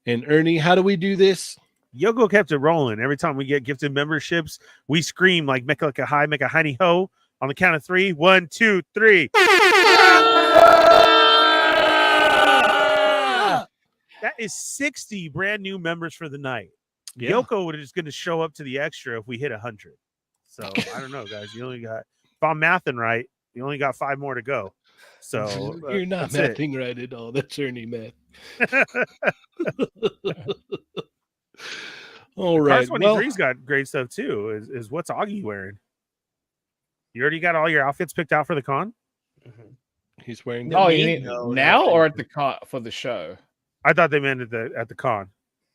And Ernie, how do we do this? Yoko kept it rolling. Every time we get gifted memberships, we scream like make like a high, make a hiney ho on the count of 3. 1, 2, 3. That is 60 brand new members for the night. Yeah. Yoko is going to show up to the extra if we hit 100. So I don't know, guys. You only got, if I'm mathing right, you only got 5 more to go. So You're not that's it. mathing right at all. That's Ernie math. All right. Cars 23's got great stuff too. Is what's Augie wearing? You already got all your outfits picked out for the con? He's wearing Oh, the you Me? mean No, now no, or I- at the car for the show? I thought they meant at the con.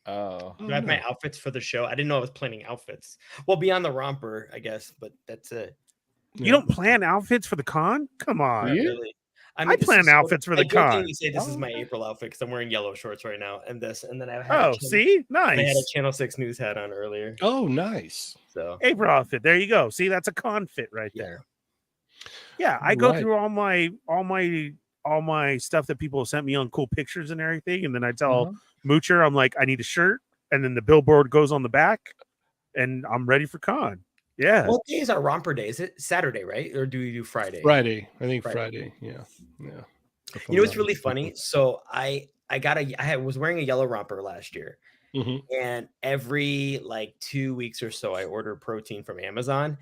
Oh, Do I have my outfits for the show? I didn't know I was planning outfits. Well, beyond the romper, I guess, but that's it. You don't plan outfits for the con? Come on. you? Really. I this plan is outfits for the I jokingly con. say this is Oh, my okay. April outfit because I'm wearing yellow shorts right now, and this, and then I had Oh, see? I had a Nice. Channel 6 news hat on earlier. Oh, nice. So April outfit. There you go. See, that's a con fit right yeah. there. Yeah, I go Right. through all my stuff that people have sent me on cool pictures and everything, and then I tell Moocher, I'm like, I need a shirt, and then the billboard goes on the back, and I'm ready for con. Yeah. What day is our romper day? Is it Saturday, right? Or do we do Friday? Friday. I think Friday. Friday. Yeah. If You I'm know what's not really mistaken. funny? So I was wearing a yellow romper last year, Mhm. and every like 2 weeks or so, I order protein from Amazon,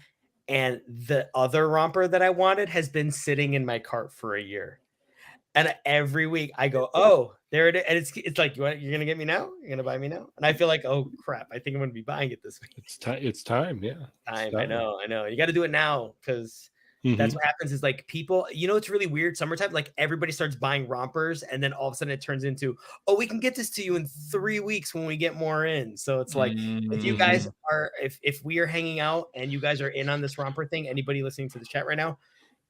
and the other romper that I wanted has been sitting in my cart for a year. And every week I go, oh, there it is. And it's like, you're gonna get me now? You're gonna buy me now? And I feel like, oh crap, I think I'm gonna be buying it this week. It's time. It's time. Yeah. It's I know. You got to do it now because Mhm. that's what happens. Is like people, it's really weird. Summertime, like everybody starts buying rompers, and then all of a sudden it turns into, oh, we can get this to you in 3 weeks when we get more in. So it's like, if you guys are, if we are hanging out and you guys are in on this romper thing, anybody listening to the chat right now,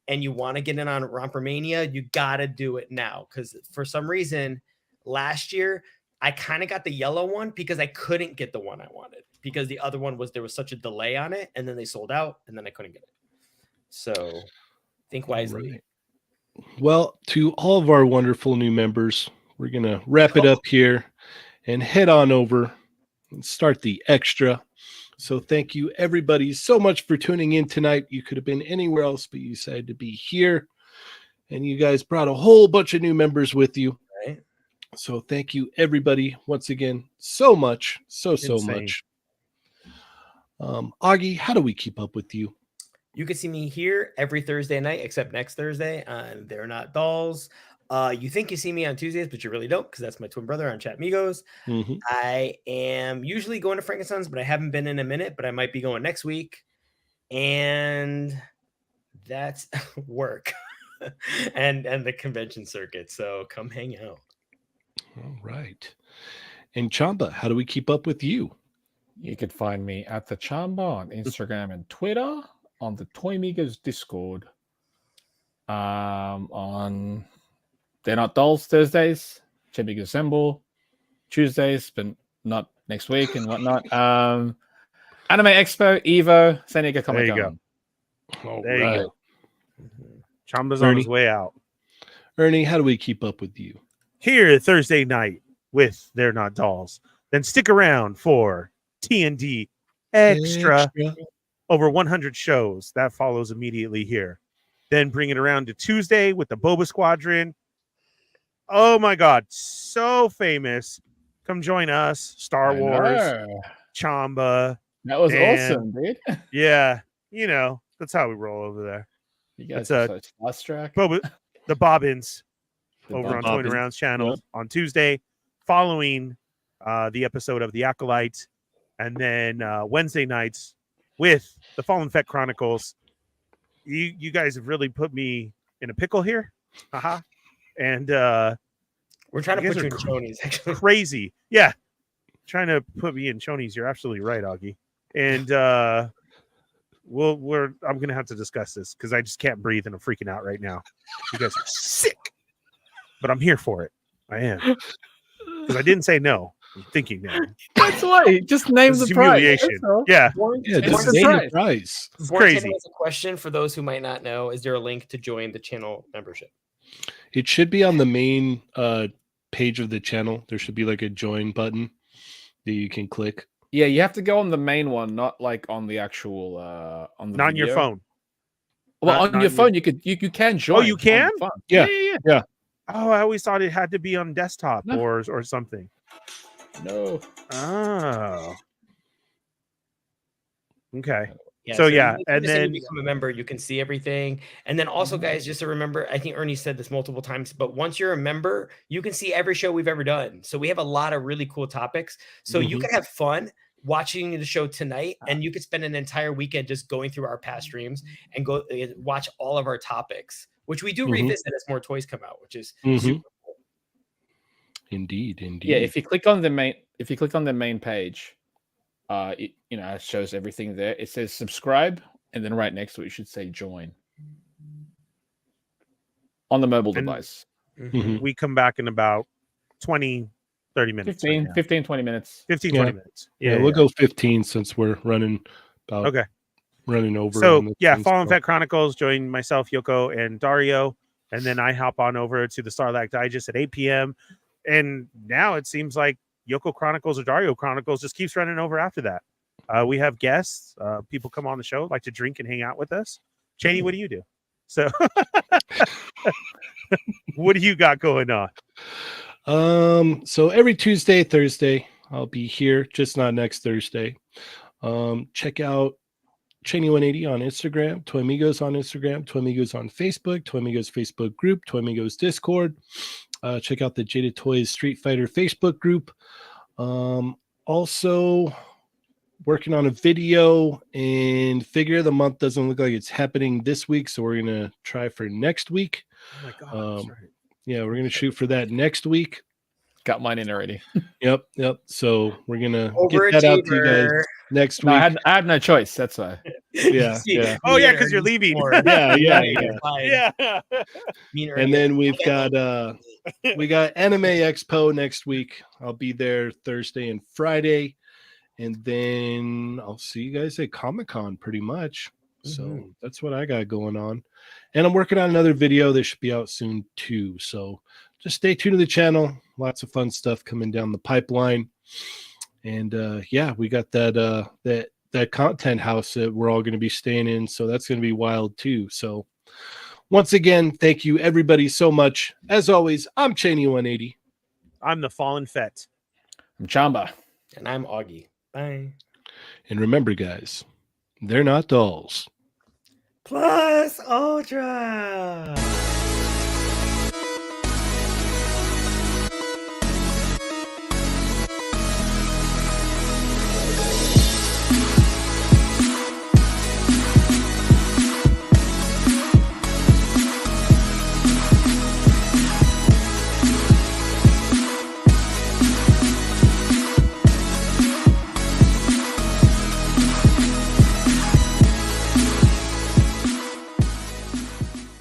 and you want to get in on Romper Mania, you got to do it now. Because for some reason, last year, I kind of got the yellow one because I couldn't get the one I wanted. Because the other one there was such a delay on it. And then they sold out and then I couldn't get it. So think wisely. Right. Well, to all of our wonderful new members, we're going to wrap it up here and head on over and start the extra. So thank you, everybody, so much for tuning in tonight. You could have been anywhere else, but you decided to be here. And you guys brought a whole bunch of new members with you. Right. So thank you, everybody, once again, so much. So Insane. much. Augie, how do we keep up with you? You can see me here every Thursday night, except next Thursday on They're Not Dolls. You think you see me on Tuesdays, but you really don't, because that's my twin brother on Chat Migos. Mhm. I am usually going to Frankenstein's, but I haven't been in a minute, but I might be going next week. And that's work and the convention circuit. So come hang out. All right. And Chamba, how do we keep up with you? You could find me at the Chamba on Instagram and Twitter, on the Toy Migos Discord, on They're Not Dolls Thursdays, Chimig Assemble Tuesdays, but not next week and whatnot. Anime Expo, Evo, San Diego Comic Con. There you go. All There you right. go. Chamba's on his Ernie? way out. Ernie, how do we keep up with you? Here Thursday night with They're Not Dolls. Then stick around for TND Extra. Over 100 shows. That follows immediately here. Then bring it around to Tuesday with the Boba Squadron. Oh my God, so famous. Come join us. Star I Wars, know. Chamba. That was and awesome, dude. Yeah, that's how we roll over there. You guys It's are so starstruck. the Bobbins The over on Bobbins. Toy Around's channel Yep. on Tuesday, following the episode of The Acolyte, and then Wednesday nights with the Fallen Fett Chronicles. You guys have really put me in a pickle here. Haha. And We're trying to you guys put you are in chonies, actually. crazy. Yeah. Trying to put me in chonies. You're absolutely right, Augie. And I'm gonna have to discuss this because I just can't breathe and I'm freaking out right now. You guys are sick. But I'm here for it. I am. Because I didn't say no. I'm thinking now. That's why. Just name This the is price. humiliation. That's all. Yeah. Yeah, It's just the name the price. price. It's Born crazy. has a question for those who might not know. Is there a link to join the channel membership? It should be on the main page of the channel. There should be like a join button that you can click. Yeah, you have to go on the main one, not like on the actual on the Not on your video. phone. Well, Not on your phone, you can join. you on can? the phone. Yeah. yeah. Oh, I always thought it had to be on desktop No. or something. No. Oh. Okay. Yeah, So, yeah, you and then- you become a member, you can see everything. And then also, guys, just to remember, I think Ernie said this multiple times, but once you're a member, you can see every show we've ever done. So we have a lot of really cool topics. So you Mhm. can have fun watching the show tonight, and you could spend an entire weekend just going through our past streams and go watch all of our topics, which we do Mhm. revisit as more toys come out, which is Mhm. super cool. Indeed. Yeah, if you click on the main page, it shows everything there. It says subscribe, and then right next to it, you should say join on the mobile And- device. Mhm. We come back in about 20, 30 minutes. 15, right now. 15, 20 minutes. 15, Yeah. 20 minutes. Yeah, we'll go 15 since we're running about Okay. running over. So, on this yeah, thing, Fallen so- Fett Chronicles, join myself, Yoko, and Dario. And then I hop on over to the Starlight Digest at 8 p.m. And now it seems like Yoko Chronicles or Dario Chronicles just keeps running over after that. We have guests. People come on the show, like to drink and hang out with us. Cheynee, what do you do? So, what do you got going on? So every Tuesday, Thursday, I'll be here, just not next Thursday. Check out Cheynee180 on Instagram, Toy Amigos on Instagram, Toy Amigos on Facebook, Toy Amigos Facebook group, Toy Amigos Discord. Check out the Jaded Toys Street Fighter Facebook group. Also working on a video, and figure of the month doesn't look like it's happening this week, so we're gonna try for next week. Oh my God. that's Yeah, we're gonna shoot for that next week. Got mine in already. Yep. So we're gonna get that out to you guys Overachiever. next No, week. I had no choice. That's why. Yeah, See, yeah. Oh, me yeah, and 'cause you're Ernie's leaving. more- Yeah, yeah, me and yeah. Ernie's fine. Yeah. Me and Ernie And are- then we've Okay, got well, we got Anime Expo next week. I'll be there Thursday and Friday, and then I'll see you guys at Comic-Con pretty much. So that's what I got going on. And I'm working on another video that should be out soon too. So just stay tuned to the channel. Lots of fun stuff coming down the pipeline. And yeah, we got that content house that we're all going to be staying in. So that's going to be wild too. So once again, thank you everybody so much. As always, I'm Cheynee180. I'm the Fallen Fett. I'm Chamba. And I'm Augie. Bye. And remember, guys, they're not dolls. Plus Ultra.